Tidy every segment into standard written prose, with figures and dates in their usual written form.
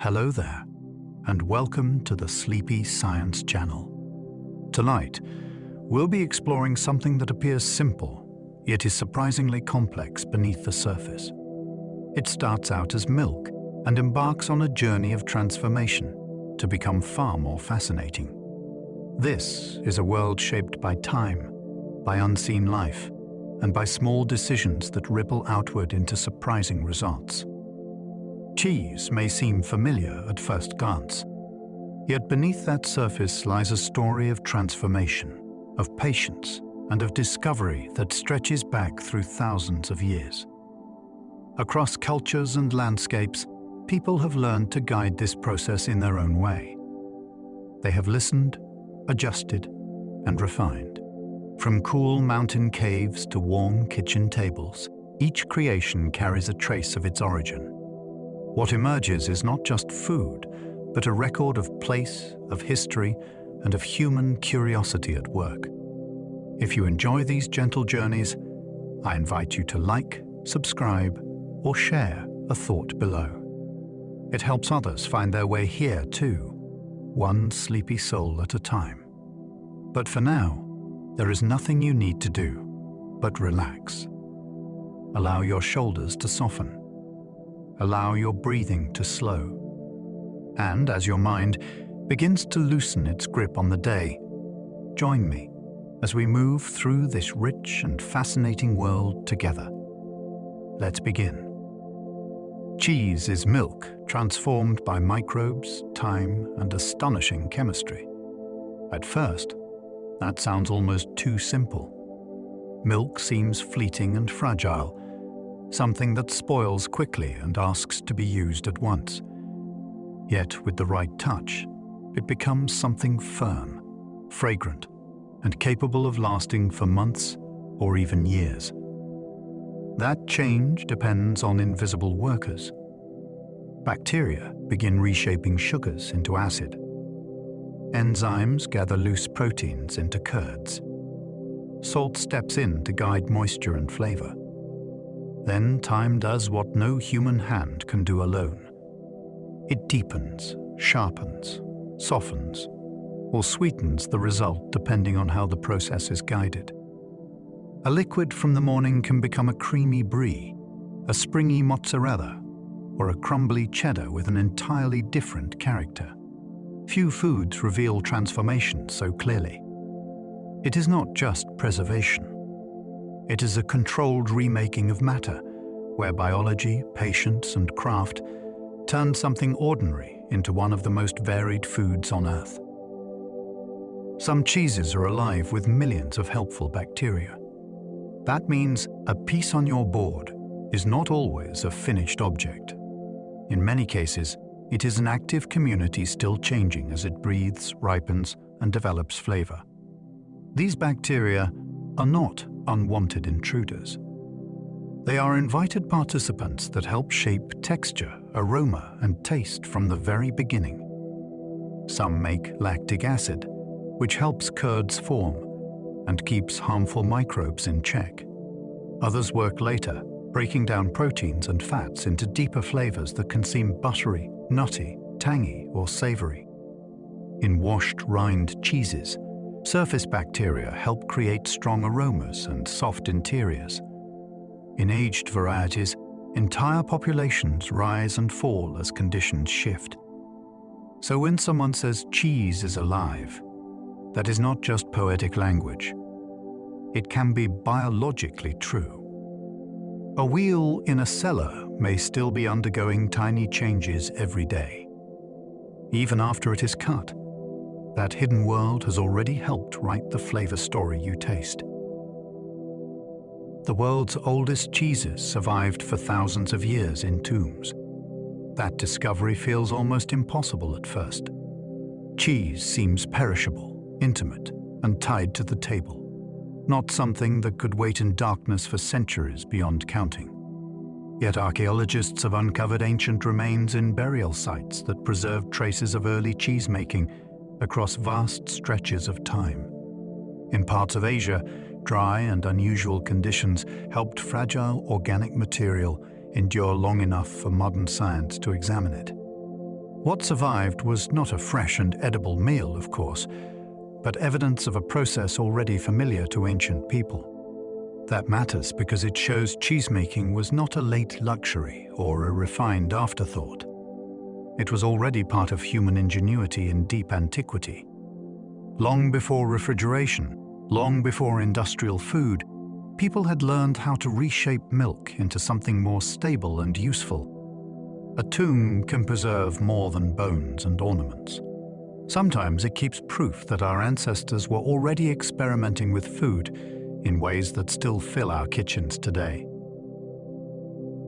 Hello there, and welcome to the Sleepy Science Channel. Tonight, we'll be exploring something that appears simple, yet is surprisingly complex beneath the surface. It starts out as milk and embarks on a journey of transformation to become far more fascinating. This is a world shaped by time, by unseen life, and by small decisions that ripple outward into surprising results. Cheese may seem familiar at first glance, yet beneath that surface lies a story of transformation, of patience, and of discovery that stretches back through thousands of years. Across cultures and landscapes, people have learned to guide this process in their own way. They have listened, adjusted, and refined. From cool mountain caves to warm kitchen tables, each creation carries a trace of its origin. What emerges is not just food, but a record of place, of history, and of human curiosity at work. If you enjoy these gentle journeys, I invite you to like, subscribe, or share a thought below. It helps others find their way here too, one sleepy soul at a time. But for now, there is nothing you need to do but relax. Allow your shoulders to soften. Allow your breathing to slow. And as your mind begins to loosen its grip on the day, join me as we move through this rich and fascinating world together. Let's begin. Cheese is milk transformed by microbes, time, and astonishing chemistry. At first, that sounds almost too simple. Milk seems fleeting and fragile, something that spoils quickly and asks to be used at once. Yet, with the right touch, it becomes something firm, fragrant, and capable of lasting for months or even years. That change depends on invisible workers. Bacteria begin reshaping sugars into acid. Enzymes gather loose proteins into curds. Salt steps in to guide moisture and flavor. Then time does what no human hand can do alone. It deepens, sharpens, softens, or sweetens the result depending on how the process is guided. A liquid from the morning can become a creamy brie, a springy mozzarella, or a crumbly cheddar with an entirely different character. Few foods reveal transformation so clearly. It is not just preservation. It is a controlled remaking of matter, where biology, patience, and craft turn something ordinary into one of the most varied foods on Earth. Some cheeses are alive with millions of helpful bacteria. That means a piece on your board is not always a finished object. In many cases, it is an active community still changing as it breathes, ripens, and develops flavor. These bacteria are not unwanted intruders. They are invited participants that help shape texture, aroma, and taste from the very beginning. Some make lactic acid, which helps curds form and keeps harmful microbes in check. Others work later, breaking down proteins and fats into deeper flavors that can seem buttery, nutty, tangy, or savory. In washed rind cheeses, surface bacteria help create strong aromas and soft interiors. In aged varieties, entire populations rise and fall as conditions shift. So when someone says cheese is alive, that is not just poetic language. It can be biologically true. A wheel in a cellar may still be undergoing tiny changes every day. Even after it is cut, that hidden world has already helped write the flavor story you taste. The world's oldest cheeses survived for thousands of years in tombs. That discovery feels almost impossible at first. Cheese seems perishable, intimate, and tied to the table, not something that could wait in darkness for centuries beyond counting. Yet archaeologists have uncovered ancient remains in burial sites that preserve traces of early cheesemaking across vast stretches of time. In parts of Asia, dry and unusual conditions helped fragile organic material endure long enough for modern science to examine it. What survived was not a fresh and edible meal, of course, but evidence of a process already familiar to ancient people. That matters because it shows cheesemaking was not a late luxury or a refined afterthought. It was already part of human ingenuity in deep antiquity. Long before refrigeration, long before industrial food, people had learned how to reshape milk into something more stable and useful. A tomb can preserve more than bones and ornaments. Sometimes it keeps proof that our ancestors were already experimenting with food in ways that still fill our kitchens today.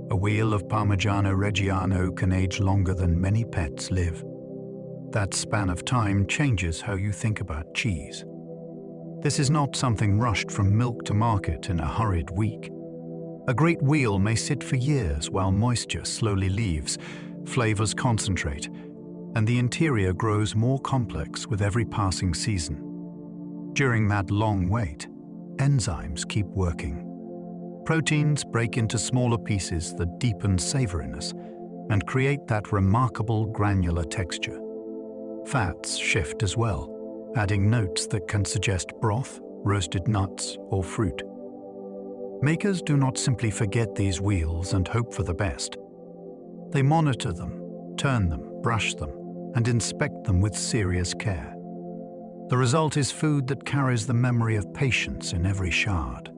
A wheel of Parmigiano Reggiano can age longer than many pets live. That span of time changes how you think about cheese. This is not something rushed from milk to market in a hurried week. A great wheel may sit for years while moisture slowly leaves, flavors concentrate, and the interior grows more complex with every passing season. During that long wait, enzymes keep working. Proteins break into smaller pieces that deepen savoriness and create that remarkable granular texture. Fats shift as well, adding notes that can suggest broth, roasted nuts, or fruit. Makers do not simply forget these wheels and hope for the best. They monitor them, turn them, brush them, and inspect them with serious care. The result is food that carries the memory of patience in every shard.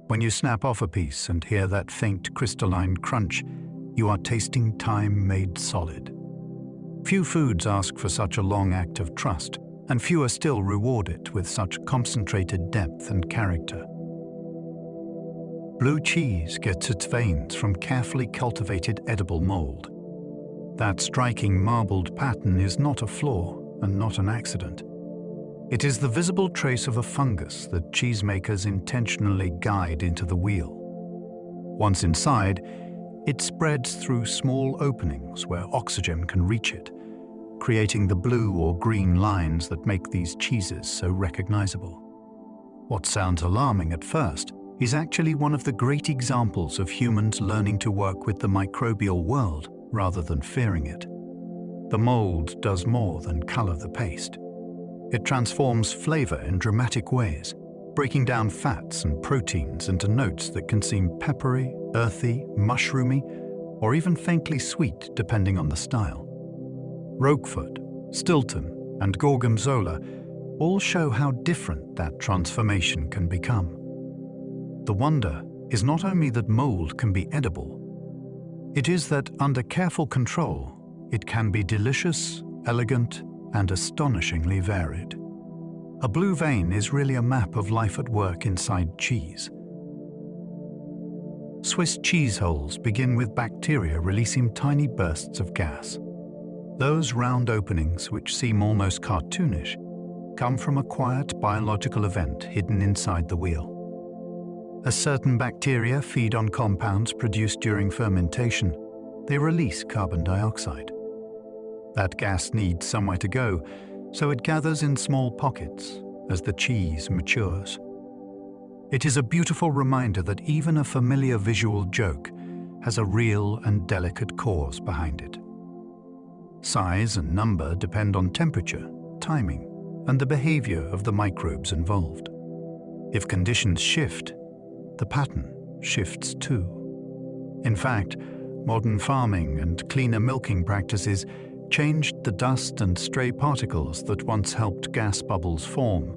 When you snap off a piece and hear that faint crystalline crunch, you are tasting time made solid. Few foods ask for such a long act of trust, and fewer still reward it with such concentrated depth and character. Blue cheese gets its veins from carefully cultivated edible mold. That striking marbled pattern is not a flaw and not an accident. It is the visible trace of a fungus that cheesemakers intentionally guide into the wheel. Once inside, it spreads through small openings where oxygen can reach it, creating the blue or green lines that make these cheeses so recognizable. What sounds alarming at first is actually one of the great examples of humans learning to work with the microbial world rather than fearing it. The mold does more than color the paste. It transforms flavor in dramatic ways, breaking down fats and proteins into notes that can seem peppery, earthy, mushroomy, or even faintly sweet depending on the style. Roquefort, Stilton, and Gorgonzola all show how different that transformation can become. The wonder is not only that mold can be edible, it is that under careful control, it can be delicious, elegant, and astonishingly varied. A blue vein is really a map of life at work inside cheese. Swiss cheese holes begin with bacteria releasing tiny bursts of gas. Those round openings, which seem almost cartoonish, come from a quiet biological event hidden inside the wheel. As certain bacteria feed on compounds produced during fermentation, they release carbon dioxide. That gas needs somewhere to go, so it gathers in small pockets as the cheese matures. It is a beautiful reminder that even a familiar visual joke has a real and delicate cause behind it. Size and number depend on temperature, timing, and the behavior of the microbes involved. If conditions shift, the pattern shifts too. In fact, modern farming and cleaner milking practices changed the dust and stray particles that once helped gas bubbles form,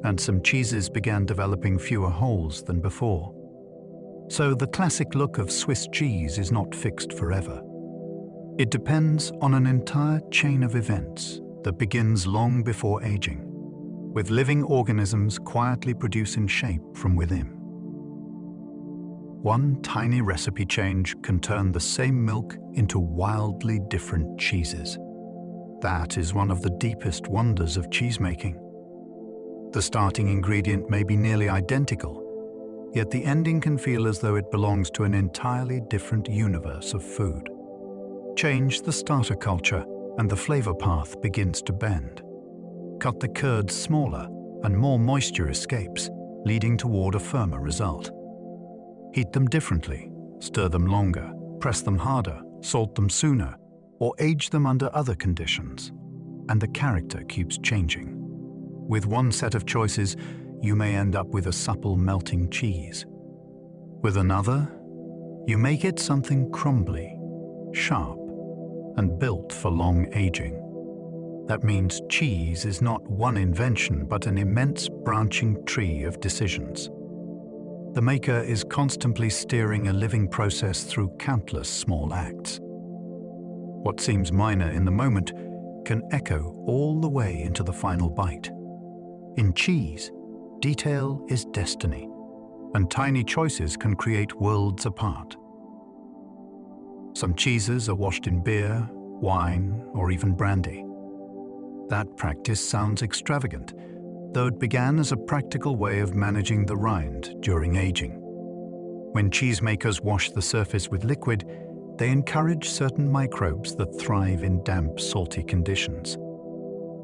and some cheeses began developing fewer holes than before. So the classic look of Swiss cheese is not fixed forever. It depends on an entire chain of events that begins long before aging, with living organisms quietly producing shape from within. One tiny recipe change can turn the same milk into wildly different cheeses. That is one of the deepest wonders of cheesemaking. The starting ingredient may be nearly identical, yet the ending can feel as though it belongs to an entirely different universe of food. Change the starter culture, and the flavor path begins to bend. Cut the curds smaller, and more moisture escapes, leading toward a firmer result. Heat them differently, stir them longer, press them harder, salt them sooner, or age them under other conditions, and the character keeps changing. With one set of choices, you may end up with a supple melting cheese. With another, you make it something crumbly, sharp, and built for long aging. That means cheese is not one invention, but an immense branching tree of decisions. The maker is constantly steering a living process through countless small acts. What seems minor in the moment can echo all the way into the final bite. In cheese, detail is destiny, and tiny choices can create worlds apart. Some cheeses are washed in beer, wine, or even brandy. That practice sounds extravagant, though it began as a practical way of managing the rind during aging. When cheesemakers wash the surface with liquid, they encourage certain microbes that thrive in damp, salty conditions.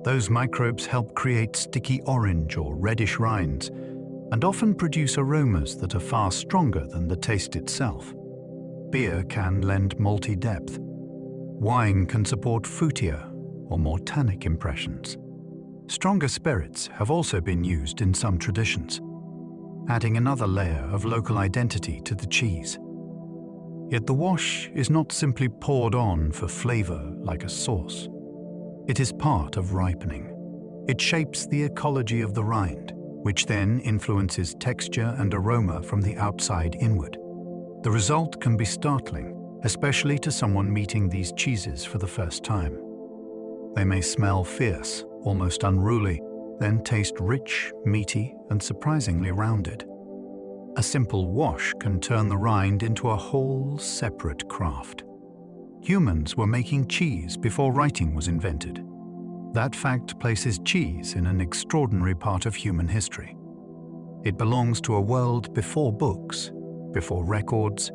Those microbes help create sticky orange or reddish rinds, and often produce aromas that are far stronger than the taste itself. Beer can lend malty depth. Wine can support fruitier or more tannic impressions. Stronger spirits have also been used in some traditions, adding another layer of local identity to the cheese. Yet the wash is not simply poured on for flavor like a sauce. It is part of ripening. It shapes the ecology of the rind, which then influences texture and aroma from the outside inward. The result can be startling, especially to someone meeting these cheeses for the first time. They may smell fierce, almost unruly, then taste rich, meaty, and surprisingly rounded. A simple wash can turn the rind into a whole separate craft. Humans were making cheese before writing was invented. That fact places cheese in an extraordinary part of human history. It belongs to a world before books, before records,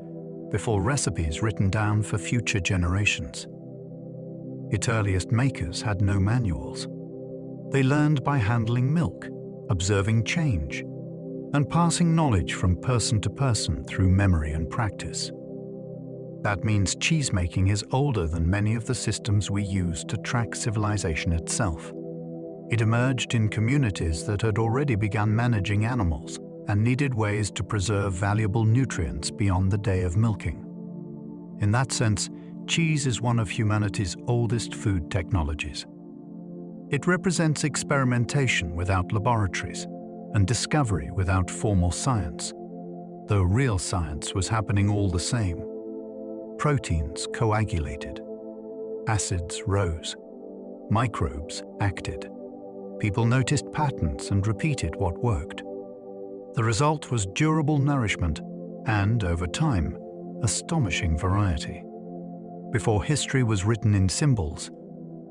before recipes written down for future generations. Its earliest makers had no manuals. They learned by handling milk, observing change, and passing knowledge from person to person through memory and practice. That means cheesemaking is older than many of the systems we use to track civilization itself. It emerged in communities that had already begun managing animals and needed ways to preserve valuable nutrients beyond the day of milking. In that sense, cheese is one of humanity's oldest food technologies. It represents experimentation without laboratories and discovery without formal science, though real science was happening all the same. Proteins coagulated. Acids rose. Microbes acted. People noticed patterns and repeated what worked. The result was durable nourishment and, over time, astonishing variety. Before history was written in symbols,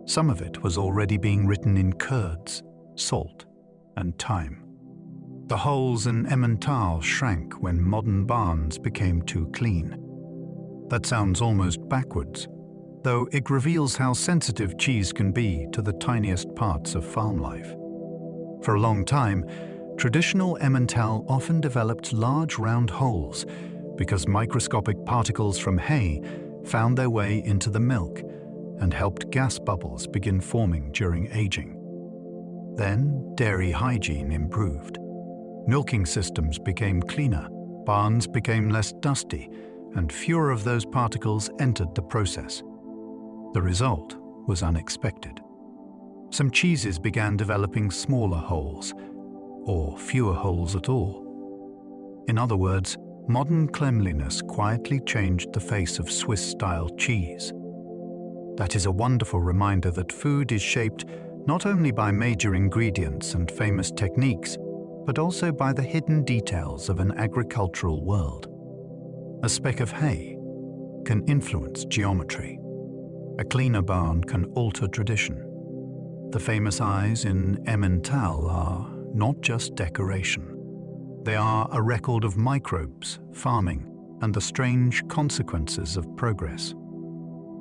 some of it was already being written in curds, salt, and time. The holes in Emmental shrank when modern barns became too clean. That sounds almost backwards, though it reveals how sensitive cheese can be to the tiniest parts of farm life. For a long time, traditional Emmental often developed large round holes because microscopic particles from hay found their way into the milk and helped gas bubbles begin forming during aging. Then dairy hygiene improved. Milking systems became cleaner, barns became less dusty, and fewer of those particles entered the process. The result was unexpected. Some cheeses began developing smaller holes, or fewer holes at all. In other words, modern cleanliness quietly changed the face of Swiss-style cheese. That is a wonderful reminder that food is shaped not only by major ingredients and famous techniques, but also by the hidden details of an agricultural world. A speck of hay can influence geometry. A cleaner barn can alter tradition. The famous eyes in Emmental are not just decoration. They are a record of microbes, farming, and the strange consequences of progress.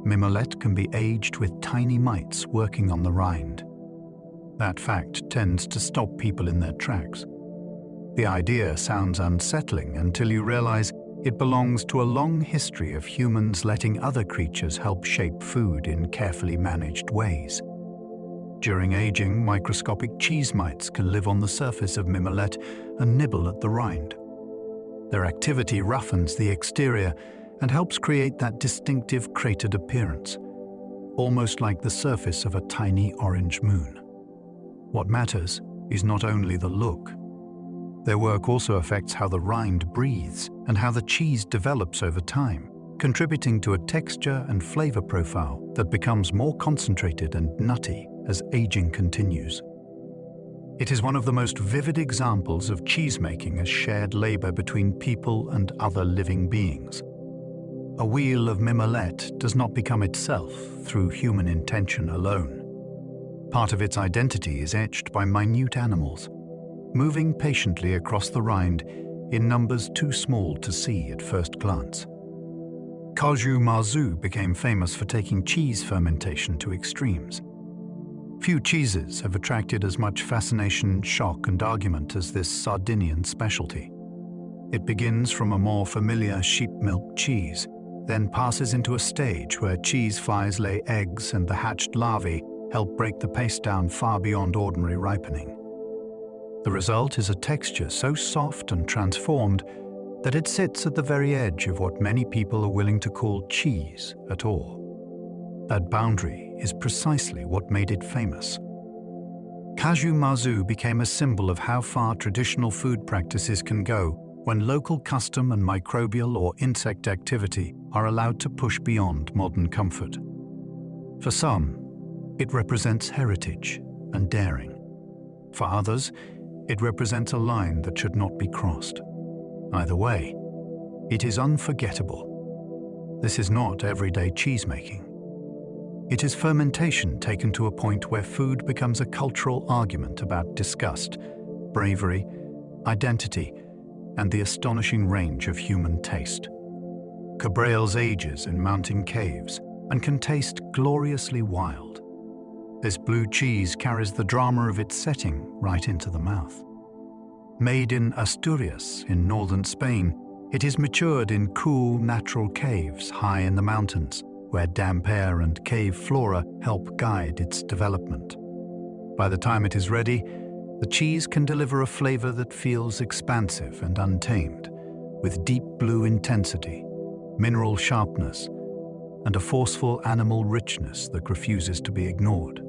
Mimolette can be aged with tiny mites working on the rind. That fact tends to stop people in their tracks. The idea sounds unsettling until you realize It belongs to a long history of humans letting other creatures help shape food in carefully managed ways. During aging, microscopic cheese mites can live on the surface of mimolette and nibble at the rind. Their activity roughens the exterior and helps create that distinctive cratered appearance, almost like the surface of a tiny orange moon. What matters is not only the look. Their work also affects how the rind breathes and how the cheese develops over time, contributing to a texture and flavor profile that becomes more concentrated and nutty as aging continues. It is one of the most vivid examples of cheesemaking as shared labor between people and other living beings. A wheel of mimolette does not become itself through human intention alone. Part of its identity is etched by minute animals, moving patiently across the rind in numbers too small to see at first glance. Kaju Marzu became famous for taking cheese fermentation to extremes. Few cheeses have attracted as much fascination, shock, and argument as this Sardinian specialty. It begins from a more familiar sheep milk cheese, then passes into a stage where cheese flies lay eggs and the hatched larvae help break the paste down far beyond ordinary ripening. The result is a texture so soft and transformed that it sits at the very edge of what many people are willing to call cheese at all. That boundary is precisely what made it famous. Kaju Marzu became a symbol of how far traditional food practices can go when local custom and microbial or insect activity are allowed to push beyond modern comfort. For some, it represents heritage and daring. For others, it represents a line that should not be crossed. Either way, it is unforgettable. This is not everyday cheesemaking. It is fermentation taken to a point where food becomes a cultural argument about disgust, bravery, identity, and the astonishing range of human taste. Cabrales ages in mountain caves and can taste gloriously wild. This blue cheese carries the drama of its setting right into the mouth. Made in Asturias in northern Spain, it is matured in cool, natural caves high in the mountains, where damp air and cave flora help guide its development. By the time it is ready, the cheese can deliver a flavor that feels expansive and untamed, with deep blue intensity, mineral sharpness, and a forceful animal richness that refuses to be ignored.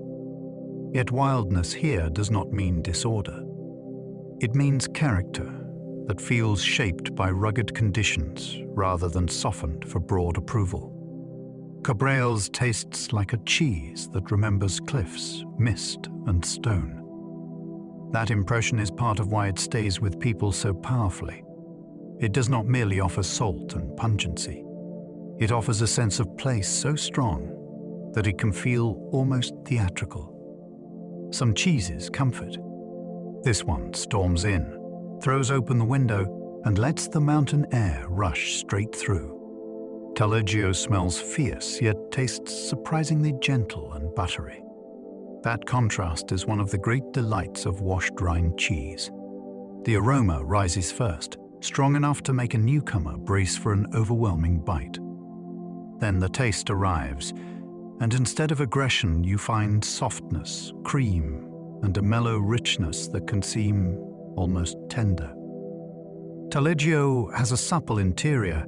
Yet wildness here does not mean disorder. It means character that feels shaped by rugged conditions rather than softened for broad approval. Cabrales tastes like a cheese that remembers cliffs, mist, and stone. That impression is part of why it stays with people so powerfully. It does not merely offer salt and pungency. It offers a sense of place so strong that it can feel almost theatrical. Some cheeses comfort. This one storms in, throws open the window, and lets the mountain air rush straight through. Taleggio smells fierce, yet tastes surprisingly gentle and buttery. That contrast is one of the great delights of washed rind cheese. The aroma rises first, strong enough to make a newcomer brace for an overwhelming bite. Then the taste arrives, and instead of aggression, you find softness, cream, and a mellow richness that can seem almost tender. Taleggio has a supple interior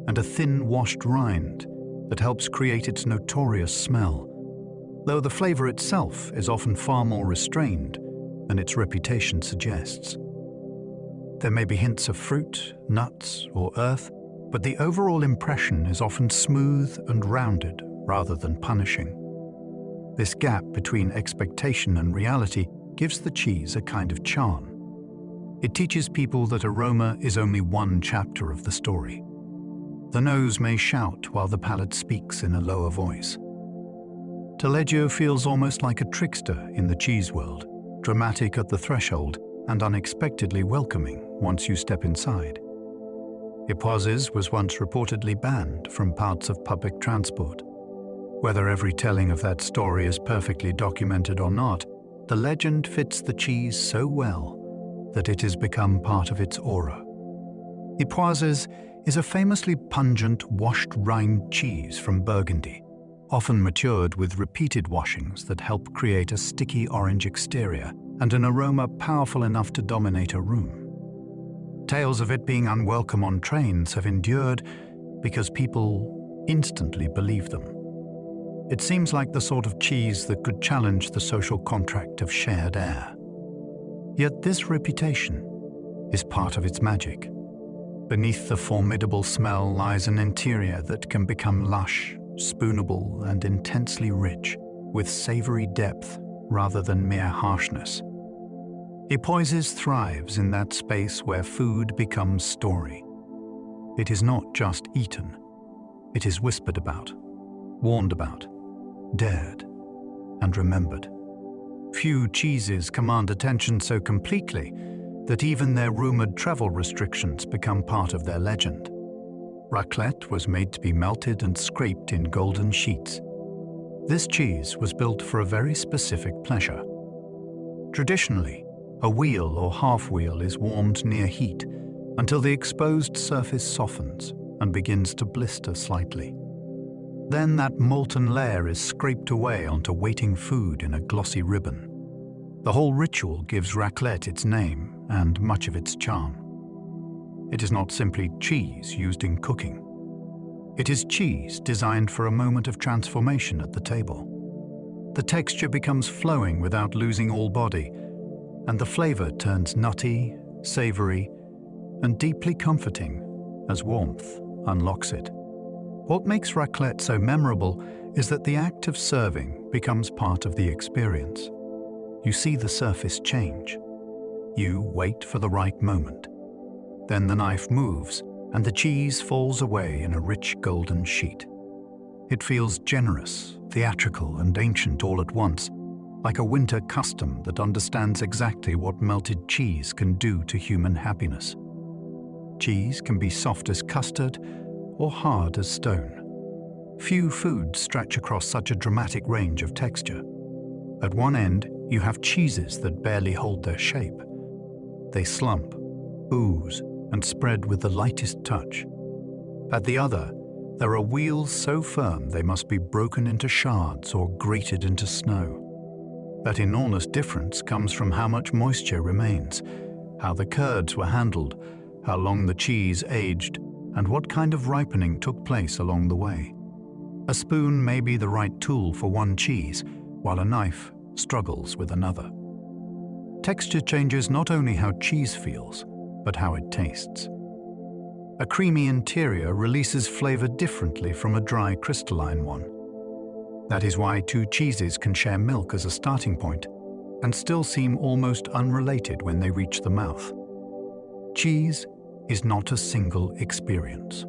and a thin washed rind that helps create its notorious smell, though the flavor itself is often far more restrained than its reputation suggests. There may be hints of fruit, nuts, or earth, but the overall impression is often smooth and rounded rather than punishing. This gap between expectation and reality gives the cheese a kind of charm. It teaches people that aroma is only one chapter of the story. The nose may shout while the palate speaks in a lower voice. Taleggio feels almost like a trickster in the cheese world, dramatic at the threshold and unexpectedly welcoming once you step inside. Epoisses was once reportedly banned from parts of public transport. Whether every telling of that story is perfectly documented or not, the legend fits the cheese so well that it has become part of its aura. Epoisses is a famously pungent washed rind cheese from Burgundy, often matured with repeated washings that help create a sticky orange exterior and an aroma powerful enough to dominate a room. Tales of it being unwelcome on trains have endured because people instantly believe them. It seems like the sort of cheese that could challenge the social contract of shared air. Yet this reputation is part of its magic. Beneath the formidable smell lies an interior that can become lush, spoonable, and intensely rich, with savory depth rather than mere harshness. Epoises thrives in that space where food becomes story. It is not just eaten. It is whispered about, warned about, dared, and remembered. Few cheeses command attention so completely that even their rumored travel restrictions become part of their legend. Raclette was made to be melted and scraped in golden sheets. This cheese was built for a very specific pleasure. Traditionally, a wheel or half-wheel is warmed near heat until the exposed surface softens and begins to blister slightly. Then that molten layer is scraped away onto waiting food in a glossy ribbon. The whole ritual gives raclette its name and much of its charm. It is not simply cheese used in cooking. It is cheese designed for a moment of transformation at the table. The texture becomes flowing without losing all body, and the flavor turns nutty, savory, and deeply comforting as warmth unlocks it. What makes raclette so memorable is that the act of serving becomes part of the experience. You see the surface change. You wait for the right moment. Then the knife moves, and the cheese falls away in a rich golden sheet. It feels generous, theatrical, and ancient all at once, like a winter custom that understands exactly what melted cheese can do to human happiness. Cheese can be soft as custard or hard as stone. Few foods stretch across such a dramatic range of texture. At one end, you have cheeses that barely hold their shape. They slump, ooze, and spread with the lightest touch. At the other, there are wheels so firm they must be broken into shards or grated into snow. That enormous difference comes from how much moisture remains, how the curds were handled, how long the cheese aged, and what kind of ripening took place along the way. A spoon may be the right tool for one cheese, while a knife struggles with another. Texture changes not only how cheese feels, but how it tastes. A creamy interior releases flavor differently from a dry, crystalline one. That is why two cheeses can share milk as a starting point and still seem almost unrelated when they reach the mouth. Cheese is not a single experience.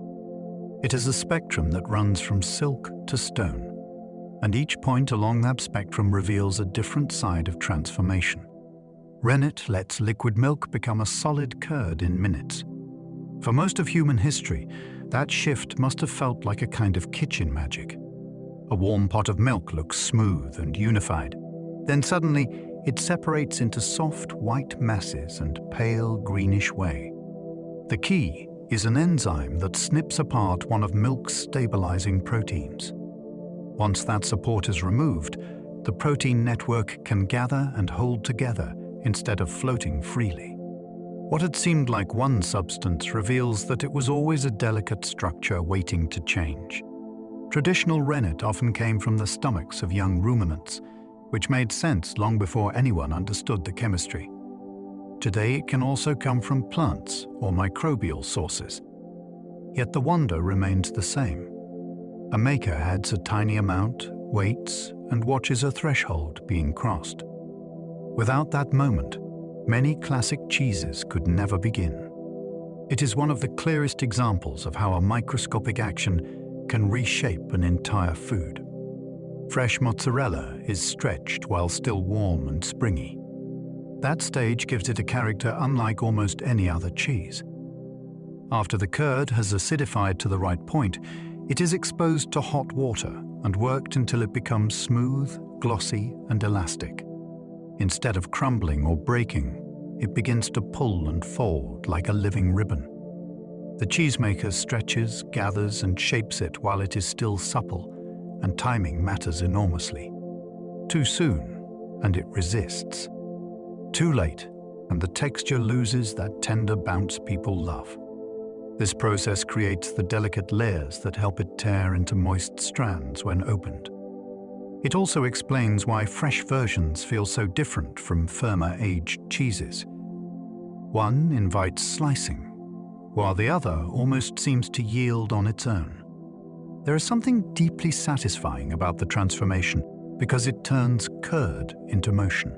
It is a spectrum that runs from silk to stone, and each point along that spectrum reveals a different side of transformation. Rennet lets liquid milk become a solid curd in minutes. For most of human history, that shift must have felt like a kind of kitchen magic. A warm pot of milk looks smooth and unified. Then suddenly, it separates into soft white masses and pale greenish whey. The key is an enzyme that snips apart one of milk's stabilizing proteins. Once that support is removed, the protein network can gather and hold together instead of floating freely. What had seemed like one substance reveals that it was always a delicate structure waiting to change. Traditional rennet often came from the stomachs of young ruminants, which made sense long before anyone understood the chemistry. Today it can also come from plants or microbial sources. Yet the wonder remains the same. A maker adds a tiny amount, waits, and watches a threshold being crossed. Without that moment, many classic cheeses could never begin. It is one of the clearest examples of how a microscopic action can reshape an entire food. Fresh mozzarella is stretched while still warm and springy. That stage gives it a character unlike almost any other cheese. After the curd has acidified to the right point, it is exposed to hot water and worked until it becomes smooth, glossy, and elastic. Instead of crumbling or breaking, it begins to pull and fold like a living ribbon. The cheesemaker stretches, gathers, and shapes it while it is still supple, and timing matters enormously. Too soon, and it resists. Too late, and the texture loses that tender bounce people love. This process creates the delicate layers that help it tear into moist strands when opened. It also explains why fresh versions feel so different from firmer aged cheeses. One invites slicing, while the other almost seems to yield on its own. There is something deeply satisfying about the transformation because it turns curd into motion.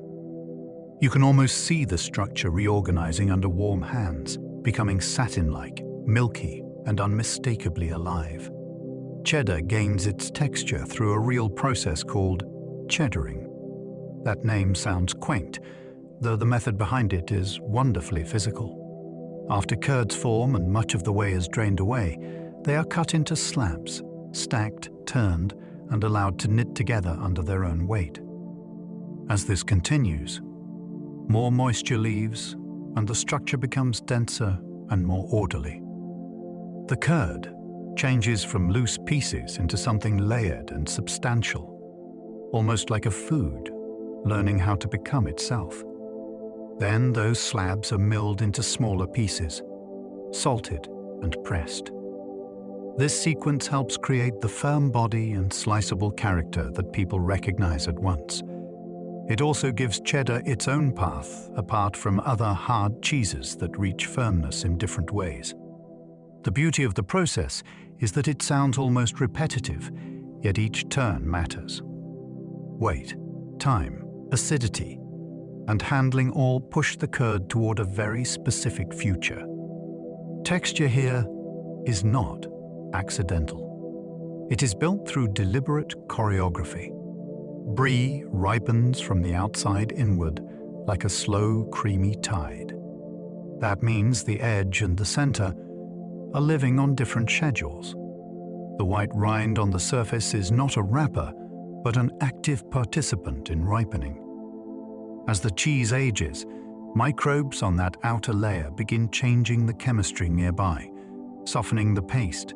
You can almost see the structure reorganizing under warm hands, becoming satin-like, milky, and unmistakably alive. Cheddar gains its texture through a real process called cheddaring. That name sounds quaint, though the method behind it is wonderfully physical. After curds form and much of the whey is drained away, they are cut into slabs, stacked, turned, and allowed to knit together under their own weight. As this continues, more moisture leaves, and the structure becomes denser and more orderly. The curd changes from loose pieces into something layered and substantial, almost like a food, learning how to become itself. Then those slabs are milled into smaller pieces, salted and pressed. This sequence helps create the firm body and sliceable character that people recognize at once. It also gives cheddar its own path, apart from other hard cheeses that reach firmness in different ways. The beauty of the process is that it sounds almost repetitive, yet each turn matters. Weight, time, acidity, and handling all push the curd toward a very specific future. Texture here is not accidental. It is built through deliberate choreography. Brie ripens from the outside inward like a slow, creamy tide. That means the edge and the center are living on different schedules. The white rind on the surface is not a wrapper, but an active participant in ripening. As the cheese ages, microbes on that outer layer begin changing the chemistry nearby, softening the paste,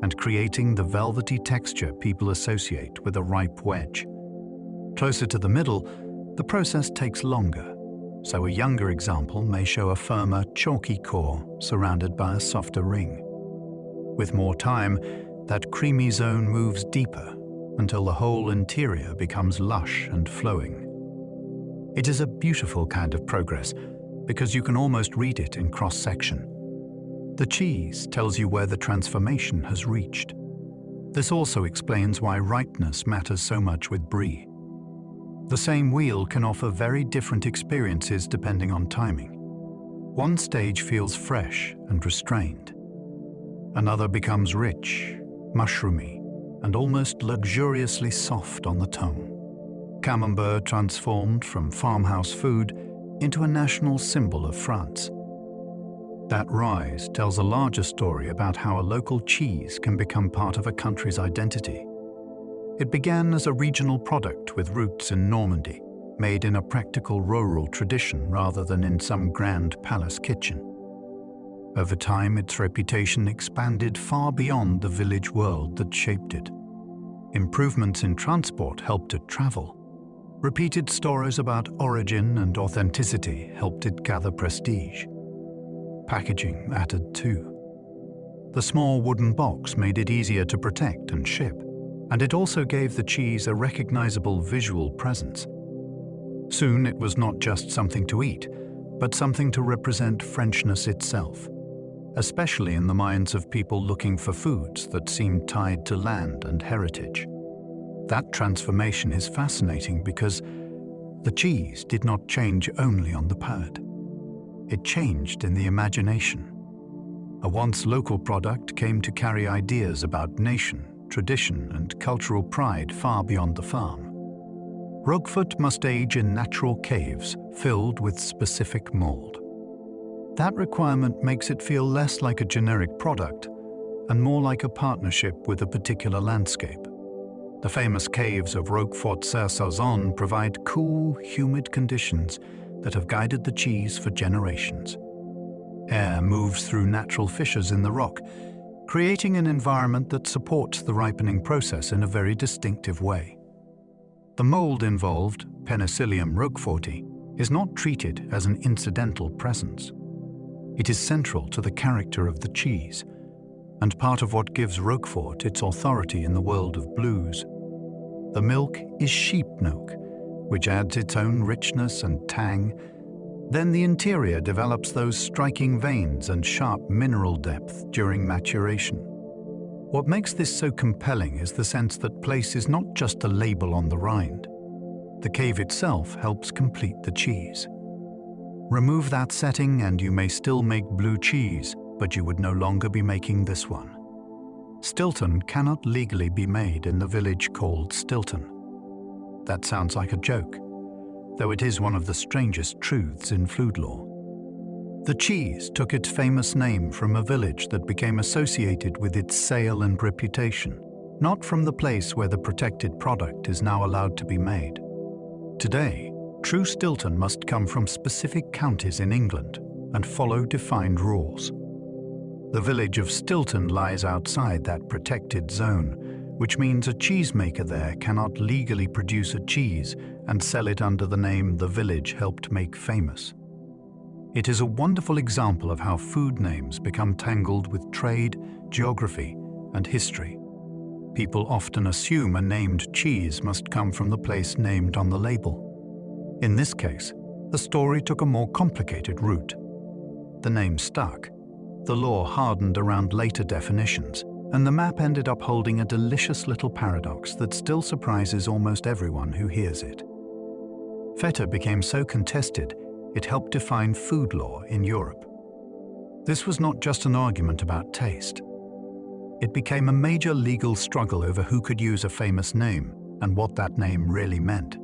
and creating the velvety texture people associate with a ripe wedge. Closer to the middle, the process takes longer, so a younger example may show a firmer, chalky core surrounded by a softer ring. With more time, that creamy zone moves deeper until the whole interior becomes lush and flowing. It is a beautiful kind of progress because you can almost read it in cross-section. The cheese tells you where the transformation has reached. This also explains why ripeness matters so much with brie. The same wheel can offer very different experiences depending on timing. One stage feels fresh and restrained. Another becomes rich, mushroomy, and almost luxuriously soft on the tongue. Camembert transformed from farmhouse food into a national symbol of France. That rise tells a larger story about how a local cheese can become part of a country's identity. It began as a regional product with roots in Normandy, made in a practical rural tradition rather than in some grand palace kitchen. Over time, its reputation expanded far beyond the village world that shaped it. Improvements in transport helped it travel. Repeated stories about origin and authenticity helped it gather prestige. Packaging mattered too. The small wooden box made it easier to protect and ship, and it also gave the cheese a recognizable visual presence. Soon it was not just something to eat, but something to represent Frenchness itself, especially in the minds of people looking for foods that seemed tied to land and heritage. That transformation is fascinating because the cheese did not change only on the palate. It changed in the imagination. A once local product came to carry ideas about nation, tradition, and cultural pride far beyond the farm. Roquefort must age in natural caves filled with specific mold. That requirement makes it feel less like a generic product and more like a partnership with a particular landscape. The famous caves of Roquefort-sur-Sauzon provide cool, humid conditions that have guided the cheese for generations. Air moves through natural fissures in the rock, creating an environment that supports the ripening process in a very distinctive way. The mold involved, Penicillium roqueforti, is not treated as an incidental presence. It is central to the character of the cheese, and part of what gives Roquefort its authority in the world of blues. The milk is sheep milk, which adds its own richness and tang. Then the interior develops those striking veins and sharp mineral depth during maturation. What makes this so compelling is the sense that place is not just a label on the rind. The cave itself helps complete the cheese. Remove that setting and you may still make blue cheese, but you would no longer be making this one. Stilton cannot legally be made in the village called Stilton. That sounds like a joke, though it is one of the strangest truths in food lore. The cheese took its famous name from a village that became associated with its sale and reputation, not from the place where the protected product is now allowed to be made. Today, true Stilton must come from specific counties in England and follow defined rules. The village of Stilton lies outside that protected zone, which means a cheesemaker there cannot legally produce a cheese and sell it under the name the village helped make famous. It is a wonderful example of how food names become tangled with trade, geography, and history. People often assume a named cheese must come from the place named on the label. In this case, the story took a more complicated route. The name stuck. The law hardened around later definitions, and the map ended up holding a delicious little paradox that still surprises almost everyone who hears it. Feta became so contested, it helped define food law in Europe. This was not just an argument about taste. It became a major legal struggle over who could use a famous name and what that name really meant.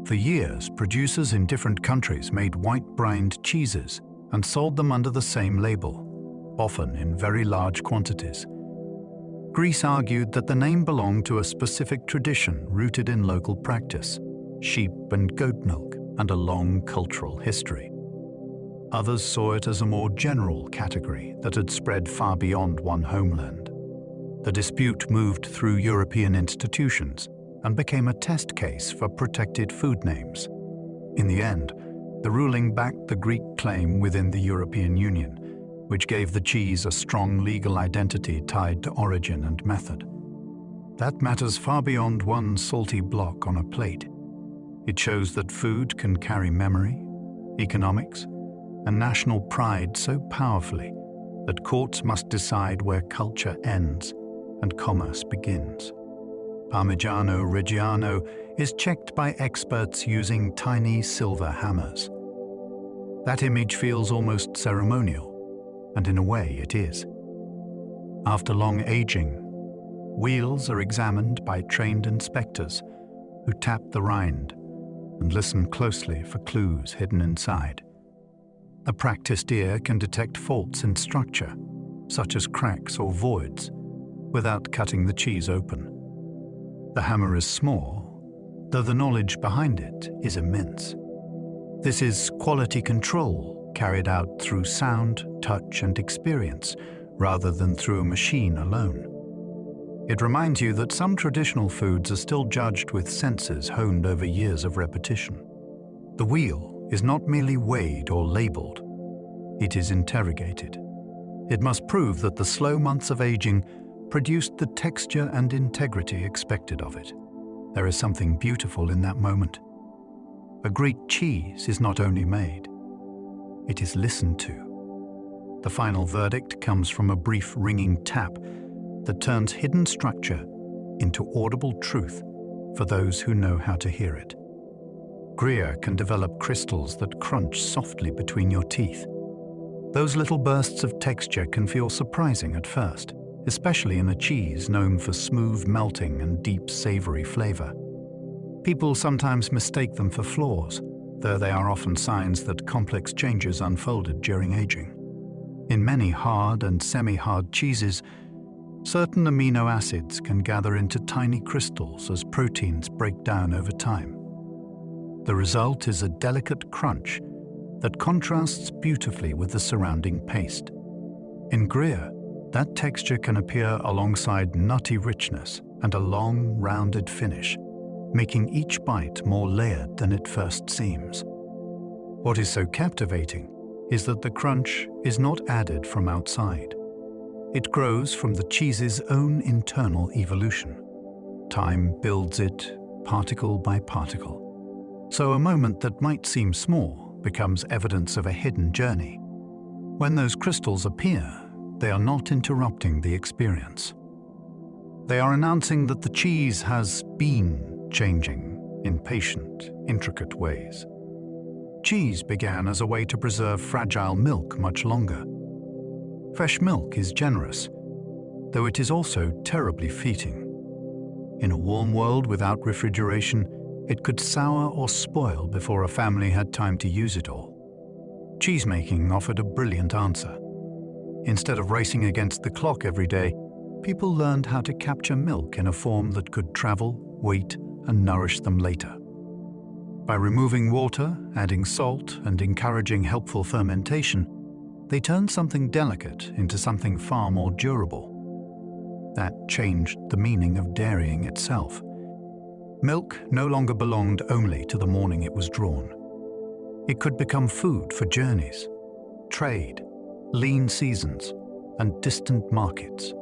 For years, producers in different countries made white-brined cheeses and sold them under the same label, often in very large quantities. Greece argued that the name belonged to a specific tradition rooted in local practice, sheep and goat milk, and a long cultural history. Others saw it as a more general category that had spread far beyond one homeland. The dispute moved through European institutions and became a test case for protected food names. In the end, the ruling backed the Greek claim within the European Union, which gave the cheese a strong legal identity tied to origin and method. That matters far beyond one salty block on a plate. It shows that food can carry memory, economics, and national pride so powerfully that courts must decide where culture ends and commerce begins. Parmigiano Reggiano is checked by experts using tiny silver hammers. That image feels almost ceremonial, and in a way it is. After long aging, wheels are examined by trained inspectors who tap the rind and listen closely for clues hidden inside. A practiced ear can detect faults in structure, such as cracks or voids, without cutting the cheese open. The hammer is small, though the knowledge behind it is immense. This is quality control carried out through sound, touch, and experience, rather than through a machine alone. It reminds you that some traditional foods are still judged with senses honed over years of repetition. The wheel is not merely weighed or labeled. It is interrogated. It must prove that the slow months of aging produced the texture and integrity expected of it. There is something beautiful in that moment. A great cheese is not only made, it is listened to. The final verdict comes from a brief ringing tap that turns hidden structure into audible truth for those who know how to hear it. Gruyere can develop crystals that crunch softly between your teeth. Those little bursts of texture can feel surprising at first, especially in a cheese known for smooth melting and deep savory flavor. People sometimes mistake them for flaws, though they are often signs that complex changes unfolded during aging. In many hard and semi-hard cheeses, certain amino acids can gather into tiny crystals as proteins break down over time. The result is a delicate crunch that contrasts beautifully with the surrounding paste. In Gruyere, that texture can appear alongside nutty richness and a long, rounded finish, making each bite more layered than it first seems. What is so captivating is that the crunch is not added from outside. It grows from the cheese's own internal evolution. Time builds it particle by particle. So a moment that might seem small becomes evidence of a hidden journey. When those crystals appear, they are not interrupting the experience. They are announcing that the cheese has been changing in patient, intricate ways. Cheese began as a way to preserve fragile milk much longer. Fresh milk is generous, though it is also terribly fleeting. In a warm world without refrigeration, it could sour or spoil before a family had time to use it all. Cheesemaking offered a brilliant answer. Instead of racing against the clock every day, people learned how to capture milk in a form that could travel, wait, and nourish them later. By removing water, adding salt, and encouraging helpful fermentation, they turned something delicate into something far more durable. That changed the meaning of dairying itself. Milk no longer belonged only to the morning it was drawn. It could become food for journeys, trade, lean seasons, and distant markets.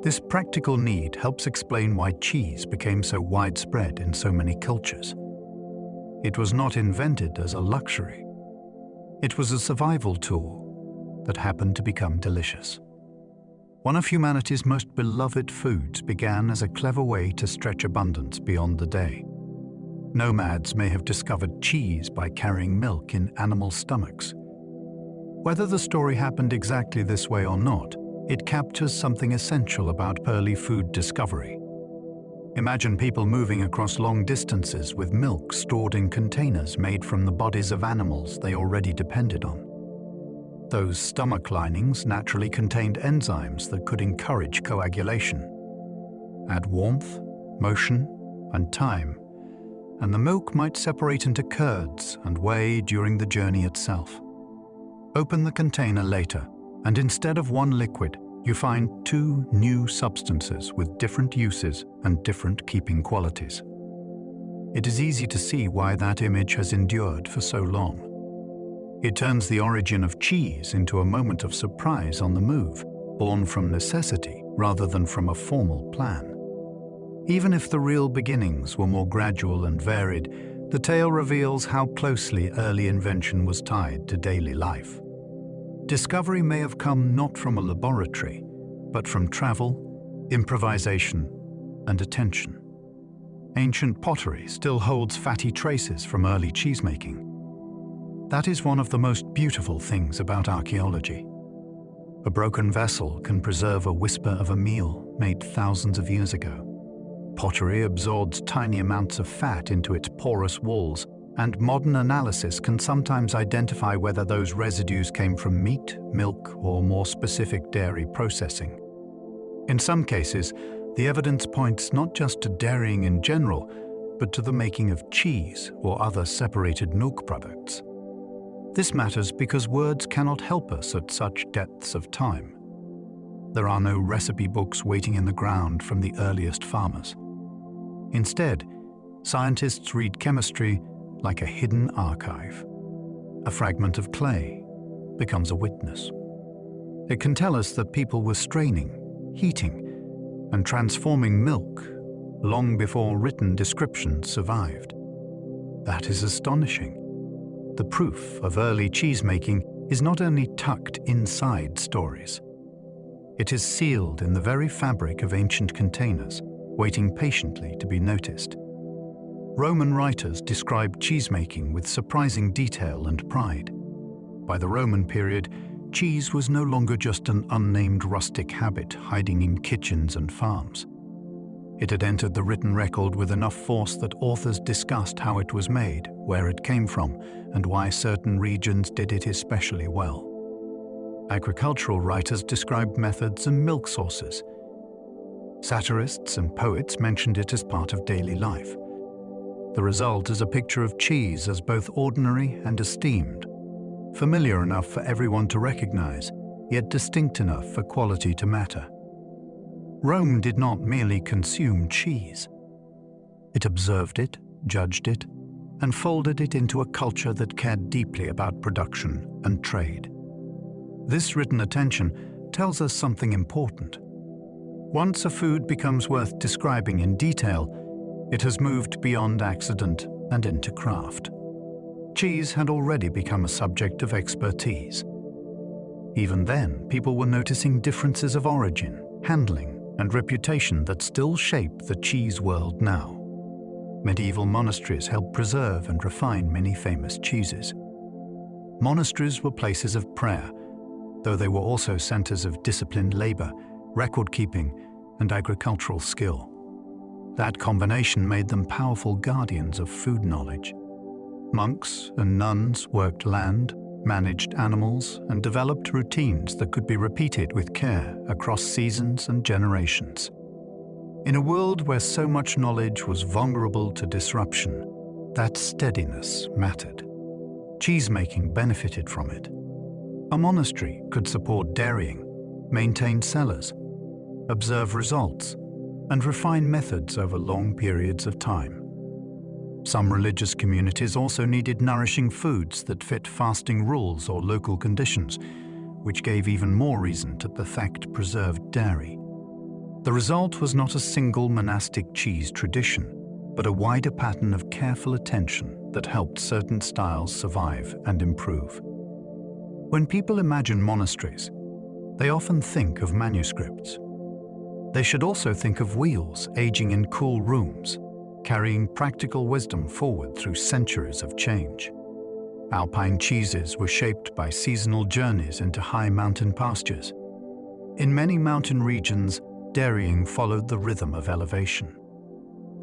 This practical need helps explain why cheese became so widespread in so many cultures. It was not invented as a luxury. It was a survival tool that happened to become delicious. One of humanity's most beloved foods began as a clever way to stretch abundance beyond the day. Nomads may have discovered cheese by carrying milk in animal stomachs. Whether the story happened exactly this way or not, it captures something essential about early food discovery. Imagine people moving across long distances with milk stored in containers made from the bodies of animals they already depended on. Those stomach linings naturally contained enzymes that could encourage coagulation. Add warmth, motion, and time, and the milk might separate into curds and whey during the journey itself. Open the container later, and instead of one liquid, you find two new substances with different uses and different keeping qualities. It is easy to see why that image has endured for so long. It turns the origin of cheese into a moment of surprise on the move, born from necessity rather than from a formal plan. Even if the real beginnings were more gradual and varied, the tale reveals how closely early invention was tied to daily life. Discovery may have come not from a laboratory, but from travel, improvisation, and attention. Ancient pottery still holds fatty traces from early cheesemaking. That is one of the most beautiful things about archaeology. A broken vessel can preserve a whisper of a meal made thousands of years ago. Pottery absorbs tiny amounts of fat into its porous walls, and modern analysis can sometimes identify whether those residues came from meat, milk, or more specific dairy processing. In some cases, the evidence points not just to dairying in general, but to the making of cheese or other separated milk products. This matters because words cannot help us at such depths of time. There are no recipe books waiting in the ground from the earliest farmers. Instead, scientists read chemistry like a hidden archive. A fragment of clay becomes a witness. It can tell us that people were straining, heating, and transforming milk long before written descriptions survived. That is astonishing. The proof of early cheesemaking is not only tucked inside stories. It is sealed in the very fabric of ancient containers, waiting patiently to be noticed. Roman writers described cheesemaking with surprising detail and pride. By the Roman period, cheese was no longer just an unnamed rustic habit hiding in kitchens and farms. It had entered the written record with enough force that authors discussed how it was made, where it came from, and why certain regions did it especially well. Agricultural writers described methods and milk sources. Satirists and poets mentioned it as part of daily life. The result is a picture of cheese as both ordinary and esteemed, familiar enough for everyone to recognize, yet distinct enough for quality to matter. Rome did not merely consume cheese. It observed it, judged it, and folded it into a culture that cared deeply about production and trade. This written attention tells us something important. Once a food becomes worth describing in detail, it has moved beyond accident and into craft. Cheese had already become a subject of expertise. Even then, people were noticing differences of origin, handling, and reputation that still shape the cheese world now. Medieval monasteries helped preserve and refine many famous cheeses. Monasteries were places of prayer, though they were also centers of disciplined labor, record-keeping, and agricultural skill. That combination made them powerful guardians of food knowledge. Monks and nuns worked land, managed animals, and developed routines that could be repeated with care across seasons and generations. In a world where so much knowledge was vulnerable to disruption, that steadiness mattered. Cheesemaking benefited from it. A monastery could support dairying, maintain cellars, observe results, and refine methods over long periods of time. Some religious communities also needed nourishing foods that fit fasting rules or local conditions, which gave even more reason to perfect preserved dairy. The result was not a single monastic cheese tradition, but a wider pattern of careful attention that helped certain styles survive and improve. When people imagine monasteries, they often think of manuscripts. They should also think of wheels aging in cool rooms, carrying practical wisdom forward through centuries of change. Alpine cheeses were shaped by seasonal journeys into high mountain pastures. In many mountain regions, dairying followed the rhythm of elevation.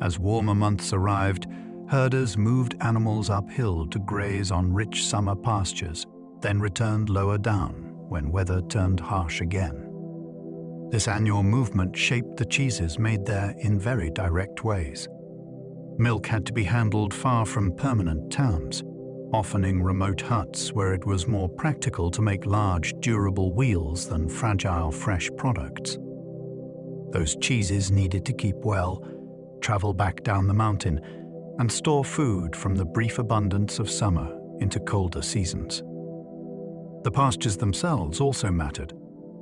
As warmer months arrived, herders moved animals uphill to graze on rich summer pastures, then returned lower down when weather turned harsh again. This annual movement shaped the cheeses made there in very direct ways. Milk had to be handled far from permanent towns, often in remote huts where it was more practical to make large, durable wheels than fragile, fresh products. Those cheeses needed to keep well, travel back down the mountain, and store food from the brief abundance of summer into colder seasons. The pastures themselves also mattered,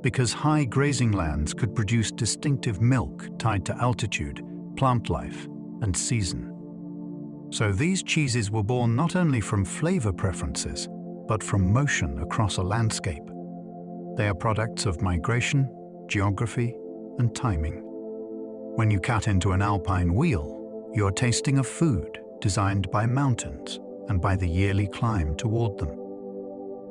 because high grazing lands could produce distinctive milk tied to altitude, plant life, and season. So these cheeses were born not only from flavor preferences, but from motion across a landscape. They are products of migration, geography, and timing. When you cut into an alpine wheel, you're tasting of food designed by mountains and by the yearly climb toward them.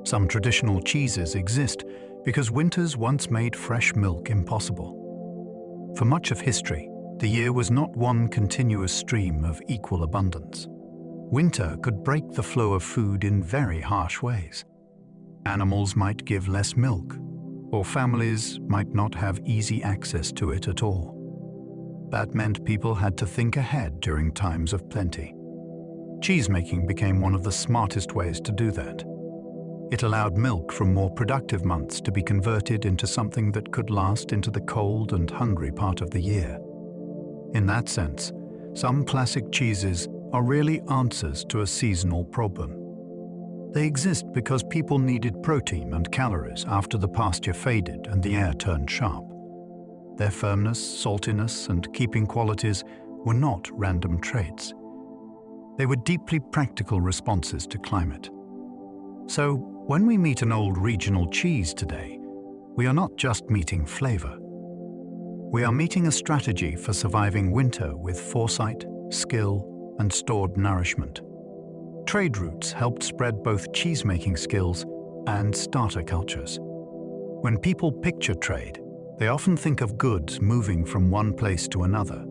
Some traditional cheeses exist because winters once made fresh milk impossible. For much of history, the year was not one continuous stream of equal abundance. Winter could break the flow of food in very harsh ways. Animals might give less milk, or families might not have easy access to it at all. That meant people had to think ahead during times of plenty. Cheesemaking became one of the smartest ways to do that. It allowed milk from more productive months to be converted into something that could last into the cold and hungry part of the year. In that sense, some classic cheeses are really answers to a seasonal problem. They exist because people needed protein and calories after the pasture faded and the air turned sharp. Their firmness, saltiness, and keeping qualities were not random traits. They were deeply practical responses to climate. So, when we meet an old regional cheese today, we are not just meeting flavor. We are meeting a strategy for surviving winter with foresight, skill, and stored nourishment. Trade routes helped spread both cheese-making skills and starter cultures. When people picture trade, they often think of goods moving from one place to another.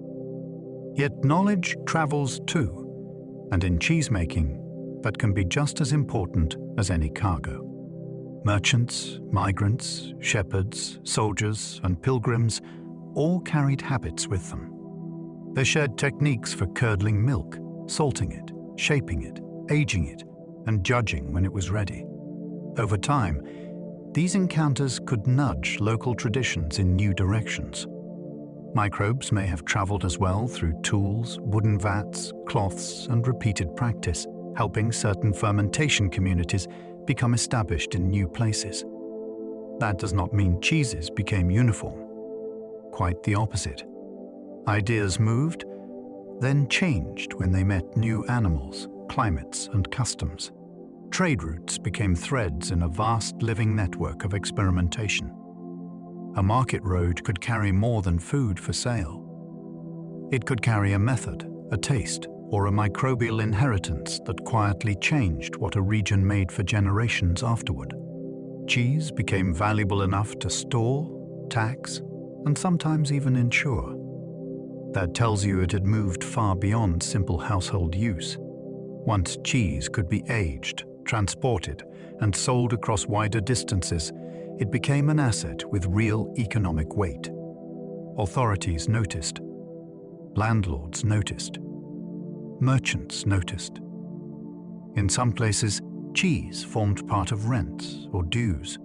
Yet knowledge travels too, and in cheesemaking, that can be just as important as any cargo. Merchants, migrants, shepherds, soldiers, and pilgrims all carried habits with them. They shared techniques for curdling milk, salting it, shaping it, aging it, and judging when it was ready. Over time, these encounters could nudge local traditions in new directions. Microbes may have traveled as well through tools, wooden vats, cloths, and repeated practice, helping certain fermentation communities become established in new places. That does not mean cheeses became uniform. Quite the opposite. Ideas moved, then changed when they met new animals, climates, and customs. Trade routes became threads in a vast living network of experimentation. A market road could carry more than food for sale. It could carry a method, a taste, or a microbial inheritance that quietly changed what a region made for generations afterward. Cheese became valuable enough to store, tax, and sometimes even insure. That tells you it had moved far beyond simple household use. Once cheese could be aged, transported, and sold across wider distances, it became an asset with real economic weight. Authorities noticed. Landlords noticed. Merchants noticed. In some places, cheese formed part of rents or dues.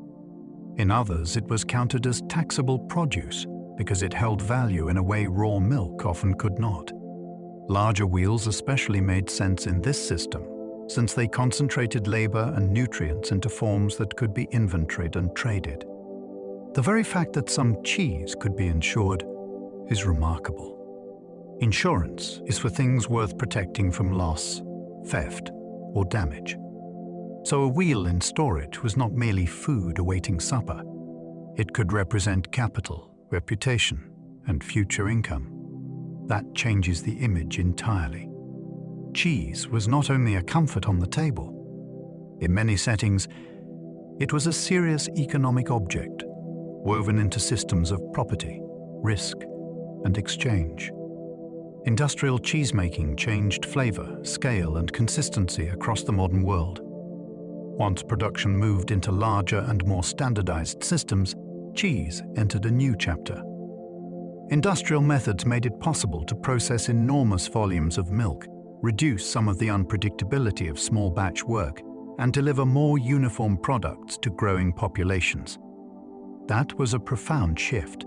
In others, it was counted as taxable produce because it held value in a way raw milk often could not. Larger wheels especially made sense in this system, since they concentrated labor and nutrients into forms that could be inventoried and traded. The very fact that some cheese could be insured is remarkable. Insurance is for things worth protecting from loss, theft, or damage. So a wheel in storage was not merely food awaiting supper. It could represent capital, reputation, and future income. That changes the image entirely. Cheese was not only a comfort on the table. In many settings, it was a serious economic object, woven into systems of property, risk, and exchange. Industrial cheesemaking changed flavor, scale, and consistency across the modern world. Once production moved into larger and more standardized systems, cheese entered a new chapter. Industrial methods made it possible to process enormous volumes of milk, reduce some of the unpredictability of small batch work, and deliver more uniform products to growing populations. That was a profound shift.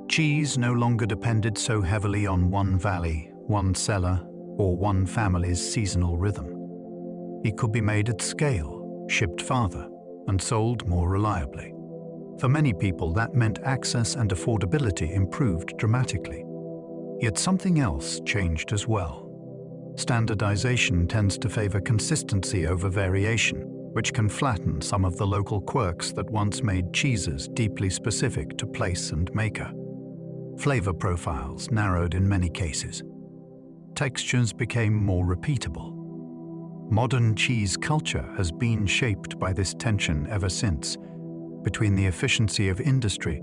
Cheese no longer depended so heavily on one valley, one cellar, or one family's seasonal rhythm. It could be made at scale, shipped farther, and sold more reliably. For many people, that meant access and affordability improved dramatically. Yet something else changed as well. Standardization tends to favor consistency over variation, which can flatten some of the local quirks that once made cheeses deeply specific to place and maker. Flavor profiles narrowed in many cases. Textures became more repeatable. Modern cheese culture has been shaped by this tension ever since, between the efficiency of industry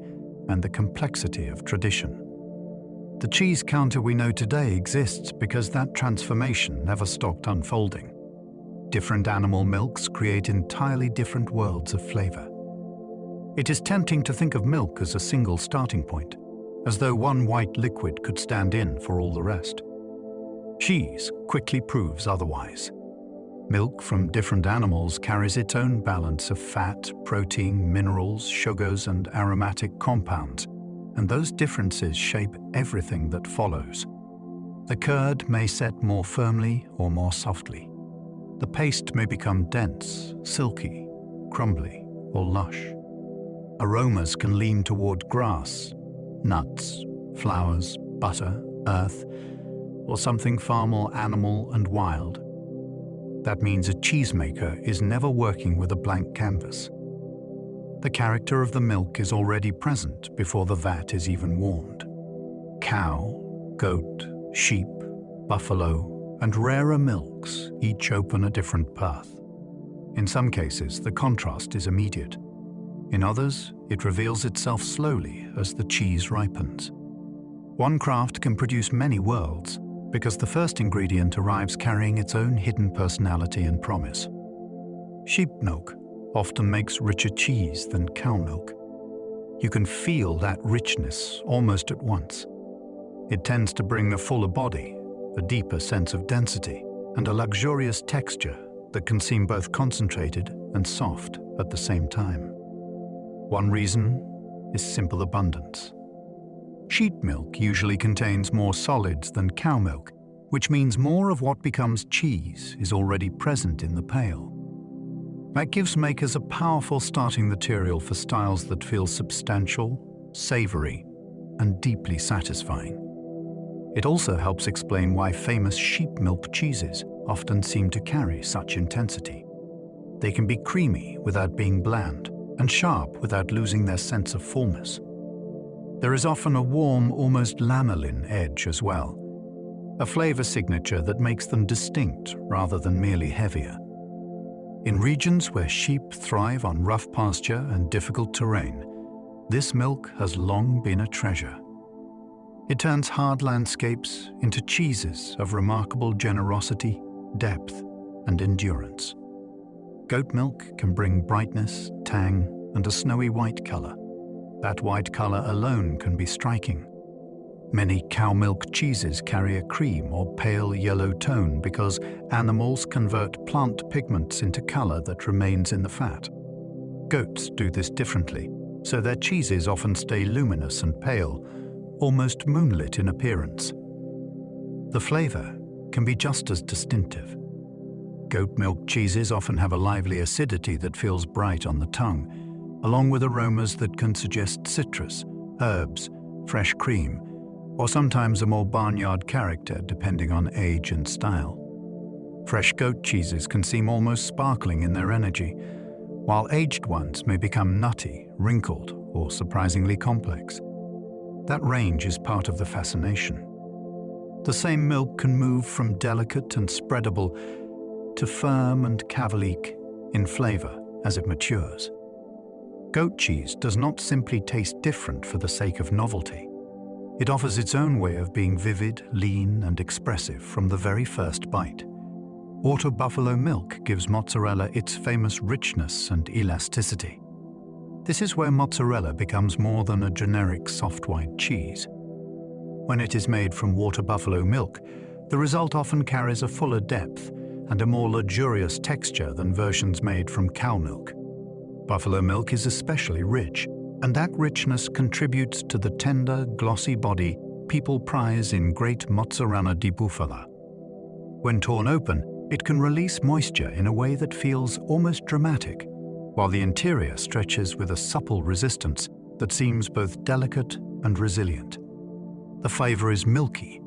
and the complexity of tradition. The cheese counter we know today exists because that transformation never stopped unfolding. Different animal milks create entirely different worlds of flavor. It is tempting to think of milk as a single starting point, as though one white liquid could stand in for all the rest. Cheese quickly proves otherwise. Milk from different animals carries its own balance of fat, protein, minerals, sugars, and aromatic compounds, and those differences shape everything that follows. The curd may set more firmly or more softly. The paste may become dense, silky, crumbly, or lush. Aromas can lean toward grass, nuts, flowers, butter, earth, or something far more animal and wild. That means a cheesemaker is never working with a blank canvas. The character of the milk is already present before the vat is even warmed. Cow, goat, sheep, buffalo, and rarer milks each open a different path. In some cases, the contrast is immediate. In others, it reveals itself slowly as the cheese ripens. One craft can produce many worlds, because the first ingredient arrives carrying its own hidden personality and promise. Sheep milk often makes richer cheese than cow milk. You can feel that richness almost at once. It tends to bring a fuller body, a deeper sense of density, and a luxurious texture that can seem both concentrated and soft at the same time. One reason is simple abundance. Sheep milk usually contains more solids than cow milk, which means more of what becomes cheese is already present in the pail. That gives makers a powerful starting material for styles that feel substantial, savory, and deeply satisfying. It also helps explain why famous sheep milk cheeses often seem to carry such intensity. They can be creamy without being bland, and sharp without losing their sense of fullness. There is often a warm, almost lanolin edge as well, a flavor signature that makes them distinct rather than merely heavier. In regions where sheep thrive on rough pasture and difficult terrain, this milk has long been a treasure. It turns hard landscapes into cheeses of remarkable generosity, depth, and endurance. Goat milk can bring brightness, tang, and a snowy white color. That white color alone can be striking. Many cow milk cheeses carry a cream or pale yellow tone because animals convert plant pigments into color that remains in the fat. Goats do this differently, so their cheeses often stay luminous and pale, almost moonlit in appearance. The flavor can be just as distinctive. Goat milk cheeses often have a lively acidity that feels bright on the tongue, along with aromas that can suggest citrus, herbs, fresh cream, or sometimes a more barnyard character depending on age and style. Fresh goat cheeses can seem almost sparkling in their energy, while aged ones may become nutty, wrinkled, or surprisingly complex. That range is part of the fascination. The same milk can move from delicate and spreadable to firm and cavalique in flavor as it matures. Goat cheese does not simply taste different for the sake of novelty. It offers its own way of being vivid, lean, and expressive from the very first bite. Auto buffalo milk gives mozzarella its famous richness and elasticity. This is where mozzarella becomes more than a generic soft white cheese. When it is made from water buffalo milk, the result often carries a fuller depth and a more luxurious texture than versions made from cow milk. Buffalo milk is especially rich, and that richness contributes to the tender, glossy body people prize in great mozzarella di bufala. When torn open, it can release moisture in a way that feels almost dramatic, while the interior stretches with a supple resistance that seems both delicate and resilient. The flavor is milky,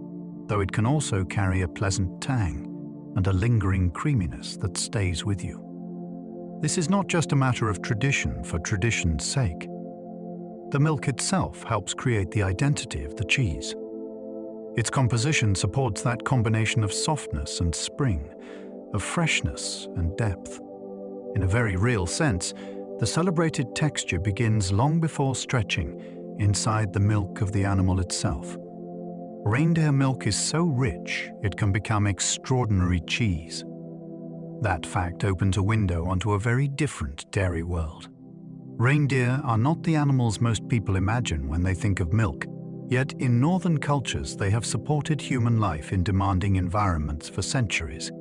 though it can also carry a pleasant tang and a lingering creaminess that stays with you. This is not just a matter of tradition for tradition's sake. The milk itself helps create the identity of the cheese. Its composition supports that combination of softness and spring, of freshness and depth. In a very real sense, the celebrated texture begins long before stretching inside the milk of the animal itself. Reindeer milk is so rich it can become extraordinary cheese. That fact opens a window onto a very different dairy world. Reindeer are not the animals most people imagine when they think of milk, yet in northern cultures they have supported human life in demanding environments for centuries.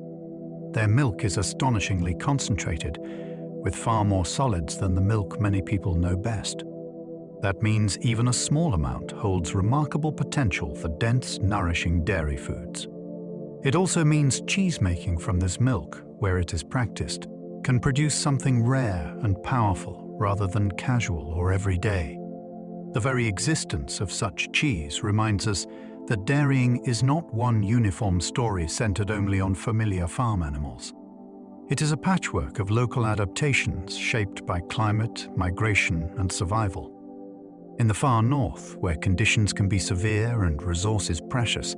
Their milk is astonishingly concentrated, with far more solids than the milk many people know best. That means even a small amount holds remarkable potential for dense, nourishing dairy foods. It also means cheese making from this milk, where it is practiced, can produce something rare and powerful rather than casual or everyday. The very existence of such cheese reminds us that dairying is not one uniform story centered only on familiar farm animals. It is a patchwork of local adaptations shaped by climate, migration, and survival. In the far north, where conditions can be severe and resources precious,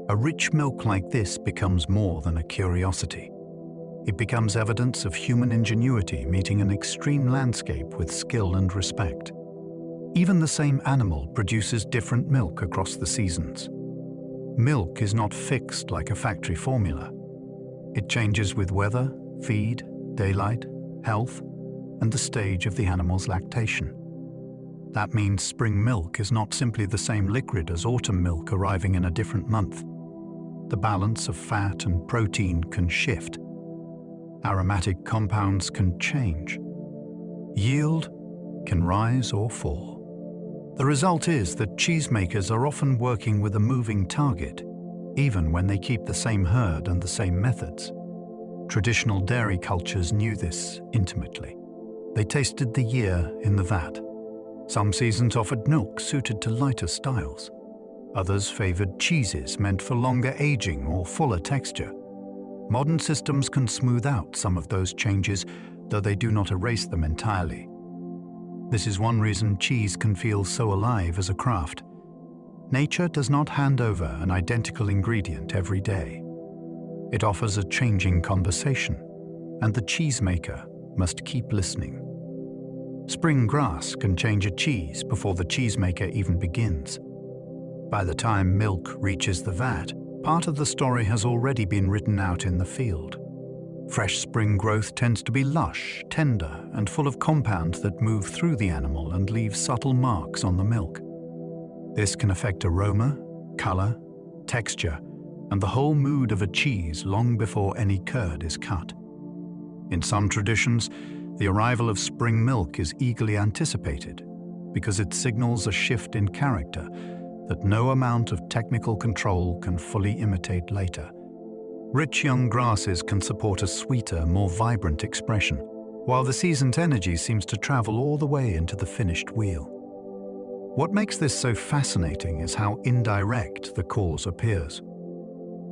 a rich milk like this becomes more than a curiosity. It becomes evidence of human ingenuity meeting an extreme landscape with skill and respect. Even the same animal produces different milk across the seasons. Milk is not fixed like a factory formula. It changes with weather, feed, daylight, health, and the stage of the animal's lactation. That means spring milk is not simply the same liquid as autumn milk arriving in a different month. the balance of fat and protein can shift. Aromatic compounds can change. Yield can rise or fall. The result is that cheesemakers are often working with a moving target, even when they keep the same herd and the same methods. Traditional dairy cultures knew this intimately. They tasted the year in the vat. Some seasons offered milk suited to lighter styles. Others favored cheeses meant for longer aging or fuller texture. Modern systems can smooth out some of those changes, though they do not erase them entirely. This is one reason cheese can feel so alive as a craft. Nature does not hand over an identical ingredient every day. It offers a changing conversation, and the cheesemaker must keep listening. Spring grass can change a cheese before the cheesemaker even begins. By the time milk reaches the vat, part of the story has already been written out in the field. Fresh spring growth tends to be lush, tender, and full of compounds that move through the animal and leave subtle marks on the milk. This can affect aroma, color, texture, and the whole mood of a cheese long before any curd is cut. In some traditions, the arrival of spring milk is eagerly anticipated because it signals a shift in character that no amount of technical control can fully imitate later. Rich young grasses can support a sweeter, more vibrant expression, while the season's energy seems to travel all the way into the finished wheel. What makes this so fascinating is how indirect the cause appears.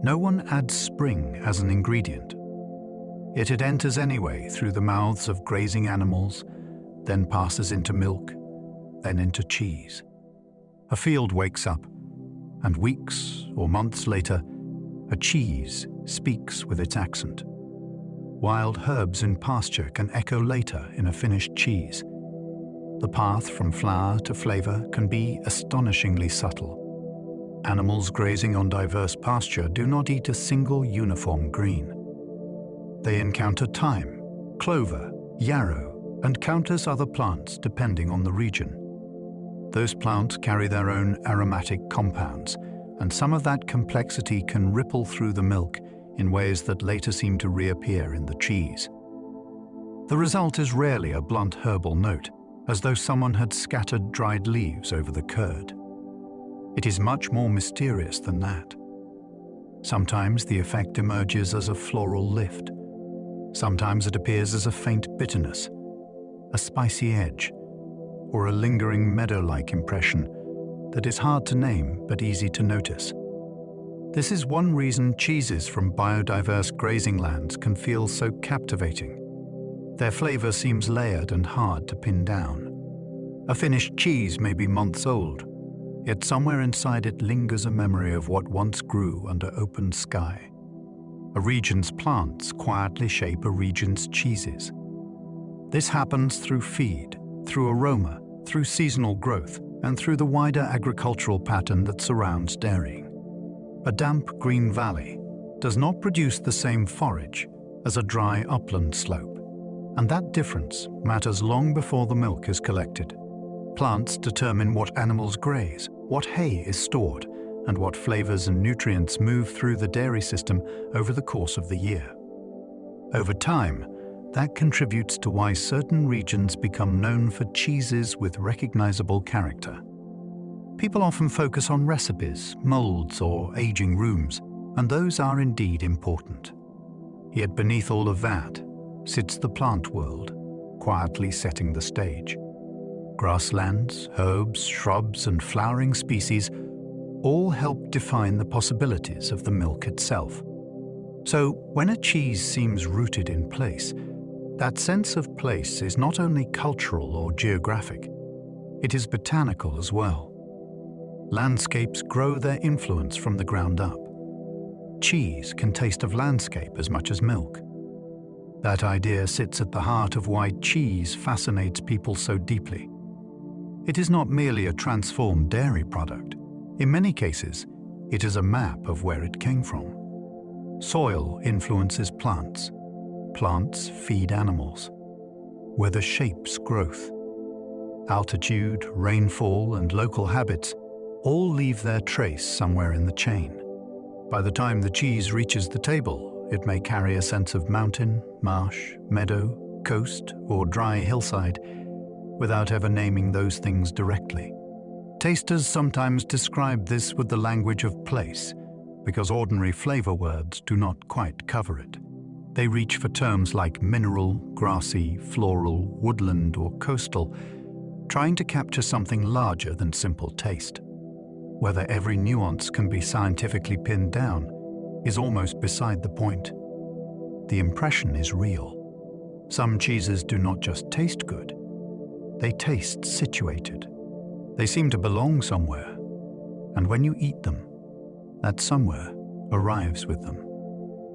No one adds spring as an ingredient. Yet it enters anyway through the mouths of grazing animals, then passes into milk, then into cheese. A field wakes up, and weeks or months later, a cheese speaks with its accent. Wild herbs in pasture can echo later in a finished cheese. The path from flower to flavor can be astonishingly subtle. Animals grazing on diverse pasture do not eat a single uniform green. They encounter thyme, clover, yarrow, and countless other plants depending on the region. Those plants carry their own aromatic compounds, and some of that complexity can ripple through the milk in ways that later seem to reappear in the cheese. The result is rarely a blunt herbal note, as though someone had scattered dried leaves over the curd. It is much more mysterious than that. Sometimes the effect emerges as a floral lift. Sometimes it appears as a faint bitterness, a spicy edge, or a lingering meadow-like impression that is hard to name but easy to notice. This is one reason cheeses from biodiverse grazing lands can feel so captivating. Their flavor seems layered and hard to pin down. A finished cheese may be months old, yet somewhere inside it lingers a memory of what once grew under open sky. A region's plants quietly shape a region's cheeses. This happens through feed, through aroma, through seasonal growth, and through the wider agricultural pattern that surrounds dairying. A damp green valley does not produce the same forage as a dry upland slope, and that difference matters long before the milk is collected. Plants determine what animals graze, what hay is stored, and what flavors and nutrients move through the dairy system over the course of the year. Over time, that contributes to why certain regions become known for cheeses with recognizable character. People often focus on recipes, molds, or aging rooms, and those are indeed important. Yet beneath all of that sits the plant world, quietly setting the stage. Grasslands, herbs, shrubs, and flowering species all help define the possibilities of the milk itself. So when a cheese seems rooted in place, that sense of place is not only cultural or geographic, it is botanical as well. Landscapes grow their influence from the ground up. Cheese can taste of landscape as much as milk. That idea sits at the heart of why cheese fascinates people so deeply. It is not merely a transformed dairy product. In many cases, it is a map of where it came from. Soil influences plants. Plants feed animals. Weather shapes growth. Altitude, rainfall, and local habits all leave their trace somewhere in the chain. By the time the cheese reaches the table, it may carry a sense of mountain, marsh, meadow, coast, or dry hillside without ever naming those things directly. Tasters sometimes describe this with the language of place, because ordinary flavor words do not quite cover it. They reach for terms like mineral, grassy, floral, woodland, or coastal, trying to capture something larger than simple taste. Whether every nuance can be scientifically pinned down is almost beside the point. The impression is real. Some cheeses do not just taste good, they taste situated. They seem to belong somewhere, and when you eat them, that somewhere arrives with them.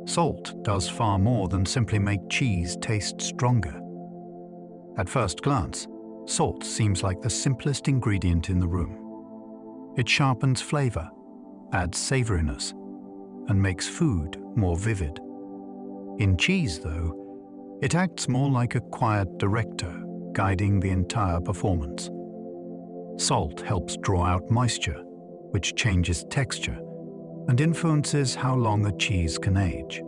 Salt does far more than simply make cheese taste stronger. At first glance, salt seems like the simplest ingredient in the room. It sharpens flavor, adds savoriness, and makes food more vivid. In cheese, though, it acts more like a quiet director guiding the entire performance. Salt helps draw out moisture, which changes texture and influences how long a cheese can age.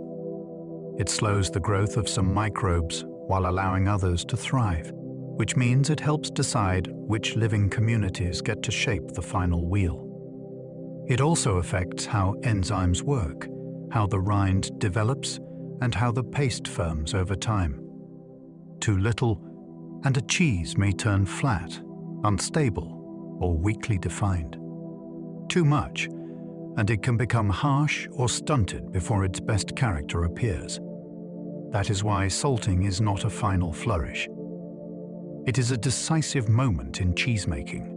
It slows the growth of some microbes while allowing others to thrive, which means it helps decide which living communities get to shape the final wheel. It also affects how enzymes work, how the rind develops, and how the paste firms over time. Too little, and a cheese may turn flat, unstable, or weakly defined. Too much, and it can become harsh or stunted before its best character appears. That is why salting is not a final flourish. It is a decisive moment in cheesemaking.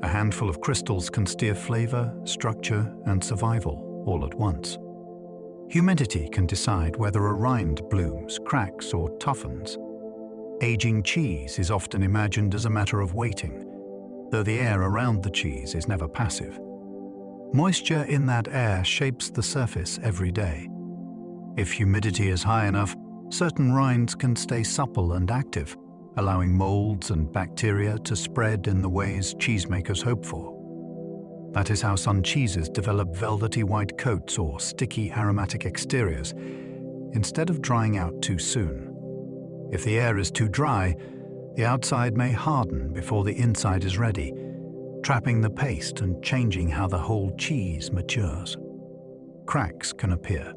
A handful of crystals can steer flavor, structure, and survival all at once. Humidity can decide whether a rind blooms, cracks, or toughens. Aging cheese is often imagined as a matter of waiting, though the air around the cheese is never passive. Moisture in that air shapes the surface every day. If humidity is high enough, certain rinds can stay supple and active, allowing molds and bacteria to spread in the ways cheesemakers hope for. That is how some cheeses develop velvety white coats or sticky aromatic exteriors, instead of drying out too soon. If the air is too dry, the outside may harden before the inside is ready, trapping the paste and changing how the whole cheese matures. Cracks can appear.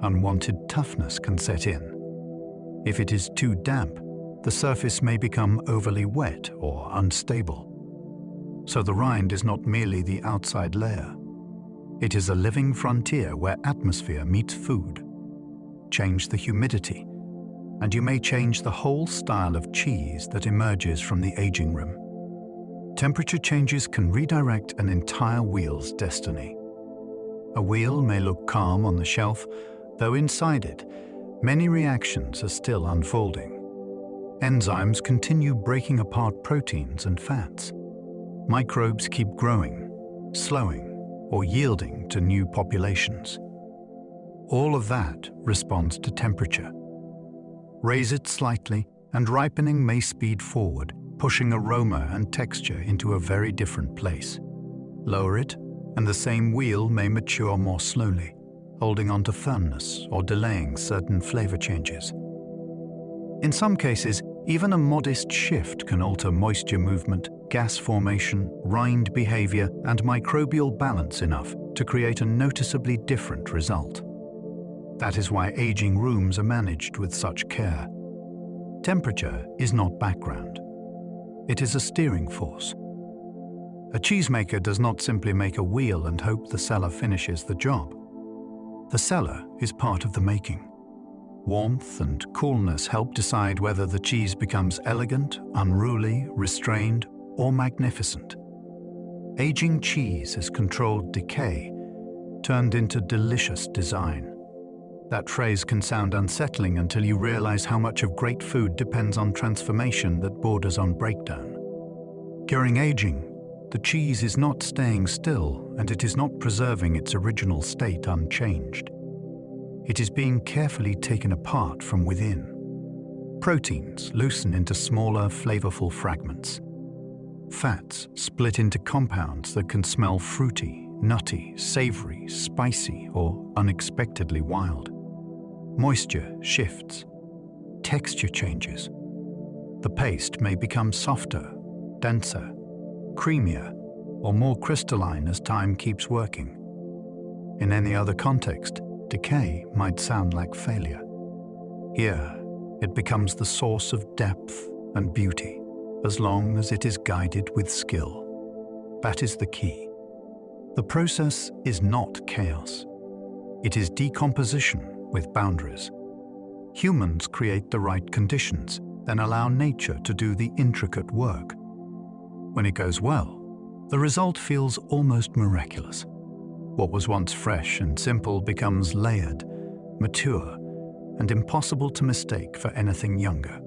Unwanted toughness can set in. If it is too damp, the surface may become overly wet or unstable. So the rind is not merely the outside layer. It is a living frontier where atmosphere meets food. Change the humidity, and you may change the whole style of cheese that emerges from the aging room. Temperature changes can redirect an entire wheel's destiny. A wheel may look calm on the shelf, though inside it, many reactions are still unfolding. Enzymes continue breaking apart proteins and fats. Microbes keep growing, slowing, or yielding to new populations. All of that responds to temperature. Raise it slightly, and ripening may speed forward, pushing aroma and texture into a very different place. Lower it, and the same wheel may mature more slowly, holding on to firmness or delaying certain flavor changes. In some cases, even a modest shift can alter moisture movement, gas formation, rind behavior, and microbial balance enough to create a noticeably different result. That is why aging rooms are managed with such care. Temperature is not background. It is a steering force. A cheesemaker does not simply make a wheel and hope the cellar finishes the job. The cellar is part of the making. Warmth and coolness help decide whether the cheese becomes elegant, unruly, restrained, or magnificent. Aging cheese is controlled decay, turned into delicious design. That phrase can sound unsettling until you realize how much of great food depends on transformation that borders on breakdown. During aging, the cheese is not staying still, and it is not preserving its original state unchanged. It is being carefully taken apart from within. Proteins loosen into smaller, flavorful fragments. Fats split into compounds that can smell fruity, nutty, savory, spicy, or unexpectedly wild. Moisture shifts. Texture changes. The paste may become softer, denser, creamier, or more crystalline as time keeps working. In any other context, decay might sound like failure. Here, it becomes the source of depth and beauty, as long as it is guided with skill. That is the key. The process is not chaos. It is decomposition with boundaries. Humans create the right conditions, then allow nature to do the intricate work. When it goes well, the result feels almost miraculous. What was once fresh and simple becomes layered, mature, and impossible to mistake for anything younger.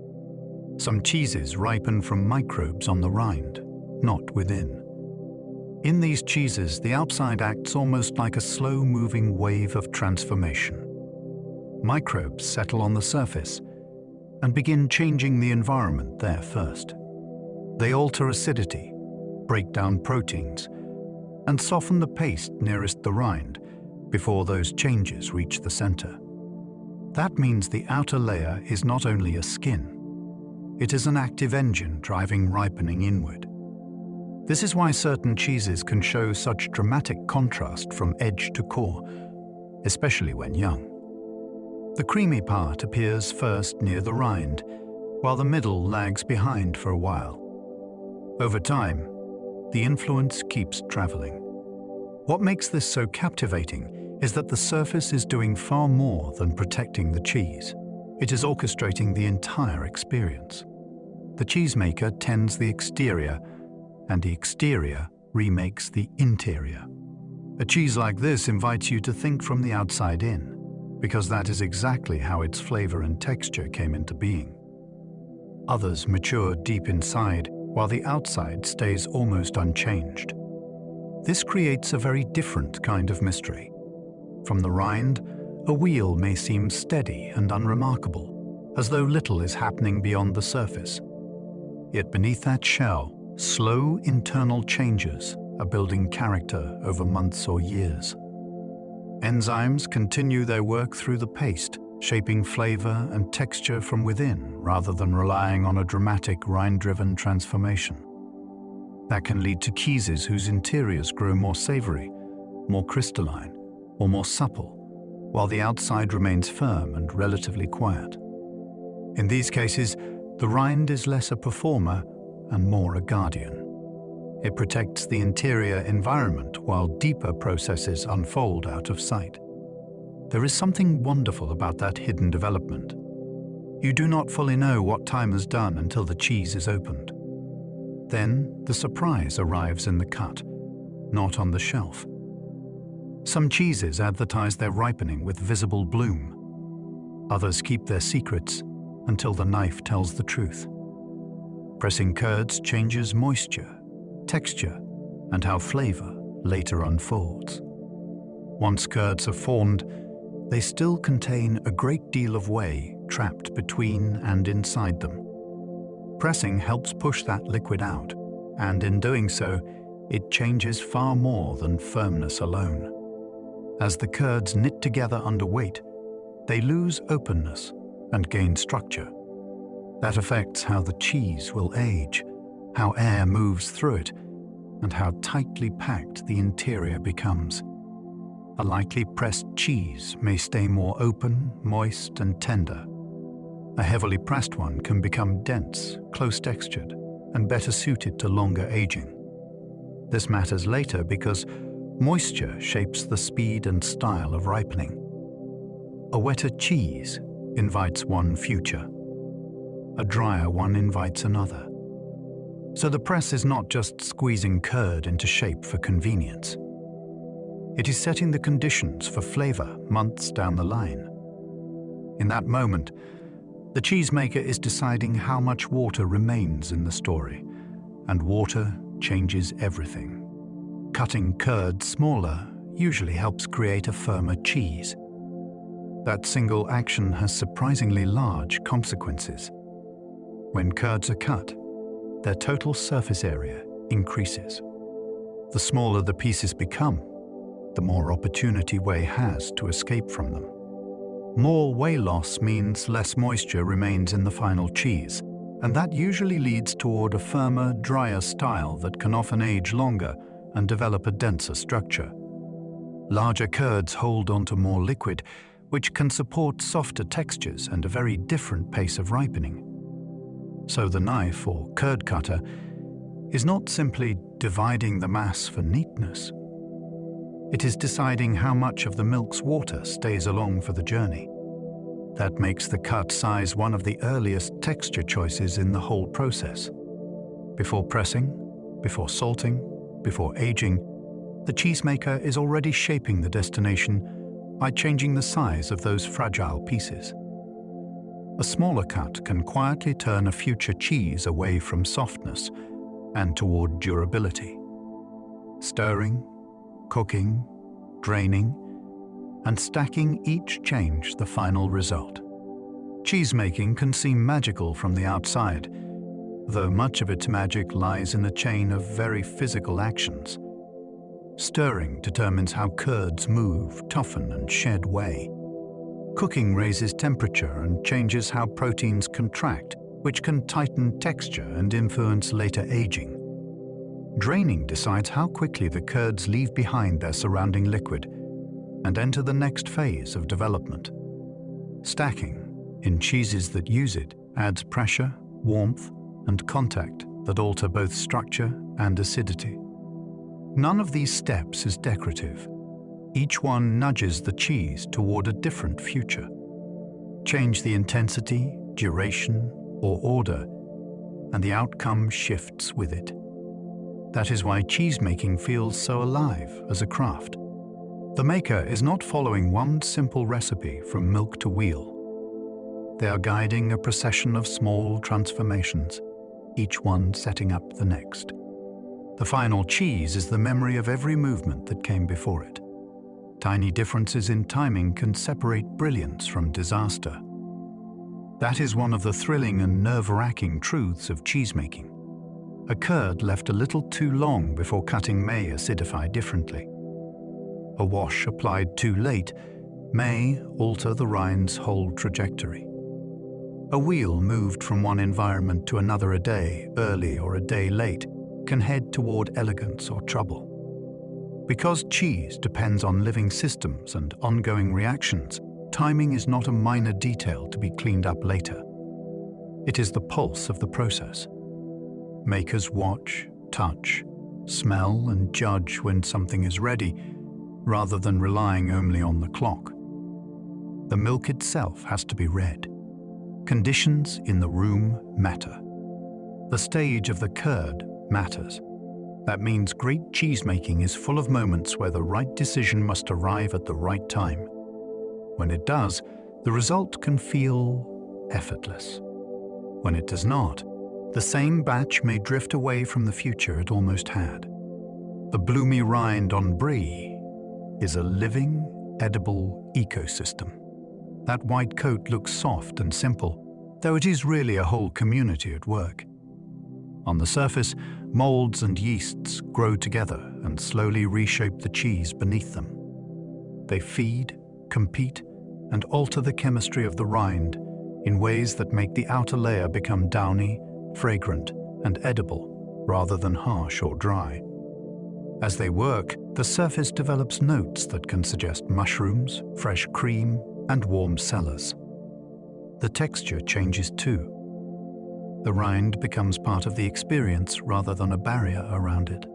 Some cheeses ripen from microbes on the rind, not within. In these cheeses, the outside acts almost like a slow-moving wave of transformation. Microbes settle on the surface and begin changing the environment there first. They alter acidity, break down proteins, and soften the paste nearest the rind before those changes reach the center. That means the outer layer is not only a skin, it is an active engine driving ripening inward. This is why certain cheeses can show such dramatic contrast from edge to core, especially when young. The creamy part appears first near the rind, while the middle lags behind for a while. Over time, the influence keeps traveling. What makes this so captivating is that the surface is doing far more than protecting the cheese. It is orchestrating the entire experience. The cheesemaker tends the exterior, and the exterior remakes the interior. A cheese like this invites you to think from the outside in, because that is exactly how its flavor and texture came into being. Others mature deep inside, while the outside stays almost unchanged. This creates a very different kind of mystery. From the rind, a wheel may seem steady and unremarkable, as though little is happening beyond the surface. Yet beneath that shell, slow internal changes are building character over months or years. Enzymes continue their work through the paste, shaping flavor and texture from within rather than relying on a dramatic rind-driven transformation. That can lead to cheeses whose interiors grow more savory, more crystalline, or more supple, while the outside remains firm and relatively quiet. In these cases, the rind is less a performer and more a guardian. It protects the interior environment while deeper processes unfold out of sight. There is something wonderful about that hidden development. You do not fully know what time has done until the cheese is opened. Then the surprise arrives in the cut, not on the shelf. Some cheeses advertise their ripening with visible bloom. Others keep their secrets until the knife tells the truth. Pressing curds changes moisture, texture, and how flavor later unfolds. Once curds are formed, they still contain a great deal of whey trapped between and inside them. Pressing helps push that liquid out, and in doing so, it changes far more than firmness alone. As the curds knit together under weight, they lose openness and gain structure. That affects how the cheese will age, how air moves through it, and how tightly packed the interior becomes. A lightly pressed cheese may stay more open, moist, and tender. A heavily pressed one can become dense, close-textured, and better suited to longer aging. This matters later because moisture shapes the speed and style of ripening. A wetter cheese invites one future. A drier one invites another. So the press is not just squeezing curd into shape for convenience. It is setting the conditions for flavor months down the line. In that moment, the cheesemaker is deciding how much water remains in the story, and water changes everything. Cutting curd smaller usually helps create a firmer cheese. That single action has surprisingly large consequences. When curds are cut, their total surface area increases. The smaller the pieces become, the more opportunity whey has to escape from them. More whey loss means less moisture remains in the final cheese, and that usually leads toward a firmer, drier style that can often age longer and develop a denser structure. Larger curds hold onto more liquid, which can support softer textures and a very different pace of ripening. So the knife or curd cutter is not simply dividing the mass for neatness. It is deciding how much of the milk's water stays along for the journey. That makes the cut size one of the earliest texture choices in the whole process. Before pressing, before salting, before aging, the cheesemaker is already shaping the destination by changing the size of those fragile pieces. A smaller cut can quietly turn a future cheese away from softness and toward durability. Stirring, cooking, draining, and stacking each change the final result. Cheesemaking can seem magical from the outside, though much of its magic lies in a chain of very physical actions. Stirring determines how curds move, toughen, and shed whey. Cooking raises temperature and changes how proteins contract, which can tighten texture and influence later aging. Draining decides how quickly the curds leave behind their surrounding liquid and enter the next phase of development. Stacking, in cheeses that use it, adds pressure, warmth, and contact that alter both structure and acidity. None of these steps is decorative. Each one nudges the cheese toward a different future. Change the intensity, duration, or order, and the outcome shifts with it. That is why cheesemaking feels so alive as a craft. The maker is not following one simple recipe from milk to wheel. They are guiding a procession of small transformations, each one setting up the next. The final cheese is the memory of every movement that came before it. Tiny differences in timing can separate brilliance from disaster. That is one of the thrilling and nerve-wracking truths of cheesemaking. A curd left a little too long before cutting may acidify differently. A wash applied too late may alter the rind's whole trajectory. A wheel moved from one environment to another a day early or a day late can head toward elegance or trouble. Because cheese depends on living systems and ongoing reactions, timing is not a minor detail to be cleaned up later. It is the pulse of the process. Makers watch, touch, smell, and judge when something is ready, rather than relying only on the clock. The milk itself has to be read. Conditions in the room matter. The stage of the curd matters. That means great cheesemaking is full of moments where the right decision must arrive at the right time. When it does, the result can feel effortless. When it does not, the same batch may drift away from the future it almost had. The bloomy rind on brie is a living, edible ecosystem. That white coat looks soft and simple, though it is really a whole community at work. On the surface, molds and yeasts grow together and slowly reshape the cheese beneath them. They feed, compete, and alter the chemistry of the rind in ways that make the outer layer become downy, fragrant, and edible, rather than harsh or dry. As they work, the surface develops notes that can suggest mushrooms, fresh cream, and warm cellars. The texture changes too. The rind becomes part of the experience rather than a barrier around it.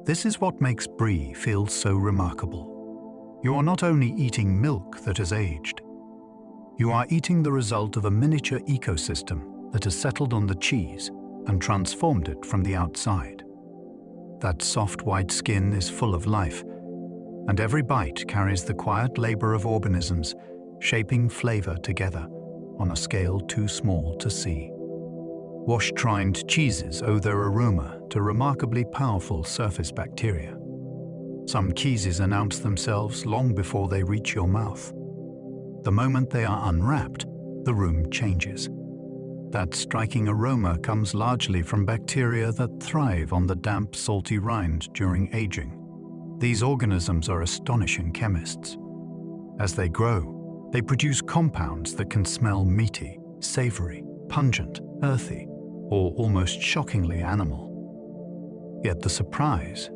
This is what makes brie feel so remarkable. You are not only eating milk that has aged. You are eating the result of a miniature ecosystem that has settled on the cheese and transformed it from the outside. That soft white skin is full of life, and every bite carries the quiet labor of organisms shaping flavor together on a scale too small to see. Wash-trined cheeses owe their aroma to remarkably powerful surface bacteria. Some cheeses announce themselves long before they reach your mouth. The moment they are unwrapped, the room changes. That striking aroma comes largely from bacteria that thrive on the damp, salty rind during aging. These organisms are astonishing chemists. As they grow, they produce compounds that can smell meaty, savory, pungent, earthy, or almost shockingly animal. Yet the surprise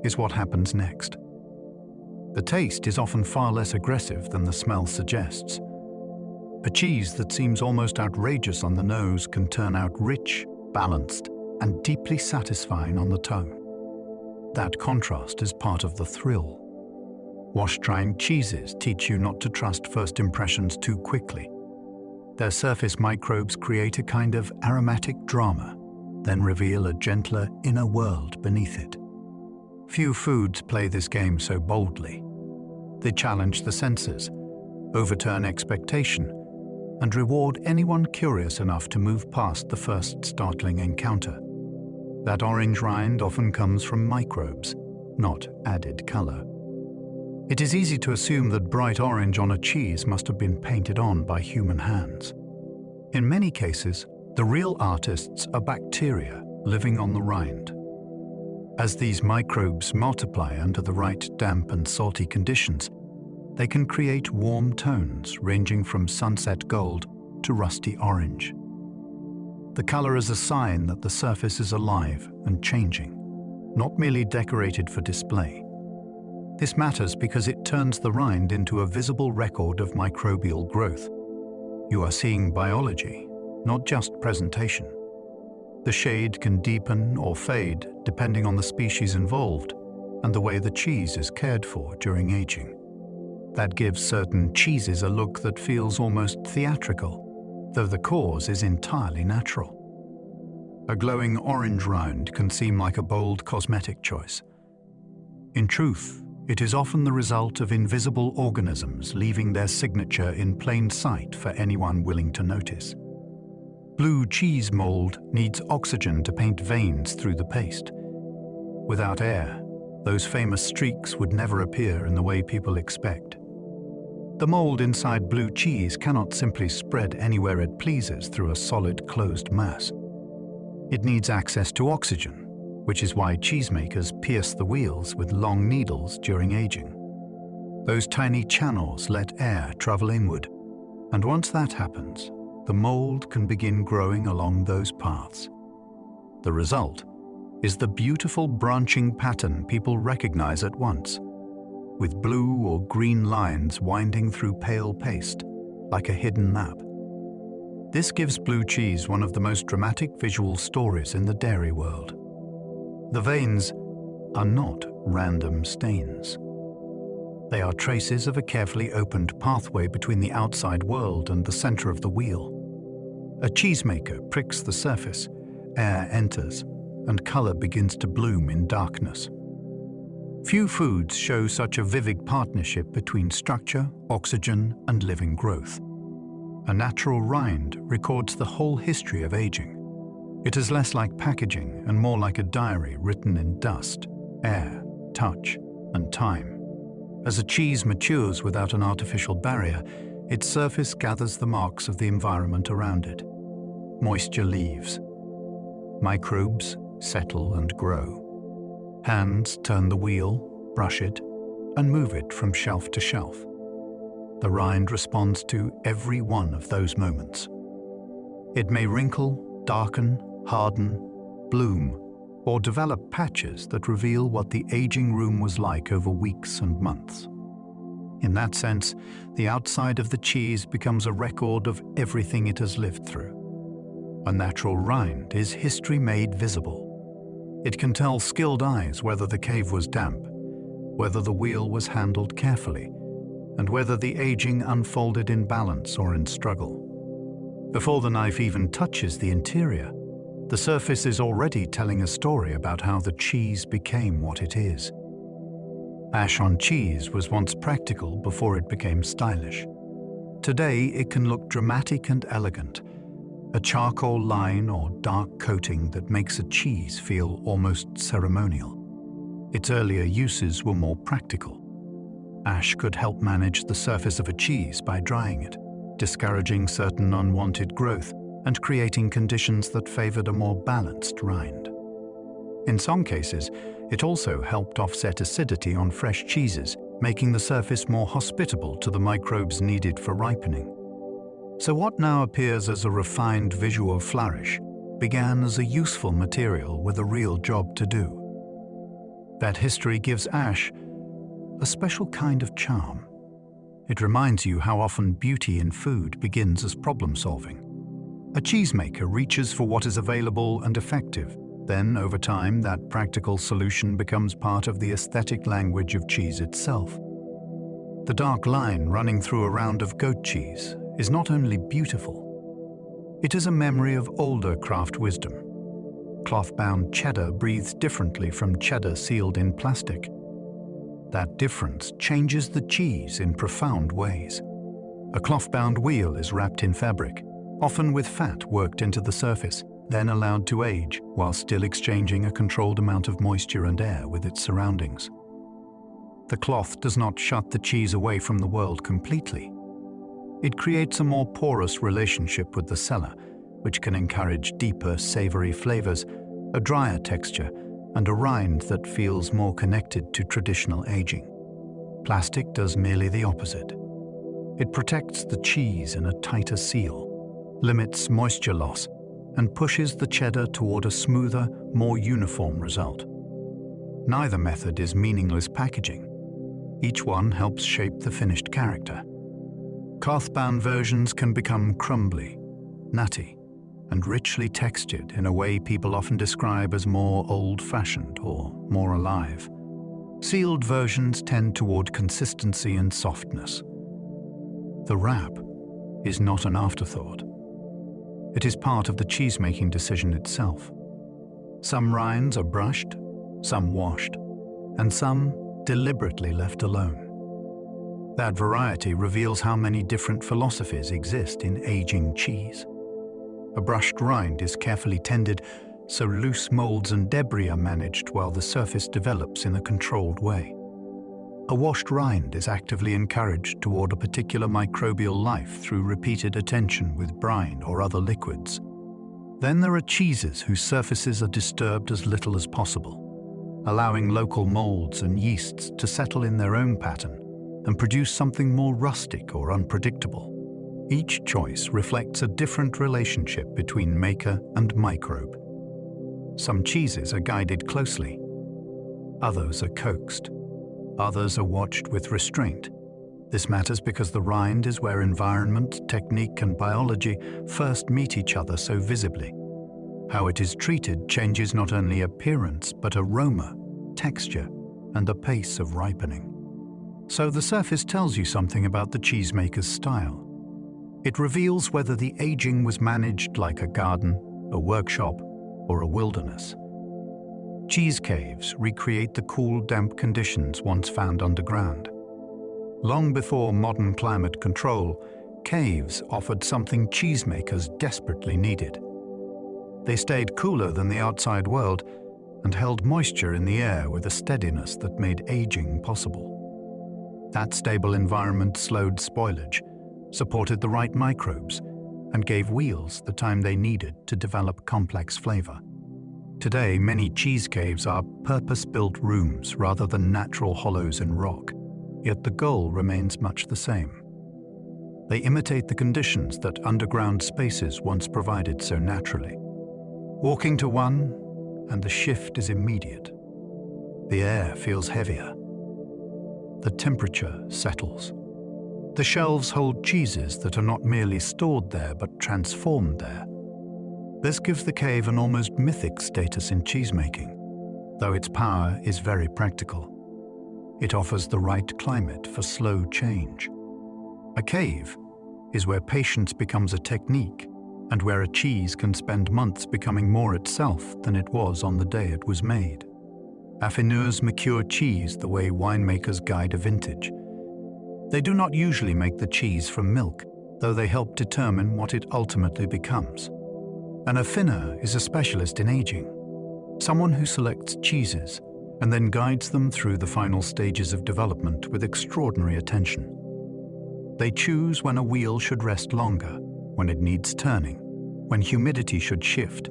is what happens next. The taste is often far less aggressive than the smell suggests. A cheese that seems almost outrageous on the nose can turn out rich, balanced, and deeply satisfying on the tongue. That contrast is part of the thrill. Wash-drying cheeses teach you not to trust first impressions too quickly. Their surface microbes create a kind of aromatic drama, then reveal a gentler inner world beneath it. Few foods play this game so boldly. They challenge the senses, overturn expectation, and reward anyone curious enough to move past the first startling encounter. That orange rind often comes from microbes, not added color. It is easy to assume that bright orange on a cheese must have been painted on by human hands. In many cases, the real artists are bacteria living on the rind. As these microbes multiply under the right damp and salty conditions, they can create warm tones ranging from sunset gold to rusty orange. The color is a sign that the surface is alive and changing, not merely decorated for display. This matters because it turns the rind into a visible record of microbial growth. You are seeing biology, not just presentation. The shade can deepen or fade depending on the species involved and the way the cheese is cared for during aging. That gives certain cheeses a look that feels almost theatrical, though the cause is entirely natural. A glowing orange rind can seem like a bold cosmetic choice. In truth, it is often the result of invisible organisms leaving their signature in plain sight for anyone willing to notice. Blue cheese mold needs oxygen to paint veins through the paste. Without air, those famous streaks would never appear in the way people expect. The mold inside blue cheese cannot simply spread anywhere it pleases through a solid, closed mass. It needs access to oxygen, which is why cheesemakers pierce the wheels with long needles during aging. Those tiny channels let air travel inward, and once that happens, the mold can begin growing along those paths. The result is the beautiful branching pattern people recognize at once, with blue or green lines winding through pale paste, like a hidden map. This gives blue cheese one of the most dramatic visual stories in the dairy world. The veins are not random stains. They are traces of a carefully opened pathway between the outside world and the center of the wheel. A cheesemaker pricks the surface, air enters, and color begins to bloom in darkness. Few foods show such a vivid partnership between structure, oxygen, and living growth. A natural rind records the whole history of aging. It is less like packaging and more like a diary written in dust, air, touch, and time. As a cheese matures without an artificial barrier, its surface gathers the marks of the environment around it. Moisture leaves. Microbes settle and grow. Hands turn the wheel, brush it, and move it from shelf to shelf. The rind responds to every one of those moments. It may wrinkle, darken, harden, bloom, or develop patches that reveal what the aging room was like over weeks and months. In that sense, the outside of the cheese becomes a record of everything it has lived through. A natural rind is history made visible. It can tell skilled eyes whether the cave was damp, whether the wheel was handled carefully, and whether the aging unfolded in balance or in struggle. Before the knife even touches the interior, the surface is already telling a story about how the cheese became what it is. Ash on cheese was once practical before it became stylish. Today, it can look dramatic and elegant, a charcoal line or dark coating that makes a cheese feel almost ceremonial. Its earlier uses were more practical. Ash could help manage the surface of a cheese by drying it, discouraging certain unwanted growth and creating conditions that favored a more balanced rind. In some cases, It also helped offset acidity on fresh cheeses, making the surface more hospitable to the microbes needed for ripening. So what now appears as a refined visual flourish began as a useful material with a real job to do. That history gives ash a special kind of charm. It reminds you how often beauty in food begins as problem-solving. A cheesemaker reaches for what is available and effective. Then, over time, that practical solution becomes part of the aesthetic language of cheese itself. The dark line running through a round of goat cheese is not only beautiful, it is a memory of older craft wisdom. Cloth-bound cheddar breathes differently from cheddar sealed in plastic. That difference changes the cheese in profound ways. A cloth-bound wheel is wrapped in fabric, often with fat worked into the surface, then allowed to age while still exchanging a controlled amount of moisture and air with its surroundings. The cloth does not shut the cheese away from the world completely. It creates a more porous relationship with the cellar, which can encourage deeper, savory flavors, a drier texture, and a rind that feels more connected to traditional aging. Plastic does merely the opposite. It protects the cheese in a tighter seal, limits moisture loss, and pushes the cheddar toward a smoother, more uniform result. Neither method is meaningless packaging. Each one helps shape the finished character. Cloth-bound versions can become crumbly, nutty, and richly textured in a way people often describe as more old-fashioned or more alive. Sealed versions tend toward consistency and softness. The wrap is not an afterthought. It is part of the cheese-making decision itself. Some rinds are brushed, some washed, and some deliberately left alone. That variety reveals how many different philosophies exist in aging cheese. A brushed rind is carefully tended so loose molds and debris are managed while the surface develops in a controlled way. A washed rind is actively encouraged toward a particular microbial life through repeated attention with brine or other liquids. Then there are cheeses whose surfaces are disturbed as little as possible, allowing local molds and yeasts to settle in their own pattern and produce something more rustic or unpredictable. Each choice reflects a different relationship between maker and microbe. Some cheeses are guided closely, others are coaxed, others are watched with restraint. This matters because the rind is where environment, technique, and biology first meet each other so visibly. How it is treated changes not only appearance, but aroma, texture, and the pace of ripening. So the surface tells you something about the cheesemaker's style. It reveals whether the aging was managed like a garden, a workshop, or a wilderness. Cheese caves recreate the cool, damp conditions once found underground. Long before modern climate control, caves offered something cheesemakers desperately needed. They stayed cooler than the outside world and held moisture in the air with a steadiness that made aging possible. That stable environment slowed spoilage, supported the right microbes, and gave wheels the time they needed to develop complex flavor. Today, many cheese caves are purpose-built rooms rather than natural hollows in rock, yet the goal remains much the same. They imitate the conditions that underground spaces once provided so naturally. Walking to one, and the shift is immediate. The air feels heavier. The temperature settles. The shelves hold cheeses that are not merely stored there but transformed there. This gives the cave an almost mythic status in cheesemaking, though its power is very practical. It offers the right climate for slow change. A cave is where patience becomes a technique and where a cheese can spend months becoming more itself than it was on the day it was made. Affineurs mature cheese the way winemakers guide a vintage. They do not usually make the cheese from milk, though they help determine what it ultimately becomes. An affineur is a specialist in aging, someone who selects cheeses and then guides them through the final stages of development with extraordinary attention. They choose when a wheel should rest longer, when it needs turning, when humidity should shift,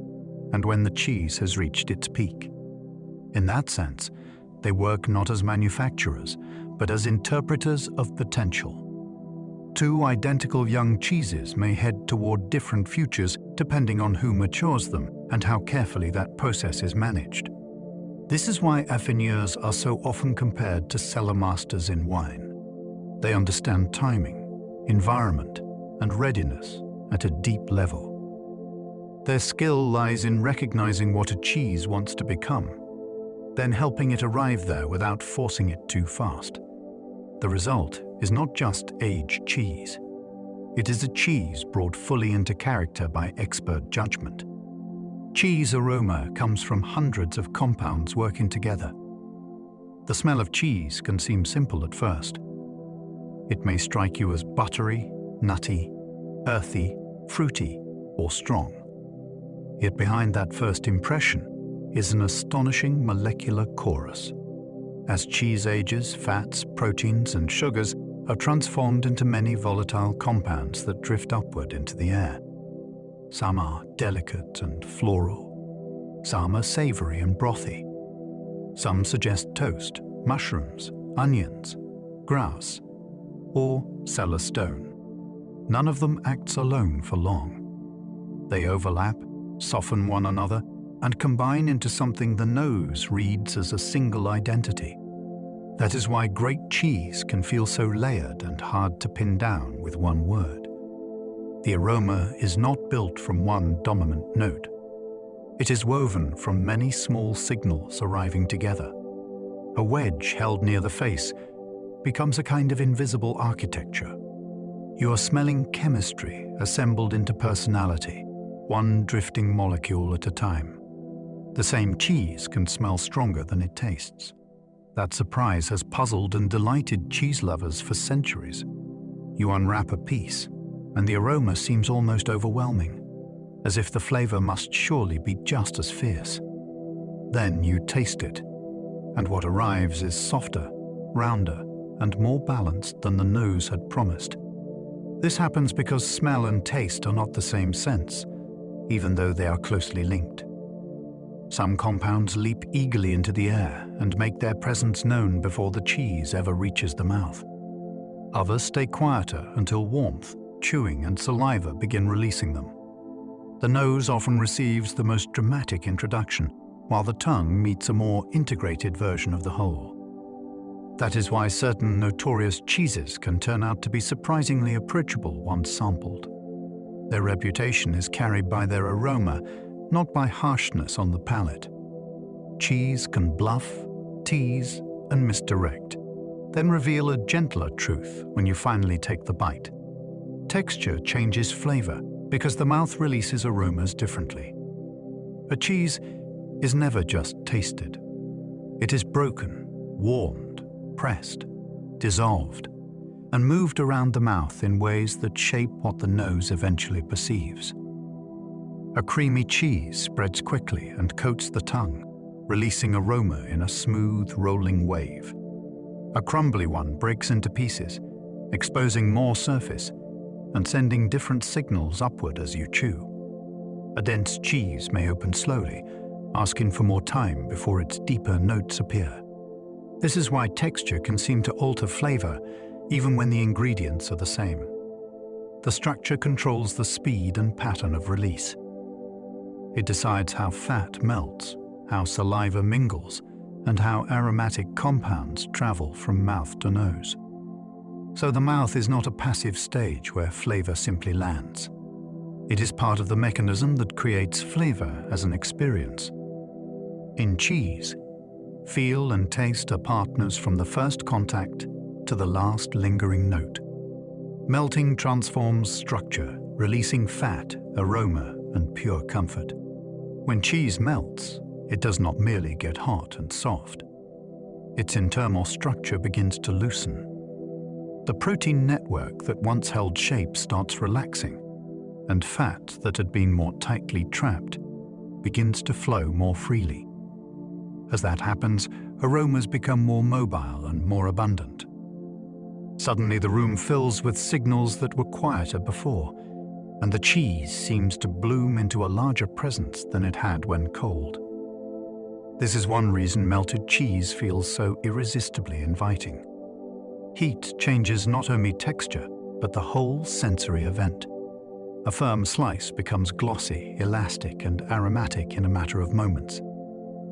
and when the cheese has reached its peak. In that sense, they work not as manufacturers, but as interpreters of potential. Two identical young cheeses may head toward different futures depending on who matures them and how carefully that process is managed. This is why affineurs are so often compared to cellar masters in wine. They understand timing, environment, and readiness at a deep level. Their skill lies in recognizing what a cheese wants to become, then helping it arrive there without forcing it too fast. The result is not just aged cheese. It is a cheese brought fully into character by expert judgment. Cheese aroma comes from hundreds of compounds working together. The smell of cheese can seem simple at first. It may strike you as buttery, nutty, earthy, fruity, or strong. Yet behind that first impression is an astonishing molecular chorus. As cheese ages, fats, proteins, and sugars are transformed into many volatile compounds that drift upward into the air. Some are delicate and floral. Some are savory and brothy. Some suggest toast, mushrooms, onions, grouse, or cellar stone. None of them acts alone for long. They overlap, soften one another, and combine into something the nose reads as a single identity. That is why great cheese can feel so layered and hard to pin down with one word. The aroma is not built from one dominant note. It is woven from many small signals arriving together. A wedge held near the face becomes a kind of invisible architecture. You are smelling chemistry assembled into personality, one drifting molecule at a time. The same cheese can smell stronger than it tastes. That surprise has puzzled and delighted cheese lovers for centuries. You unwrap a piece, and the aroma seems almost overwhelming, as if the flavor must surely be just as fierce. Then you taste it, and what arrives is softer, rounder, and more balanced than the nose had promised. This happens because smell and taste are not the same sense, even though they are closely linked. Some compounds leap eagerly into the air and make their presence known before the cheese ever reaches the mouth. Others stay quieter until warmth, chewing, and saliva begin releasing them. The nose often receives the most dramatic introduction, while the tongue meets a more integrated version of the whole. That is why certain notorious cheeses can turn out to be surprisingly approachable once sampled. Their reputation is carried by their aroma, not by harshness on the palate. Cheese can bluff, tease, and misdirect, then reveal a gentler truth when you finally take the bite. Texture changes flavor because the mouth releases aromas differently. A cheese is never just tasted. It is broken, warmed, pressed, dissolved, and moved around the mouth in ways that shape what the nose eventually perceives. A creamy cheese spreads quickly and coats the tongue, releasing aroma in a smooth, rolling wave. A crumbly one breaks into pieces, exposing more surface and sending different signals upward as you chew. A dense cheese may open slowly, asking for more time before its deeper notes appear. This is why texture can seem to alter flavor even when the ingredients are the same. The structure controls the speed and pattern of release. It decides how fat melts, how saliva mingles, and how aromatic compounds travel from mouth to nose. So the mouth is not a passive stage where flavor simply lands. It is part of the mechanism that creates flavor as an experience. In cheese, feel and taste are partners from the first contact to the last lingering note. Melting transforms structure, releasing fat, aroma, and pure comfort. When cheese melts, it does not merely get hot and soft. Its internal structure begins to loosen. The protein network that once held shape starts relaxing, and fat that had been more tightly trapped begins to flow more freely. As that happens, aromas become more mobile and more abundant. Suddenly the room fills with signals that were quieter before, and the cheese seems to bloom into a larger presence than it had when cold. This is one reason melted cheese feels so irresistibly inviting. Heat changes not only texture, but the whole sensory event. A firm slice becomes glossy, elastic, and aromatic in a matter of moments.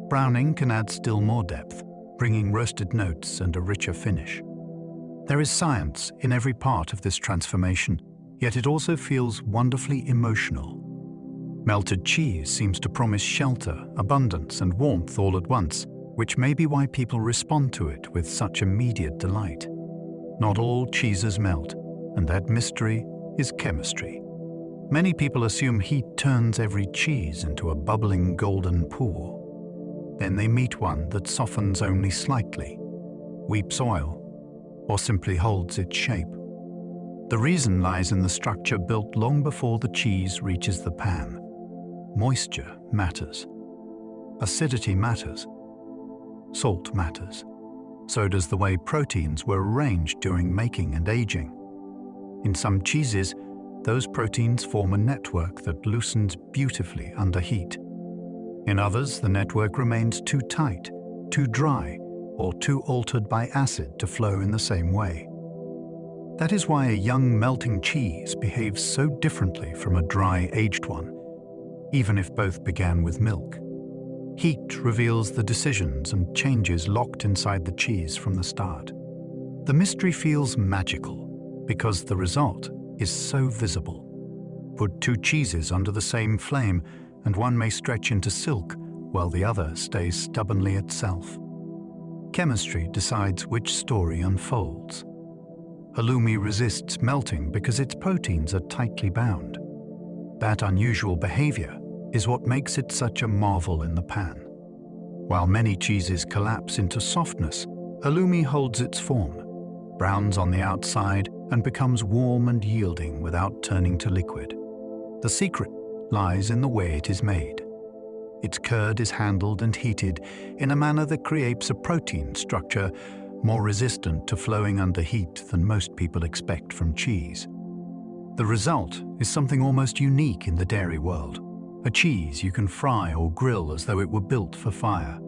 Browning can add still more depth, bringing roasted notes and a richer finish. There is science in every part of this transformation, yet it also feels wonderfully emotional. Melted cheese seems to promise shelter, abundance, and warmth all at once, which may be why people respond to it with such immediate delight. Not all cheeses melt, and that mystery is chemistry. Many people assume heat turns every cheese into a bubbling golden pool. Then they meet one that softens only slightly, weeps oil, or simply holds its shape. The reason lies in the structure built long before the cheese reaches the pan. Moisture matters. Acidity matters. Salt matters. So does the way proteins were arranged during making and aging. In some cheeses, those proteins form a network that loosens beautifully under heat. In others, the network remains too tight, too dry, or too altered by acid to flow in the same way. That is why a young melting cheese behaves so differently from a dry aged one, even if both began with milk. Heat reveals the decisions and changes locked inside the cheese from the start. The mystery feels magical because the result is so visible. Put two cheeses under the same flame and one may stretch into silk while the other stays stubbornly itself. Chemistry decides which story unfolds. Halloumi resists melting because its proteins are tightly bound. That unusual behavior is what makes it such a marvel in the pan. While many cheeses collapse into softness, halloumi holds its form, browns on the outside, and becomes warm and yielding without turning to liquid. The secret lies in the way it is made. Its curd is handled and heated in a manner that creates a protein structure more resistant to flowing under heat than most people expect from cheese. The result is something almost unique in the dairy world. A cheese you can fry or grill as though it were built for fire.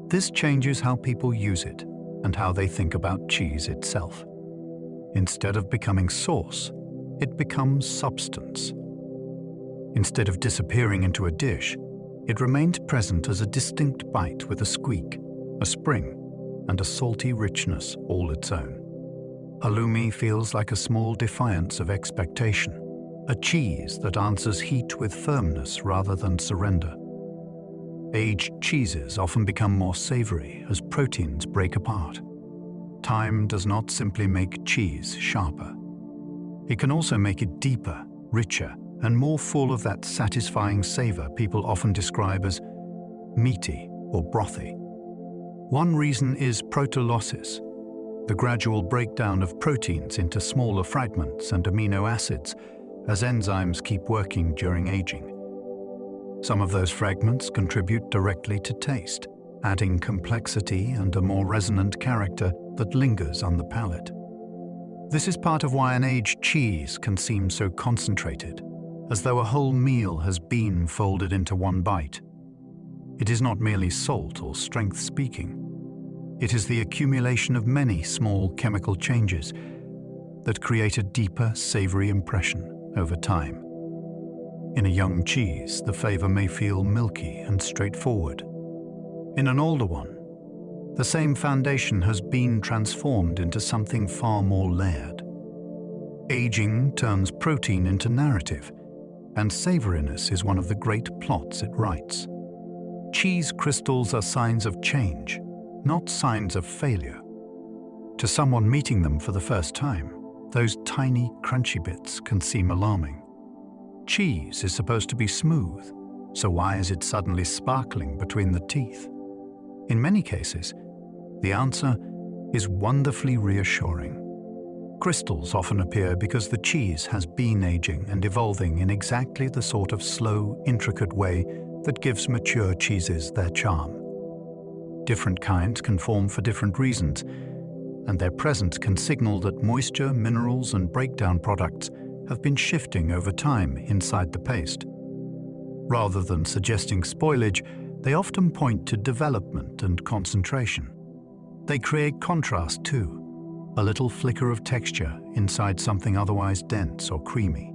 This changes how people use it and how they think about cheese itself. Instead of becoming sauce, it becomes substance. Instead of disappearing into a dish, it remains present as a distinct bite with a squeak, a spring, and a salty richness all its own. Halloumi feels like a small defiance of expectation, a cheese that answers heat with firmness rather than surrender. Aged cheeses often become more savory as proteins break apart. Time does not simply make cheese sharper. It can also make it deeper, richer, and more full of that satisfying savor people often describe as meaty or brothy. One reason is proteolysis, the gradual breakdown of proteins into smaller fragments and amino acids as enzymes keep working during aging. Some of those fragments contribute directly to taste, adding complexity and a more resonant character that lingers on the palate. This is part of why an aged cheese can seem so concentrated, as though a whole meal has been folded into one bite. It is not merely salt or strength speaking. It is the accumulation of many small chemical changes that create a deeper, savory impression over time. In a young cheese, the flavor may feel milky and straightforward. In an older one, the same foundation has been transformed into something far more layered. Aging turns protein into narrative, and savoriness is one of the great plots it writes. Cheese crystals are signs of change, not signs of failure. To someone meeting them for the first time, those tiny, crunchy bits can seem alarming. Cheese is supposed to be smooth, so why is it suddenly sparkling between the teeth? In many cases, the answer is wonderfully reassuring. Crystals often appear because the cheese has been aging and evolving in exactly the sort of slow, intricate way that gives mature cheeses their charm. Different kinds can form for different reasons, and their presence can signal that moisture, minerals, and breakdown products have been shifting over time inside the paste. Rather than suggesting spoilage, They often point to development and concentration. They create contrast too, a little flicker of texture inside something otherwise dense or creamy.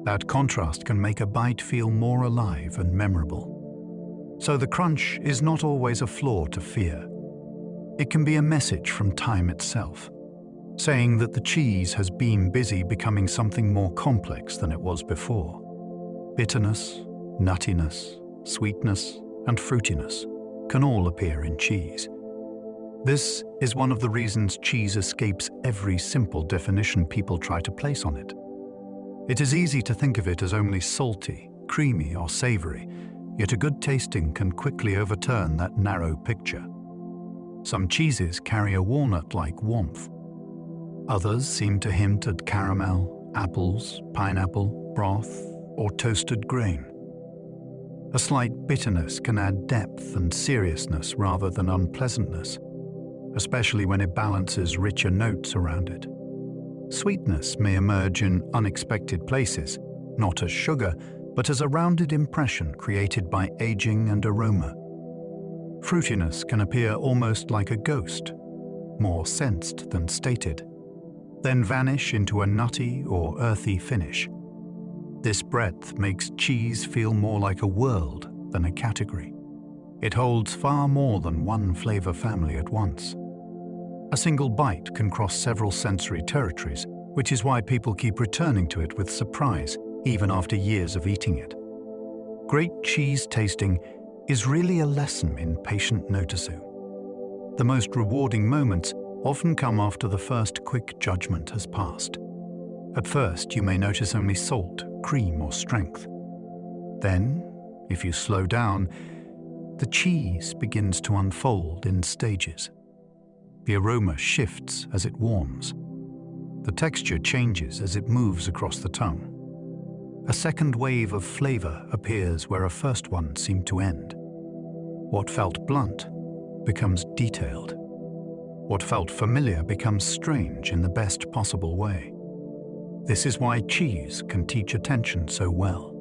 That contrast can make a bite feel more alive and memorable. So the crunch is not always a flaw to fear. It can be a message from time itself, saying that the cheese has been busy becoming something more complex than it was before. Bitterness, nuttiness, sweetness, and fruitiness can all appear in cheese. This is one of the reasons cheese escapes every simple definition people try to place on it. It is easy to think of it as only salty, creamy, or savory, yet a good tasting can quickly overturn that narrow picture. Some cheeses carry a walnut-like warmth. Others seem to hint at caramel, apples, pineapple, broth, or toasted grain. A slight bitterness can add depth and seriousness rather than unpleasantness, especially when it balances richer notes around it. Sweetness may emerge in unexpected places, not as sugar, but as a rounded impression created by aging and aroma. Fruitiness can appear almost like a ghost, more sensed than stated, then vanish into a nutty or earthy finish. This breadth makes cheese feel more like a world than a category. It holds far more than one flavor family at once. A single bite can cross several sensory territories, which is why people keep returning to it with surprise, even after years of eating it. Great cheese tasting is really a lesson in patient noticing. The most rewarding moments often come after the first quick judgment has passed. At first, you may notice only salt, cream, or strength. Then, if you slow down, the cheese begins to unfold in stages. The aroma shifts as it warms. The texture changes as it moves across the tongue. A second wave of flavor appears where a first one seemed to end. What felt blunt becomes detailed. What felt familiar becomes strange in the best possible way. This is why cheese can teach attention so well.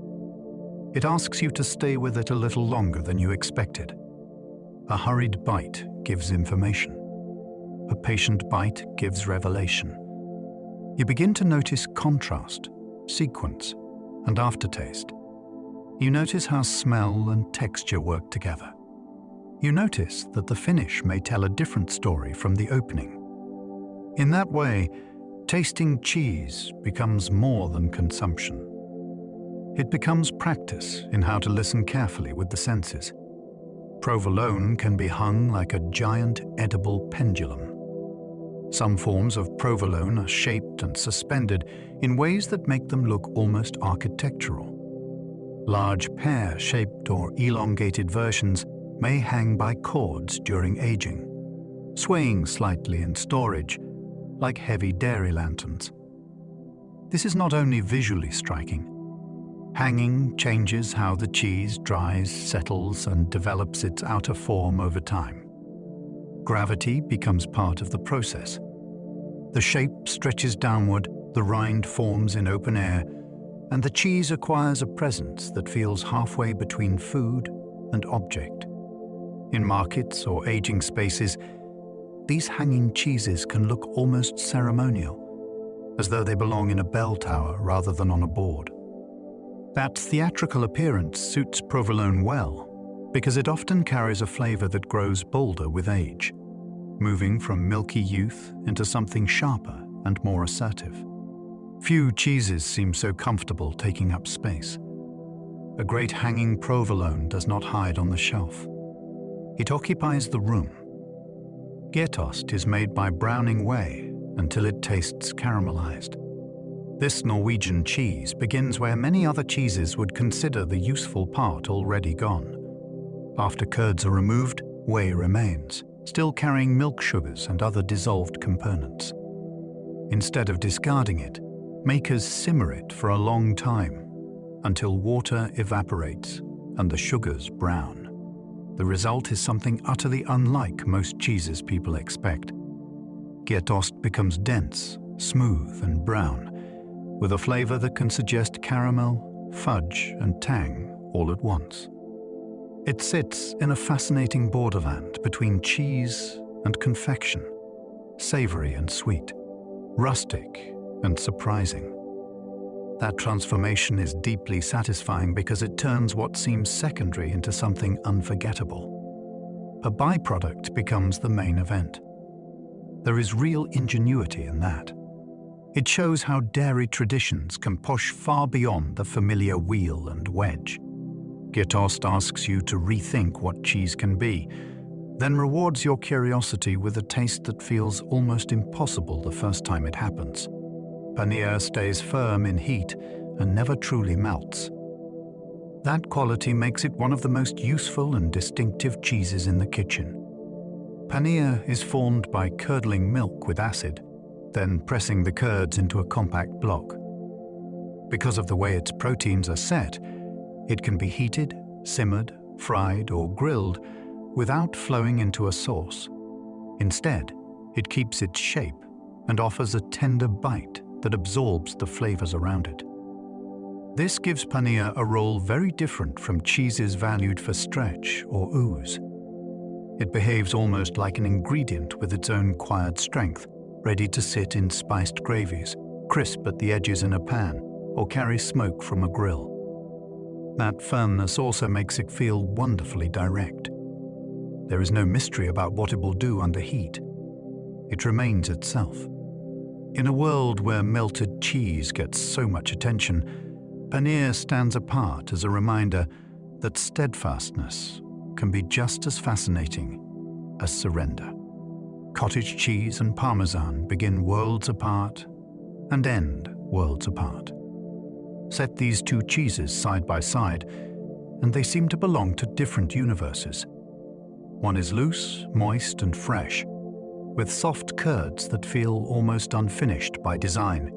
It asks you to stay with it a little longer than you expected. A hurried bite gives information. A patient bite gives revelation. You begin to notice contrast, sequence, and aftertaste. You notice how smell and texture work together. You notice that the finish may tell a different story from the opening. In that way, tasting cheese becomes more than consumption. It becomes practice in how to listen carefully with the senses. Provolone can be hung like a giant edible pendulum. Some forms of provolone are shaped and suspended in ways that make them look almost architectural. Large pear-shaped or elongated versions may hang by cords during aging, swaying slightly in storage, like heavy dairy lanterns. This is not only visually striking. Hanging changes how the cheese dries, settles, and develops its outer form over time. Gravity becomes part of the process. The shape stretches downward, the rind forms in open air, and the cheese acquires a presence that feels halfway between food and object. In markets or aging spaces, these hanging cheeses can look almost ceremonial, as though they belong in a bell tower rather than on a board. That theatrical appearance suits provolone well, because it often carries a flavor that grows bolder with age, moving from milky youth into something sharper and more assertive. Few cheeses seem so comfortable taking up space. A great hanging provolone does not hide on the shelf. It occupies the room. Gjetost is made by browning whey until it tastes caramelized. This Norwegian cheese begins where many other cheeses would consider the useful part already gone. After curds are removed, whey remains, still carrying milk sugars and other dissolved components. Instead of discarding it, makers simmer it for a long time until water evaporates and the sugars brown. The result is something utterly unlike most cheeses people expect. Gjetost becomes dense, smooth, and brown, with a flavor that can suggest caramel, fudge, and tang all at once. It sits in a fascinating borderland between cheese and confection, savory and sweet, rustic and surprising. That transformation is deeply satisfying because it turns what seems secondary into something unforgettable. A byproduct becomes the main event. There is real ingenuity in that. It shows how dairy traditions can push far beyond the familiar wheel and wedge. Gitost asks you to rethink what cheese can be, then rewards your curiosity with a taste that feels almost impossible the first time it happens. Paneer stays firm in heat and never truly melts. That quality makes it one of the most useful and distinctive cheeses in the kitchen. Paneer is formed by curdling milk with acid, then pressing the curds into a compact block. Because of the way its proteins are set, it can be heated, simmered, fried, or grilled without flowing into a sauce. Instead, it keeps its shape and offers a tender bite that absorbs the flavors around it. This gives paneer a role very different from cheeses valued for stretch or ooze. It behaves almost like an ingredient with its own quiet strength, ready to sit in spiced gravies, crisp at the edges in a pan, or carry smoke from a grill. That firmness also makes it feel wonderfully direct. There is no mystery about what it will do under heat. It remains itself. In a world where melted cheese gets so much attention, paneer stands apart as a reminder that steadfastness can be just as fascinating as surrender. Cottage cheese and Parmesan begin worlds apart and end worlds apart. Set these two cheeses side by side, and they seem to belong to different universes. One is loose, moist, and fresh, with soft curds that feel almost unfinished by design.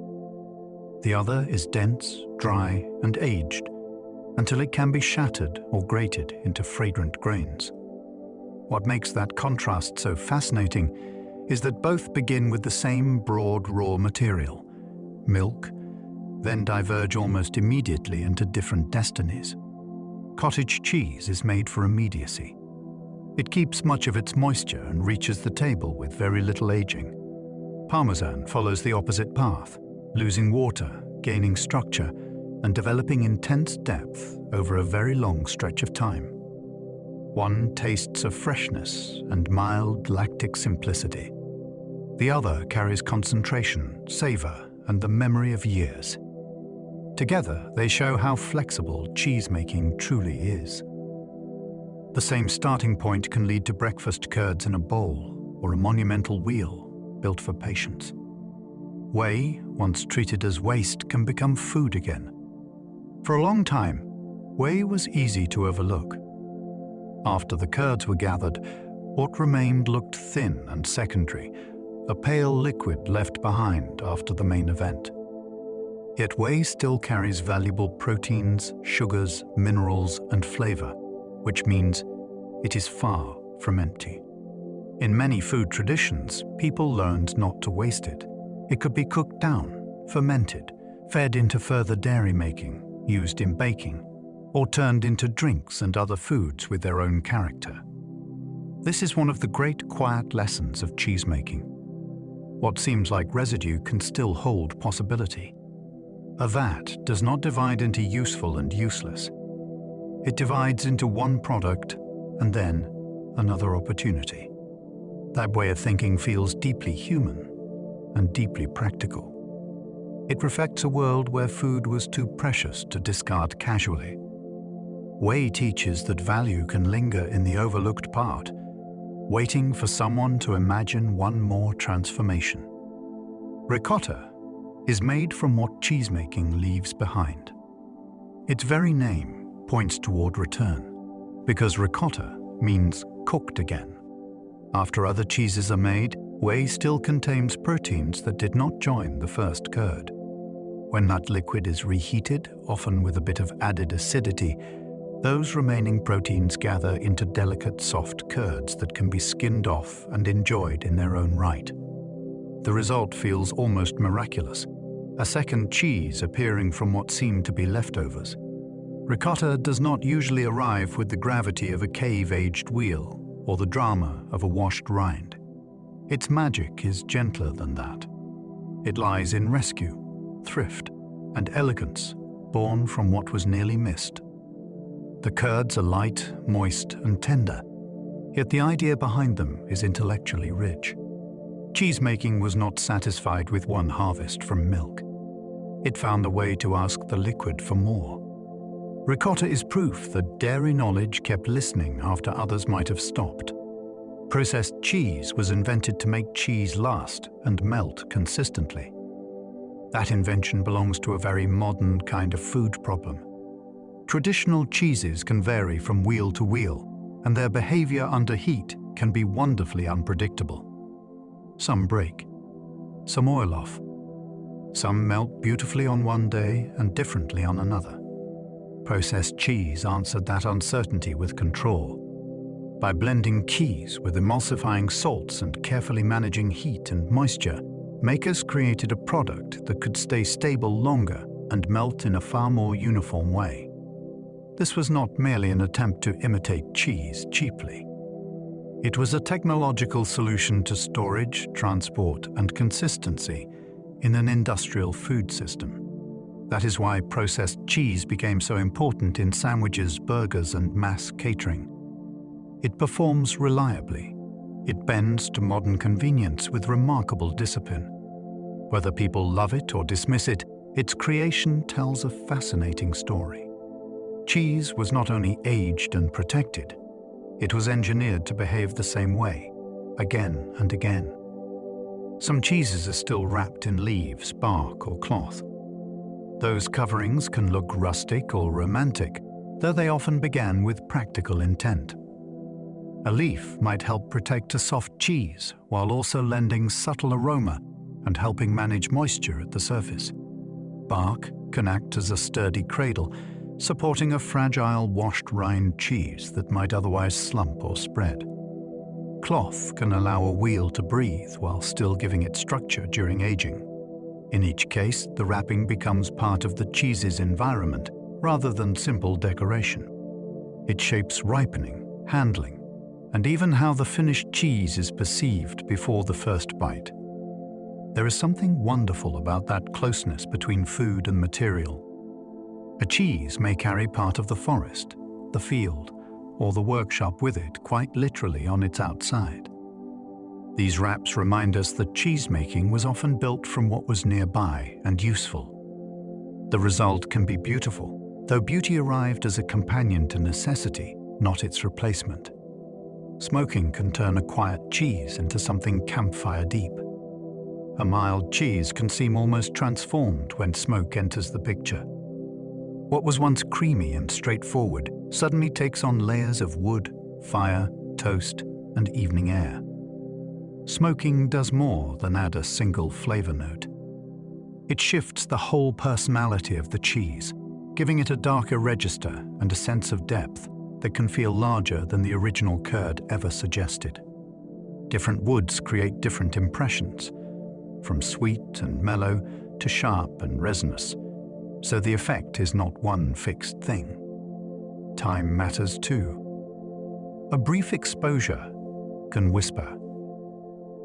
The other is dense, dry, and aged, until it can be shattered or grated into fragrant grains. What makes that contrast so fascinating is that both begin with the same broad raw material, milk, then diverge almost immediately into different destinies. Cottage cheese is made for immediacy. It keeps much of its moisture and reaches the table with very little aging. Parmesan follows the opposite path, losing water, gaining structure, and developing intense depth over a very long stretch of time. One tastes of freshness and mild lactic simplicity. The other carries concentration, savor, and the memory of years. Together, they show how flexible cheese-making truly is. The same starting point can lead to breakfast curds in a bowl or a monumental wheel built for patience. Whey, once treated as waste, can become food again. For a long time, whey was easy to overlook. After the curds were gathered, what remained looked thin and secondary, a pale liquid left behind after the main event. Yet whey still carries valuable proteins, sugars, minerals, and flavor, which means it is far from empty. In many food traditions, people learned not to waste it. It could be cooked down, fermented, fed into further dairy making, used in baking, or turned into drinks and other foods with their own character. This is one of the great quiet lessons of cheesemaking. What seems like residue can still hold possibility. A vat does not divide into useful and useless. It divides into one product and then another opportunity. That way of thinking feels deeply human and deeply practical. It reflects a world where food was too precious to discard casually. Whey teaches that value can linger in the overlooked part, waiting for someone to imagine one more transformation. Ricotta is made from what cheesemaking leaves behind. Its very name points toward return, because ricotta means cooked again. After other cheeses are made, whey still contains proteins that did not join the first curd. When that liquid is reheated, often with a bit of added acidity, those remaining proteins gather into delicate soft curds that can be skinned off and enjoyed in their own right. The result feels almost miraculous, a second cheese appearing from what seemed to be leftovers. Ricotta does not usually arrive with the gravity of a cave-aged wheel or the drama of a washed rind. Its magic is gentler than that. It lies in rescue, thrift, and elegance, born from what was nearly missed. The curds are light, moist, and tender, yet the idea behind them is intellectually rich. Cheesemaking was not satisfied with one harvest from milk. It found a way to ask the liquid for more. Ricotta is proof that dairy knowledge kept listening after others might have stopped. Processed cheese was invented to make cheese last and melt consistently. That invention belongs to a very modern kind of food problem. Traditional cheeses can vary from wheel to wheel, and their behavior under heat can be wonderfully unpredictable. Some break, some oil off, some melt beautifully on one day and differently on another. Processed cheese answered that uncertainty with control. By blending keys with emulsifying salts and carefully managing heat and moisture, makers created a product that could stay stable longer and melt in a far more uniform way. This was not merely an attempt to imitate cheese cheaply. It was a technological solution to storage, transport, and consistency in an industrial food system. That is why processed cheese became so important in sandwiches, burgers, and mass catering. It performs reliably. It bends to modern convenience with remarkable discipline. Whether people love it or dismiss it, its creation tells a fascinating story. Cheese was not only aged and protected, it was engineered to behave the same way, again and again. Some cheeses are still wrapped in leaves, bark, or cloth. Those coverings can look rustic or romantic, though they often began with practical intent. A leaf might help protect a soft cheese while also lending subtle aroma and helping manage moisture at the surface. Bark can act as a sturdy cradle, supporting a fragile washed rind cheese that might otherwise slump or spread. Cloth can allow a wheel to breathe while still giving it structure during aging. In each case, the wrapping becomes part of the cheese's environment rather than simple decoration. It shapes ripening, handling, and even how the finished cheese is perceived before the first bite. There is something wonderful about that closeness between food and material. A cheese may carry part of the forest, the field, or the workshop with it quite literally on its outside. These wraps remind us that cheesemaking was often built from what was nearby and useful. The result can be beautiful, though beauty arrived as a companion to necessity, not its replacement. Smoking can turn a quiet cheese into something campfire deep. A mild cheese can seem almost transformed when smoke enters the picture. What was once creamy and straightforward suddenly takes on layers of wood, fire, toast, and evening air. Smoking does more than add a single flavor note. It shifts the whole personality of the cheese, giving it a darker register and a sense of depth that can feel larger than the original curd ever suggested. Different woods create different impressions, from sweet and mellow to sharp and resinous, so the effect is not one fixed thing. Time matters too. A brief exposure can whisper.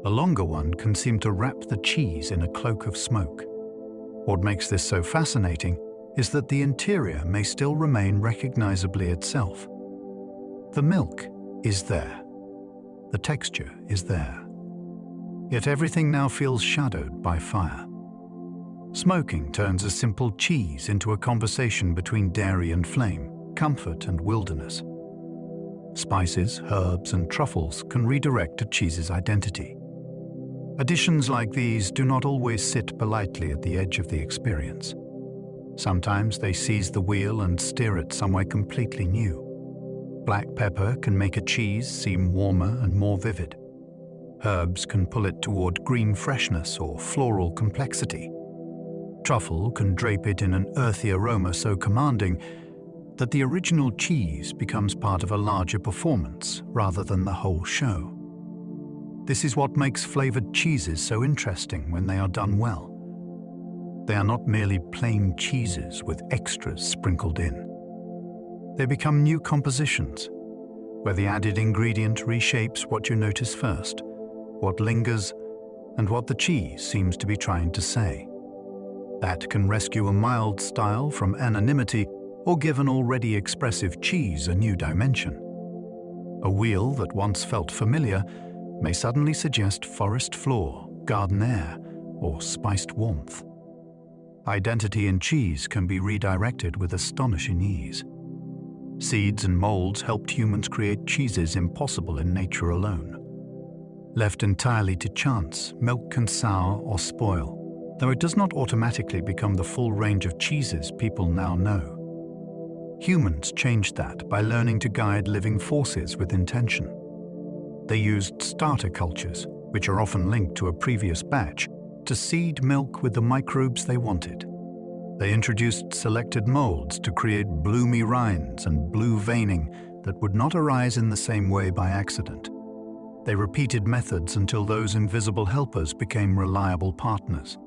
A longer one can seem to wrap the cheese in a cloak of smoke. What makes this so fascinating is that the interior may still remain recognizably itself. The milk is there. The texture is there. Yet everything now feels shadowed by fire. Smoking turns a simple cheese into a conversation between dairy and flame, comfort and wilderness. Spices, herbs, and truffles can redirect a cheese's identity. Additions like these do not always sit politely at the edge of the experience. Sometimes they seize the wheel and steer it somewhere completely new. Black pepper can make a cheese seem warmer and more vivid. Herbs can pull it toward green freshness or floral complexity. Truffle can drape it in an earthy aroma so commanding that the original cheese becomes part of a larger performance rather than the whole show. This is what makes flavored cheeses so interesting when they are done well. They are not merely plain cheeses with extras sprinkled in. they become new compositions, where the added ingredient reshapes what you notice first, what lingers, and what the cheese seems to be trying to say. That can rescue a mild style from anonymity or give an already expressive cheese a new dimension. A wheel that once felt familiar may suddenly suggest forest floor, garden air, or spiced warmth. Identity in cheese can be redirected with astonishing ease. Seeds and molds helped humans create cheeses impossible in nature alone. Left entirely to chance, milk can sour or spoil, though it does not automatically become the full range of cheeses people now know. Humans changed that by learning to guide living forces with intention. They used starter cultures, which are often linked to a previous batch, to seed milk with the microbes they wanted. They introduced selected molds to create bloomy rinds and blue veining that would not arise in the same way by accident. They repeated methods until those invisible helpers became reliable partners.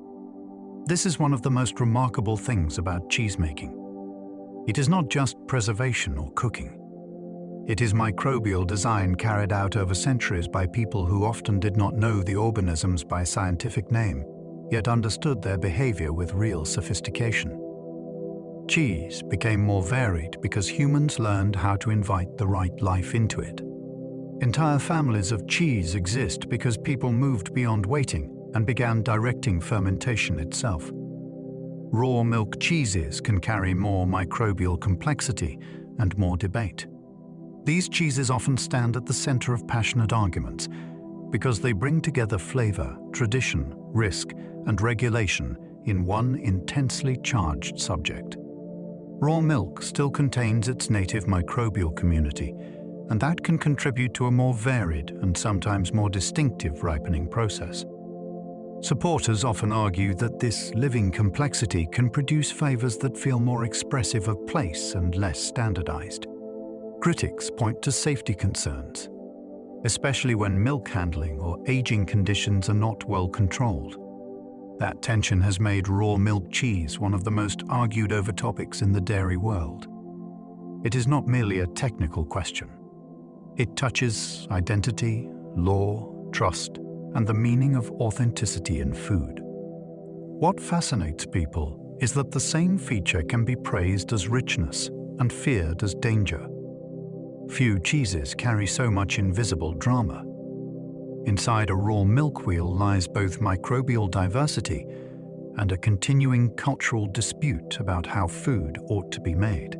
This is one of the most remarkable things about cheesemaking. It is not just preservation or cooking. It is microbial design carried out over centuries by people who often did not know the organisms by scientific name, yet understood their behavior with real sophistication. Cheese became more varied because humans learned how to invite the right life into it. Entire families of cheese exist because people moved beyond waiting and began directing fermentation itself. Raw milk cheeses can carry more microbial complexity and more debate. These cheeses often stand at the center of passionate arguments because they bring together flavor, tradition, risk, and regulation in one intensely charged subject. Raw milk still contains its native microbial community, and that can contribute to a more varied and sometimes more distinctive ripening process. Supporters often argue that this living complexity can produce flavors that feel more expressive of place and less standardized. Critics point to safety concerns, especially when milk handling or aging conditions are not well controlled. That tension has made raw milk cheese one of the most argued over topics in the dairy world. It is not merely a technical question. It touches identity, law, trust, and the meaning of authenticity in food. What fascinates people is that the same feature can be praised as richness and feared as danger. Few cheeses carry so much invisible drama. Inside a raw milk wheel lies both microbial diversity and a continuing cultural dispute about how food ought to be made.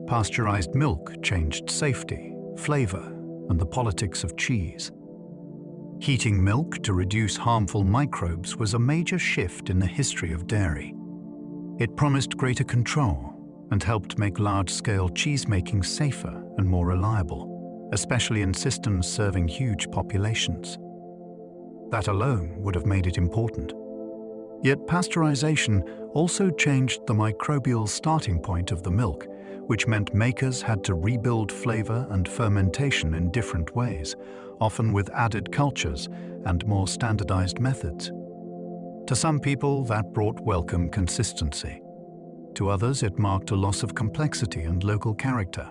Pasteurized milk changed safety, flavor, and the politics of cheese. Heating milk to reduce harmful microbes was a major shift in the history of dairy. It promised greater control and helped make large-scale cheesemaking safer and more reliable, especially in systems serving huge populations. That alone would have made it important. Yet pasteurization also changed the microbial starting point of the milk, which meant makers had to rebuild flavor and fermentation in different ways, often with added cultures and more standardized methods. To some people, that brought welcome consistency. To others, it marked a loss of complexity and local character.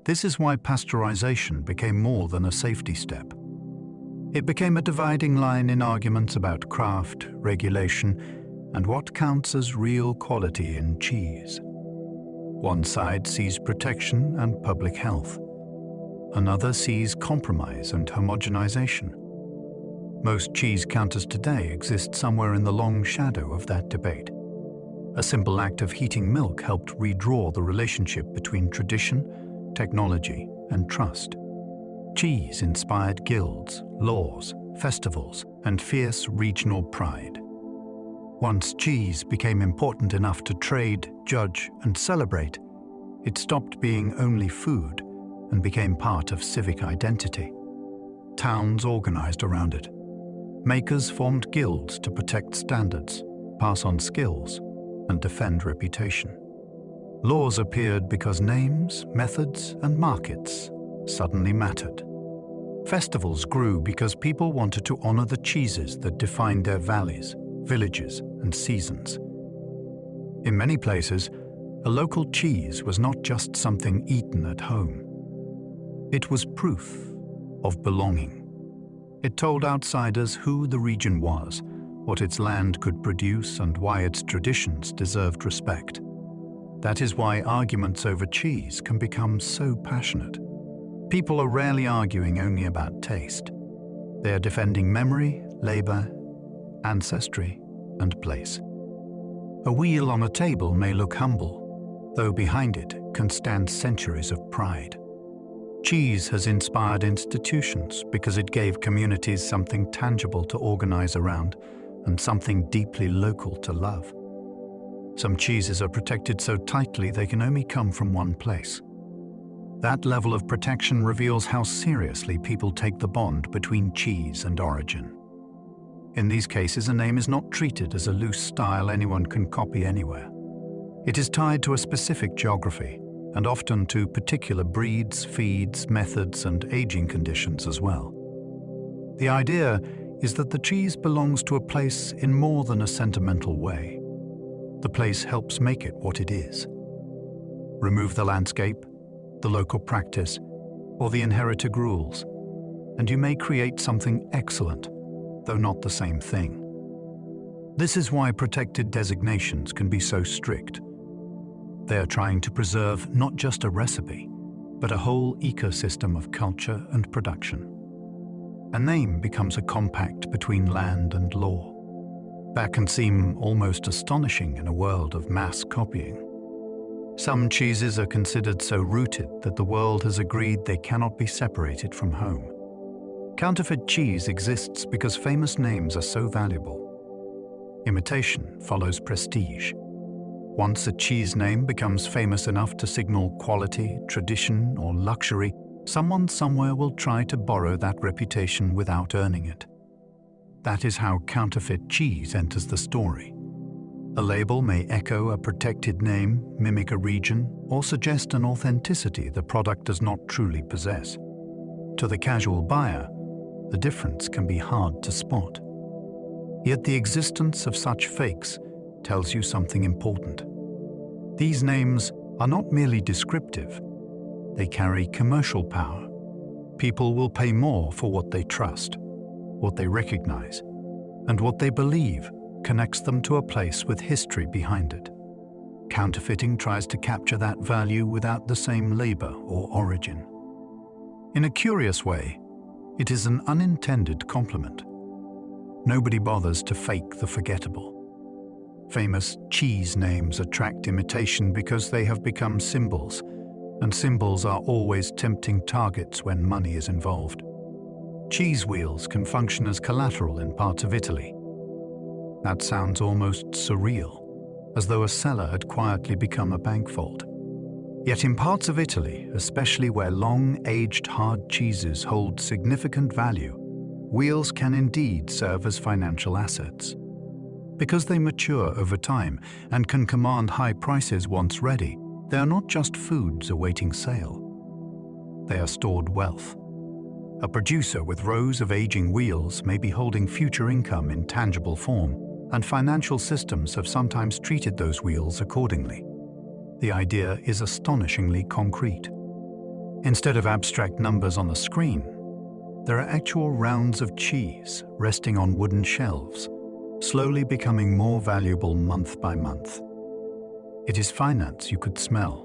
This is why pasteurization became more than a safety step. It became a dividing line in arguments about craft, regulation, and what counts as real quality in cheese. One side sees protection and public health. Another sees compromise and homogenization. Most cheese counters today exist somewhere in the long shadow of that debate. A simple act of heating milk helped redraw the relationship between tradition, technology, and trust. Cheese inspired guilds, laws, festivals, and fierce regional pride. Once cheese became important enough to trade, judge, and celebrate, it stopped being only food and became part of civic identity. Towns organized around it. Makers formed guilds to protect standards, pass on skills, and defend reputation. Laws appeared because names, methods, and markets suddenly mattered. Festivals grew because people wanted to honor the cheeses that defined their valleys, villages, and seasons. In many places, A local cheese was not just something eaten at home. It was proof of belonging. It told outsiders who the region was, what its land could produce, and why its traditions deserved respect. That is why arguments over cheese can become so passionate. People are rarely arguing only about taste. They are defending memory, labor, ancestry, and place. A wheel on a table may look humble, though behind it can stand centuries of pride. Cheese has inspired institutions because it gave communities something tangible to organize around and something deeply local to love. Some cheeses are protected so tightly they can only come from one place. That level of protection reveals how seriously people take the bond between cheese and origin. In these cases, a name is not treated as a loose style anyone can copy anywhere. It is tied to a specific geography, and often to particular breeds, feeds, methods, and aging conditions as well. The idea is that the cheese belongs to a place in more than a sentimental way. The place helps make it what it is. Remove the landscape, the local practice, or the inherited rules, and you may create something excellent, though not the same thing. This is why protected designations can be so strict. They are trying to preserve not just a recipe, but a whole ecosystem of culture and production. A name becomes a compact between land and law. That can seem almost astonishing in a world of mass copying. Some cheeses are considered so rooted that the world has agreed they cannot be separated from home. Counterfeit cheese exists because famous names are so valuable. Imitation follows prestige. Once a cheese name becomes famous enough to signal quality, tradition, or luxury, someone somewhere will try to borrow that reputation without earning it. That is how counterfeit cheese enters the story. A label may echo a protected name, mimic a region, or suggest an authenticity the product does not truly possess. To the casual buyer, the difference can be hard to spot. Yet the existence of such fakes tells you something important. These names are not merely descriptive. They carry commercial power. People will pay more for what they trust, what they recognize, and what they believe connects them to a place with history behind it. Counterfeiting tries to capture that value without the same labor or origin. In a curious way, it is an unintended compliment. Nobody bothers to fake the forgettable. Famous cheese names attract imitation because they have become symbols, and symbols are always tempting targets when money is involved. Cheese wheels can function as collateral in parts of Italy. That sounds almost surreal, as though a cellar had quietly become a bank vault. Yet in parts of Italy, especially where long-aged hard cheeses hold significant value, wheels can indeed serve as financial assets. Because they mature over time and can command high prices once ready, they are not just foods awaiting sale. They are stored wealth. A producer with rows of aging wheels may be holding future income in tangible form, and financial systems have sometimes treated those wheels accordingly. The idea is astonishingly concrete. Instead of abstract numbers on a screen, there are actual rounds of cheese resting on wooden shelves, slowly becoming more valuable month by month. It is finance you could smell.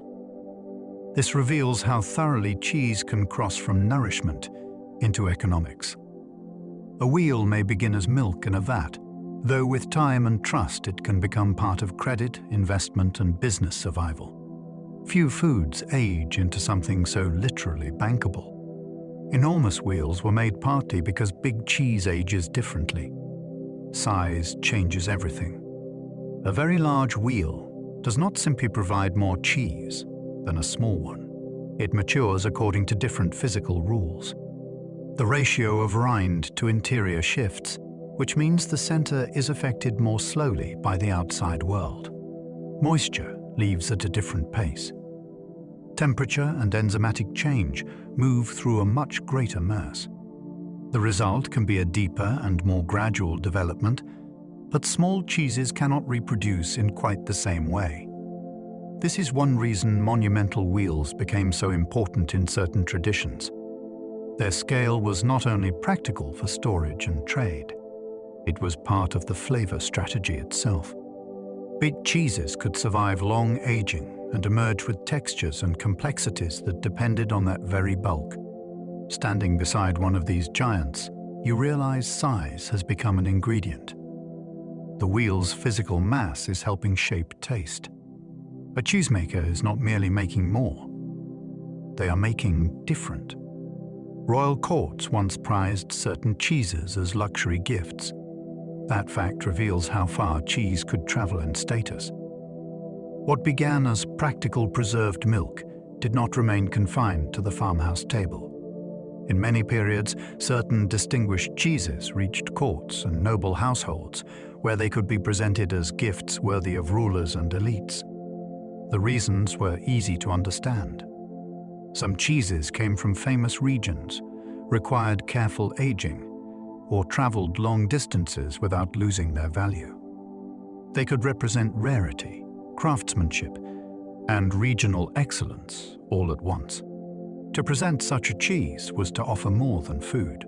This reveals how thoroughly cheese can cross from nourishment into economics. A wheel may begin as milk in a vat, though with time and trust it can become part of credit, investment, and business survival. Few foods age into something so literally bankable. Enormous wheels were made partly because big cheese ages differently. Size changes everything. A very large wheel does not simply provide more cheese than a small one. It matures according to different physical rules. The ratio of rind to interior shifts, which means the center is affected more slowly by the outside world. Moisture leaves at a different pace. Temperature and enzymatic change move through a much greater mass. The result can be a deeper and more gradual development, but small cheeses cannot reproduce in quite the same way. This is one reason monumental wheels became so important in certain traditions. Their scale was not only practical for storage and trade, it was part of the flavor strategy itself. Big cheeses could survive long aging and emerge with textures and complexities that depended on that very bulk. Standing beside one of these giants, you realize size has become an ingredient. The wheel's physical mass is helping shape taste. A cheesemaker is not merely making more. They are making different. Royal courts once prized certain cheeses as luxury gifts. That fact reveals how far cheese could travel in status. What began as practical preserved milk did not remain confined to the farmhouse table. In many periods, certain distinguished cheeses reached courts and noble households, where they could be presented as gifts worthy of rulers and elites. The reasons were easy to understand. Some cheeses came from famous regions, required careful aging, or traveled long distances without losing their value. They could represent rarity, craftsmanship, and regional excellence all at once. To present such a cheese was to offer more than food.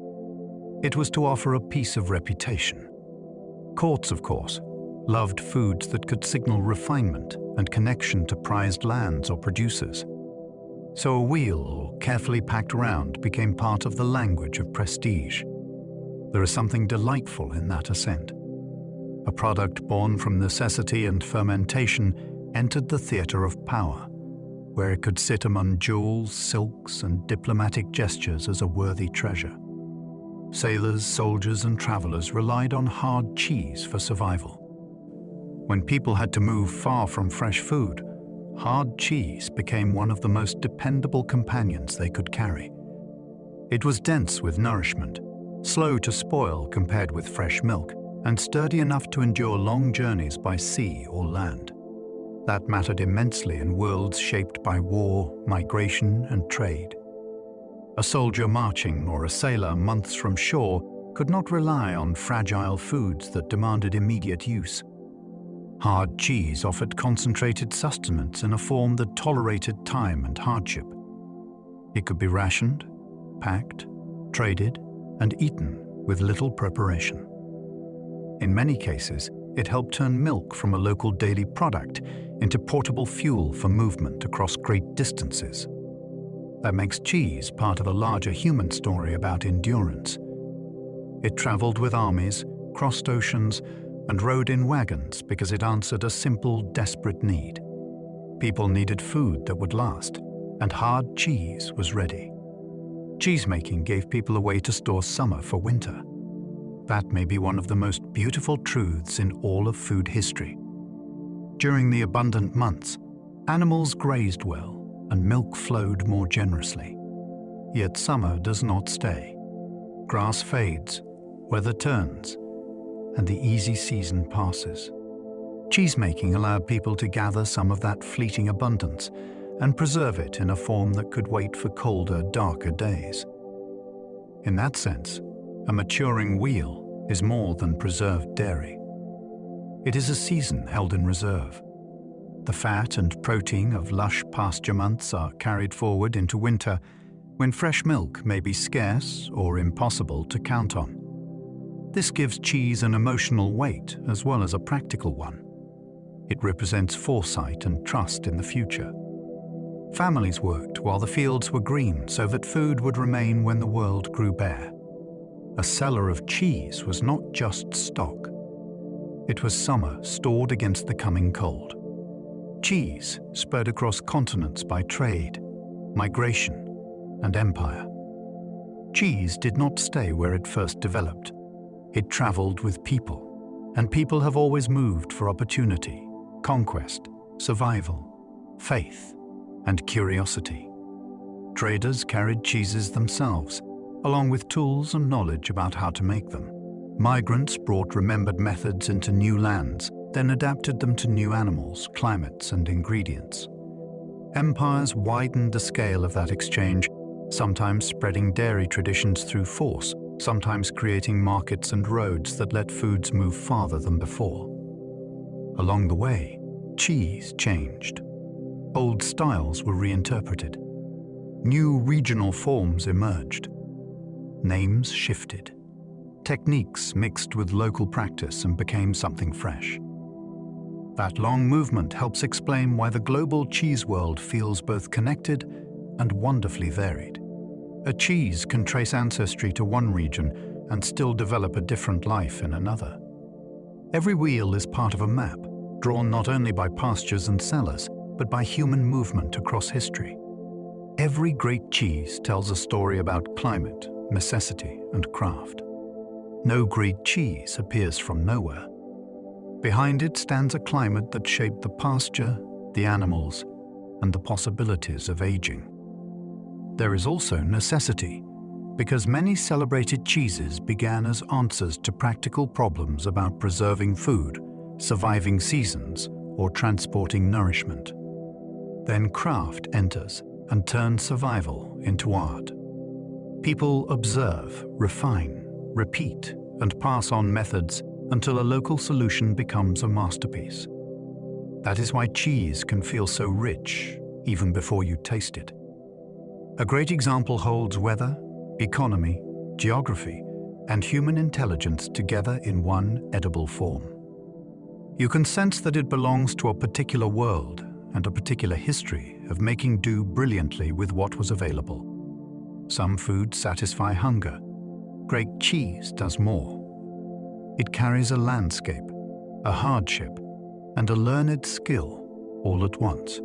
It was to offer a piece of reputation. Courts, of course, loved foods that could signal refinement and connection to prized lands or producers. So a wheel, or carefully packed round, became part of the language of prestige. There is something delightful in that ascent. A product born from necessity and fermentation entered the theatre of power, where it could sit among jewels, silks, and diplomatic gestures as a worthy treasure. Sailors, soldiers, and travelers relied on hard cheese for survival. When people had to move far from fresh food, hard cheese became one of the most dependable companions they could carry. It was dense with nourishment, slow to spoil compared with fresh milk, and sturdy enough to endure long journeys by sea or land. That mattered immensely in worlds shaped by war, migration, and trade. A soldier marching or a sailor months from shore could not rely on fragile foods that demanded immediate use. Hard cheese offered concentrated sustenance in a form that tolerated time and hardship. It could be rationed, packed, traded, and eaten with little preparation. In many cases, it helped turn milk from a local daily product into portable fuel for movement across great distances. That makes cheese part of a larger human story about endurance. It traveled with armies, crossed oceans, and rode in wagons because it answered a simple, desperate need. People needed food that would last, and hard cheese was ready. Cheesemaking gave people a way to store summer for winter. That may be one of the most beautiful truths in all of food history. During the abundant months, animals grazed well and milk flowed more generously. Yet summer does not stay. Grass fades, weather turns, and the easy season passes. Cheesemaking allowed people to gather some of that fleeting abundance and preserve it in a form that could wait for colder, darker days. In that sense, a maturing wheel is more than preserved dairy. It is a season held in reserve. The fat and protein of lush pasture months are carried forward into winter, when fresh milk may be scarce or impossible to count on. This gives cheese an emotional weight as well as a practical one. It represents foresight and trust in the future. Families worked while the fields were green so that food would remain when the world grew bare. A cellar of cheese was not just stock. It was summer stored against the coming cold. Cheese spread across continents by trade, migration, and empire. Cheese did not stay where it first developed. It traveled with people, and people have always moved for opportunity, conquest, survival, faith, and curiosity. Traders carried cheeses themselves, along with tools and knowledge about how to make them. Migrants brought remembered methods into new lands, then adapted them to new animals, climates, and ingredients. Empires widened the scale of that exchange, sometimes spreading dairy traditions through force, sometimes creating markets and roads that let foods move farther than before. Along the way, cheese changed. Old styles were reinterpreted. New regional forms emerged. Names shifted. Techniques mixed with local practice and became something fresh. That long movement helps explain why the global cheese world feels both connected and wonderfully varied. A cheese can trace ancestry to one region and still develop a different life in another. Every wheel is part of a map, drawn not only by pastures and cellars, but by human movement across history. Every great cheese tells a story about climate, necessity, and craft. No great cheese appears from nowhere. Behind it stands a climate that shaped the pasture, the animals, and the possibilities of aging. There is also necessity, because many celebrated cheeses began as answers to practical problems about preserving food, surviving seasons, or transporting nourishment. Then craft enters and turns survival into art. People observe, refine, repeat, and pass on methods until a local solution becomes a masterpiece. That is why cheese can feel so rich even before you taste it. A great example holds weather, economy, geography, and human intelligence together in one edible form. You can sense that it belongs to a particular world and a particular history of making do brilliantly with what was available. Some foods satisfy hunger. Great cheese does more. It carries a landscape, a hardship, and a learned skill all at once.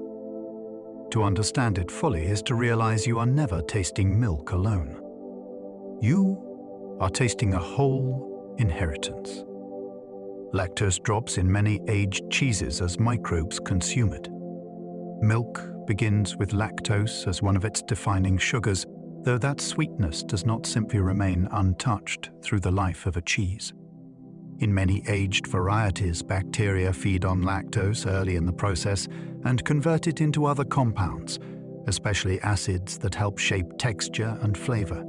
To understand it fully is to realize you are never tasting milk alone. You are tasting a whole inheritance. Lactose drops in many aged cheeses as microbes consume it. Milk begins with lactose as one of its defining sugars, though that sweetness does not simply remain untouched through the life of a cheese. In many aged varieties, bacteria feed on lactose early in the process and convert it into other compounds, especially acids that help shape texture and flavor.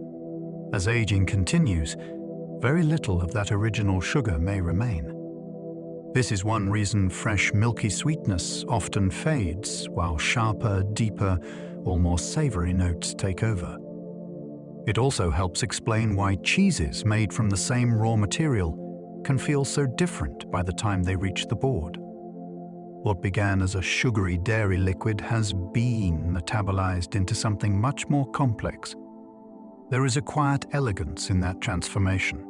As aging continues, very little of that original sugar may remain. This is one reason fresh milky sweetness often fades, while sharper, deeper, or more savory notes take over. It also helps explain why cheeses made from the same raw material can feel so different by the time they reach the board. What began as a sugary dairy liquid has been metabolized into something much more complex. There is a quiet elegance in that transformation.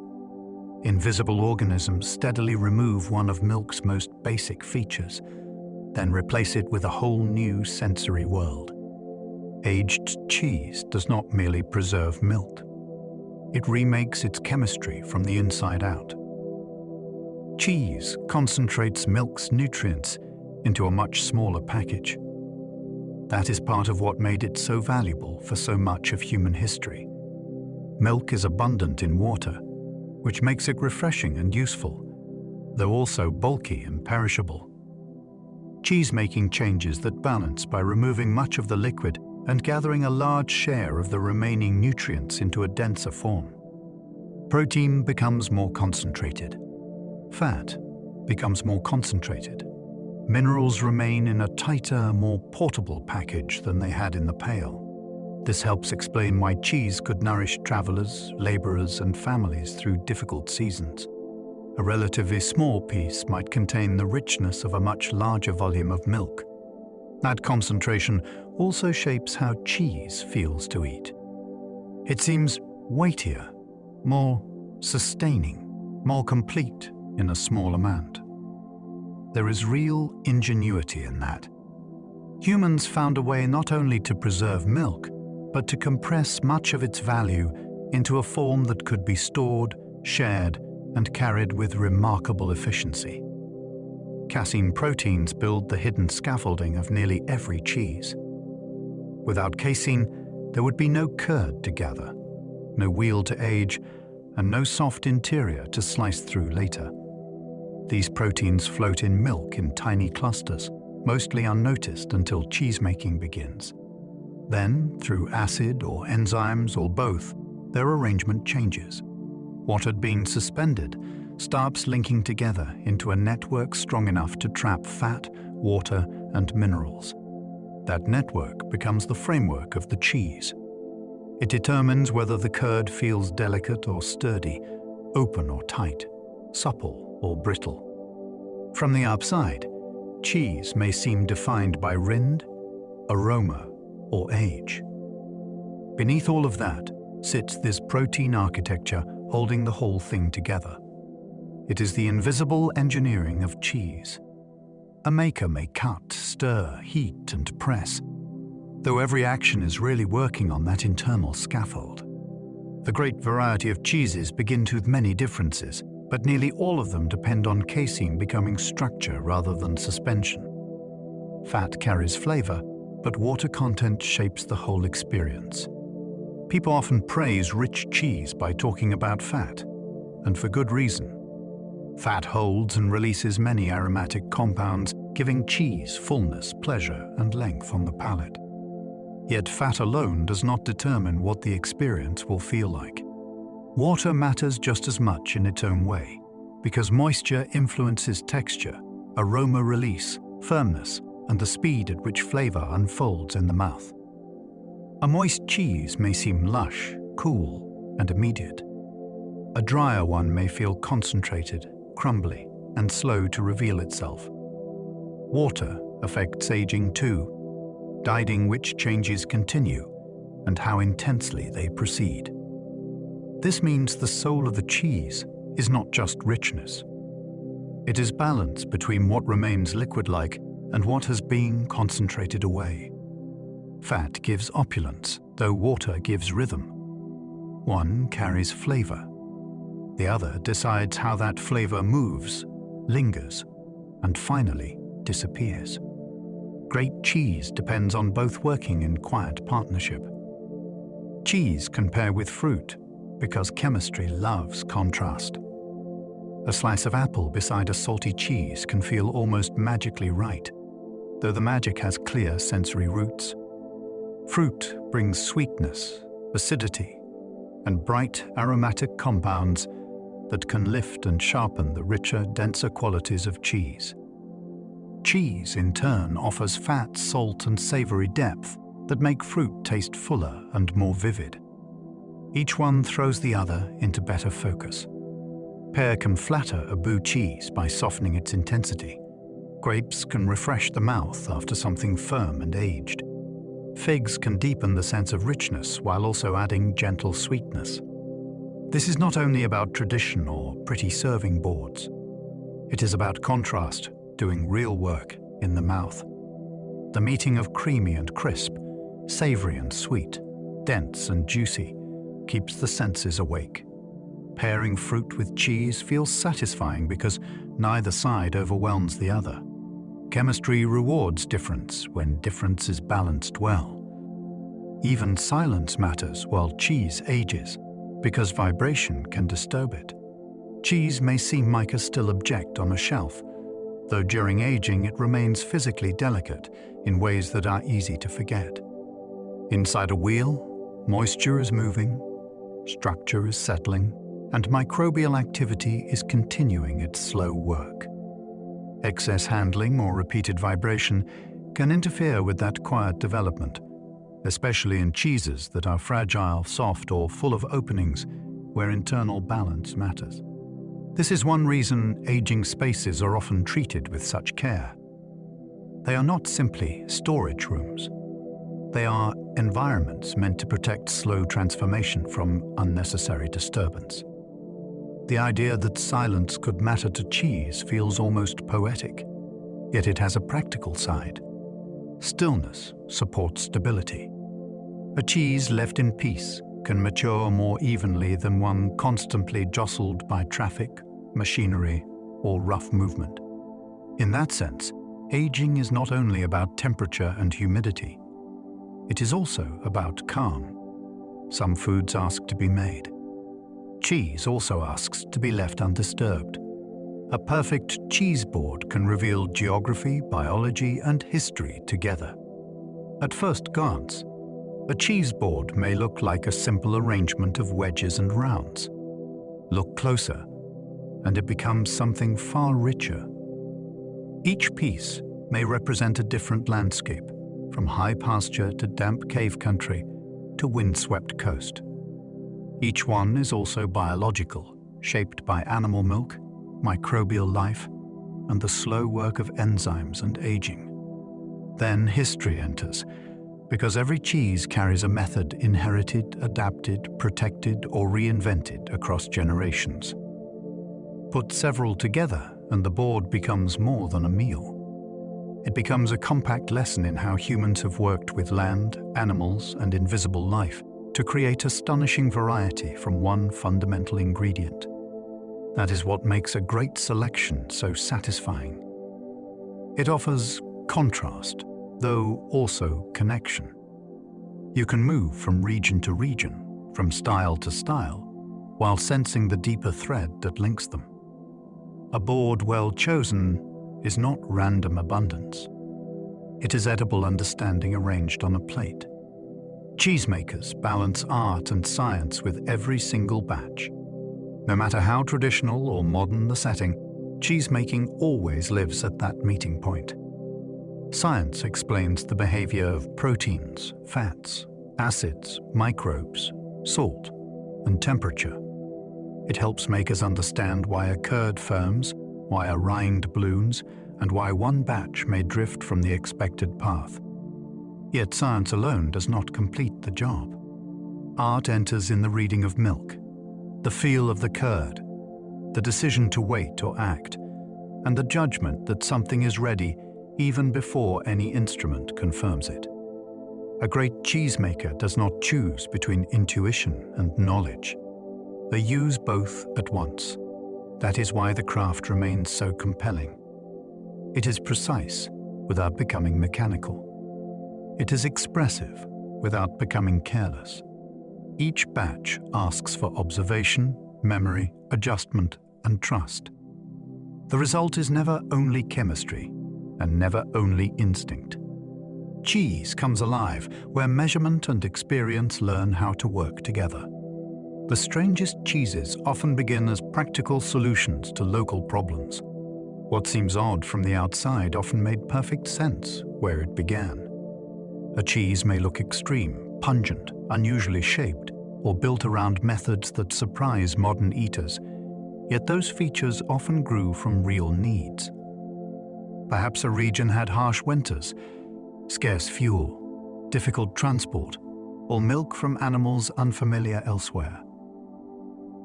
Invisible organisms steadily remove one of milk's most basic features, then replace it with a whole new sensory world. Aged cheese does not merely preserve milk. It remakes its chemistry from the inside out. Cheese concentrates milk's nutrients into a much smaller package. That is part of what made it so valuable for so much of human history. Milk is abundant in water, which makes it refreshing and useful, though also bulky and perishable. Cheese-making changes that balance by removing much of the liquid and gathering a large share of the remaining nutrients into a denser form. Protein becomes more concentrated. Fat becomes more concentrated. Minerals remain in a tighter, more portable package than they had in the pail. This helps explain why cheese could nourish travelers, laborers, and families through difficult seasons. A relatively small piece might contain the richness of a much larger volume of milk. That concentration also shapes how cheese feels to eat. It seems weightier, more sustaining, more complete in a small amount. There is real ingenuity in that. Humans found a way not only to preserve milk, but to compress much of its value into a form that could be stored, shared, and carried with remarkable efficiency. Casein proteins build the hidden scaffolding of nearly every cheese. Without casein, there would be no curd to gather, no wheel to age, and no soft interior to slice through later. These proteins float in milk in tiny clusters, mostly unnoticed until cheese-making begins. Then, through acid or enzymes or both, their arrangement changes. What had been suspended starts linking together into a network strong enough to trap fat, water, and minerals. That network becomes the framework of the cheese. It determines whether the curd feels delicate or sturdy, open or tight, supple or brittle. From the outside, cheese may seem defined by rind, aroma, or age. Beneath all of that sits this protein architecture holding the whole thing together. It is the invisible engineering of cheese. A maker may cut, stir, heat, and press, though every action is really working on that internal scaffold. The great variety of cheeses begins with many differences, but nearly all of them depend on casein becoming structure rather than suspension. Fat carries flavor, but water content shapes the whole experience. People often praise rich cheese by talking about fat, and for good reason. Fat holds and releases many aromatic compounds, giving cheese fullness, pleasure, and length on the palate. Yet fat alone does not determine what the experience will feel like. Water matters just as much in its own way, because moisture influences texture, aroma release, firmness, and the speed at which flavor unfolds in the mouth. A moist cheese may seem lush, cool, and immediate. A drier one may feel concentrated, crumbly, and slow to reveal itself. Water affects aging too, guiding which changes continue and how intensely they proceed. This means the soul of the cheese is not just richness. It is balance between what remains liquid-like and what has been concentrated away. Fat gives opulence, though water gives rhythm. One carries flavor. The other decides how that flavor moves, lingers, and finally disappears. Great cheese depends on both working in quiet partnership. Cheese can pair with fruit because chemistry loves contrast. A slice of apple beside a salty cheese can feel almost magically right, though the magic has clear sensory roots. Fruit brings sweetness, acidity, and bright aromatic compounds that can lift and sharpen the richer, denser qualities of cheese. Cheese, in turn, offers fat, salt, and savory depth that make fruit taste fuller and more vivid. Each one throws the other into better focus. Pear can flatter a Brie cheese by softening its intensity. Grapes can refresh the mouth after something firm and aged. Figs can deepen the sense of richness while also adding gentle sweetness. This is not only about tradition or pretty serving boards. It is about contrast doing real work in the mouth. The meeting of creamy and crisp, savory and sweet, dense and juicy, keeps the senses awake. Pairing fruit with cheese feels satisfying because neither side overwhelms the other. Chemistry rewards difference when difference is balanced well. Even silence matters while cheese ages, because vibration can disturb it. Cheese may seem like a still object on a shelf, though during aging it remains physically delicate in ways that are easy to forget. Inside a wheel, moisture is moving, structure is settling, and microbial activity is continuing its slow work. Excess handling or repeated vibration can interfere with that quiet development, especially in cheeses that are fragile, soft, or full of openings where internal balance matters. This is one reason aging spaces are often treated with such care. They are not simply storage rooms. They are environments meant to protect slow transformation from unnecessary disturbance. The idea that silence could matter to cheese feels almost poetic, yet it has a practical side. Stillness supports stability. A cheese left in peace can mature more evenly than one constantly jostled by traffic, machinery, or rough movement. In that sense, aging is not only about temperature and humidity. It is also about calm. Some foods ask to be made. Cheese also asks to be left undisturbed. A perfect cheese board can reveal geography, biology, and history together. At first glance, a cheese board may look like a simple arrangement of wedges and rounds. Look closer, and it becomes something far richer. Each piece may represent a different landscape, from high pasture to damp cave country to windswept coast. Each one is also biological, shaped by animal milk, microbial life, and the slow work of enzymes and aging. Then history enters, because every cheese carries a method inherited, adapted, protected, or reinvented across generations. Put several together, and the board becomes more than a meal. It becomes a compact lesson in how humans have worked with land, animals, and invisible life to create astonishing variety from one fundamental ingredient. That is what makes a great selection so satisfying. It offers contrast, though also connection. You can move from region to region, from style to style, while sensing the deeper thread that links them. A board well chosen is not random abundance. It is edible understanding arranged on a plate. Cheesemakers balance art and science with every single batch. No matter how traditional or modern the setting, cheesemaking always lives at that meeting point. Science explains the behavior of proteins, fats, acids, microbes, salt, and temperature. It helps makers understand why a curd firms, why a rind blooms, and why one batch may drift from the expected path. Yet science alone does not complete the job. Art enters in the reading of milk, the feel of the curd, the decision to wait or act, and the judgment that something is ready even before any instrument confirms it. A great cheesemaker does not choose between intuition and knowledge. They use both at once. That is why the craft remains so compelling. It is precise without becoming mechanical. It is expressive without becoming careless. Each batch asks for observation, memory, adjustment, and trust. The result is never only chemistry and never only instinct. Cheese comes alive where measurement and experience learn how to work together. The strangest cheeses often begin as practical solutions to local problems. What seems odd from the outside often made perfect sense where it began. A cheese may look extreme, pungent, unusually shaped, or built around methods that surprise modern eaters, yet those features often grew from real needs. Perhaps a region had harsh winters, scarce fuel, difficult transport, or milk from animals unfamiliar elsewhere.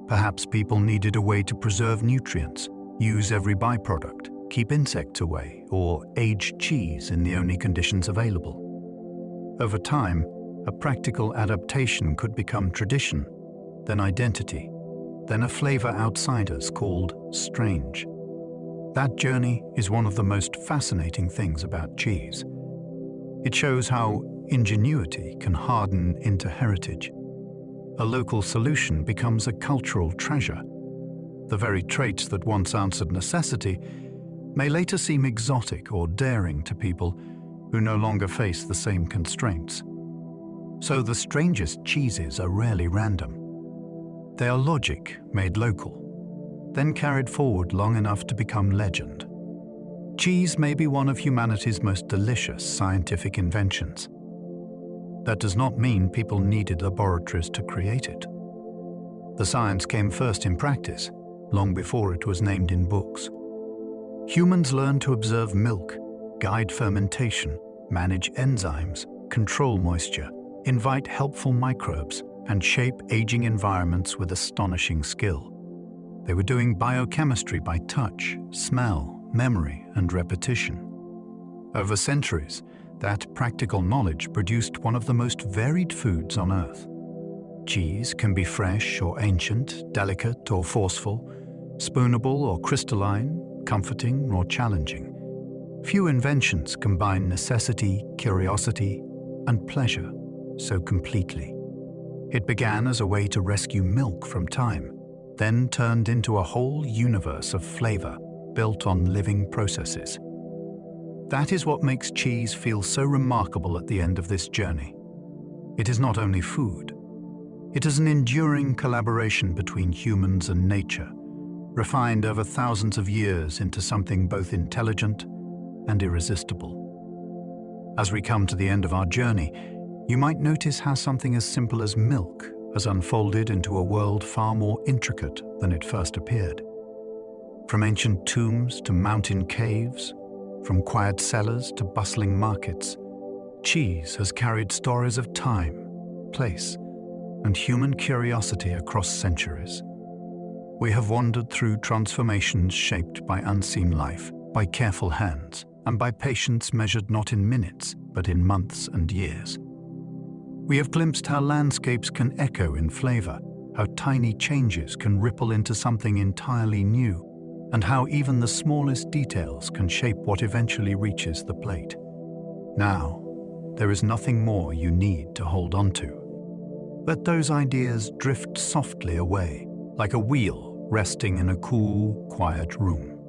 Perhaps people needed a way to preserve nutrients, use every byproduct, keep insects away, or age cheese in the only conditions available. Over time, a practical adaptation could become tradition, then identity, then a flavor outsiders called strange. That journey is one of the most fascinating things about cheese. It shows how ingenuity can harden into heritage. A local solution becomes a cultural treasure. The very traits that once answered necessity may later seem exotic or daring to people who no longer face the same constraints. So the strangest cheeses are rarely random. They are logic made local, then carried forward long enough to become legend. Cheese may be one of humanity's most delicious scientific inventions. That does not mean people needed laboratories to create it. The science came first in practice, long before it was named in books. Humans learned to observe milk, guide fermentation, manage enzymes, control moisture, invite helpful microbes, and shape aging environments with astonishing skill. They were doing biochemistry by touch, smell, memory, and repetition. Over centuries, that practical knowledge produced one of the most varied foods on Earth. Cheese can be fresh or ancient, delicate or forceful, spoonable or crystalline, comforting or challenging. Few inventions combine necessity, curiosity, and pleasure so completely. It began as a way to rescue milk from time, then turned into a whole universe of flavor built on living processes. That is what makes cheese feel so remarkable at the end of this journey. It is not only food. It is an enduring collaboration between humans and nature, refined over thousands of years into something both intelligent and irresistible. As we come to the end of our journey, you might notice how something as simple as milk has unfolded into a world far more intricate than it first appeared. From ancient tombs to mountain caves, from quiet cellars to bustling markets, cheese has carried stories of time, place, and human curiosity across centuries. We have wandered through transformations shaped by unseen life, by careful hands, and by patience measured not in minutes, but in months and years. We have glimpsed how landscapes can echo in flavor, how tiny changes can ripple into something entirely new, and how even the smallest details can shape what eventually reaches the plate. Now, there is nothing more you need to hold on to. Let those ideas drift softly away, like a wheel resting in a cool, quiet room.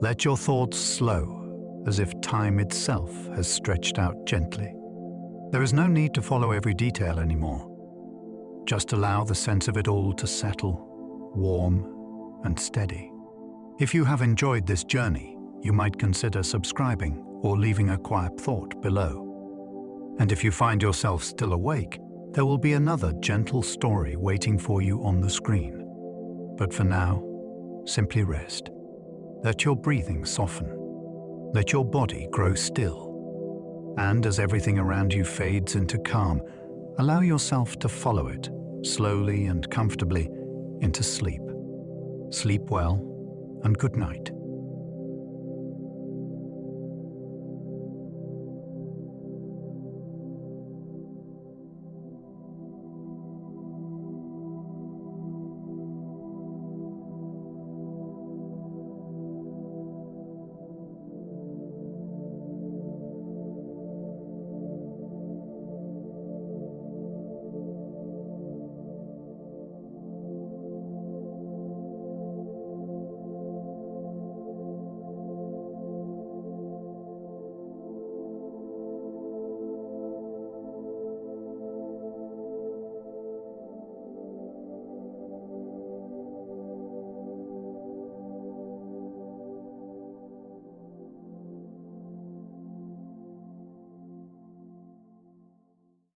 Let your thoughts slow, as if time itself has stretched out gently. There is no need to follow every detail anymore. Just allow the sense of it all to settle, warm and steady. If you have enjoyed this journey, you might consider subscribing or leaving a quiet thought below. And if you find yourself still awake, there will be another gentle story waiting for you on the screen. But for now, simply rest. Let your breathing soften. Let your body grow still. And as everything around you fades into calm, allow yourself to follow it, slowly and comfortably, into sleep. Sleep well, and good night.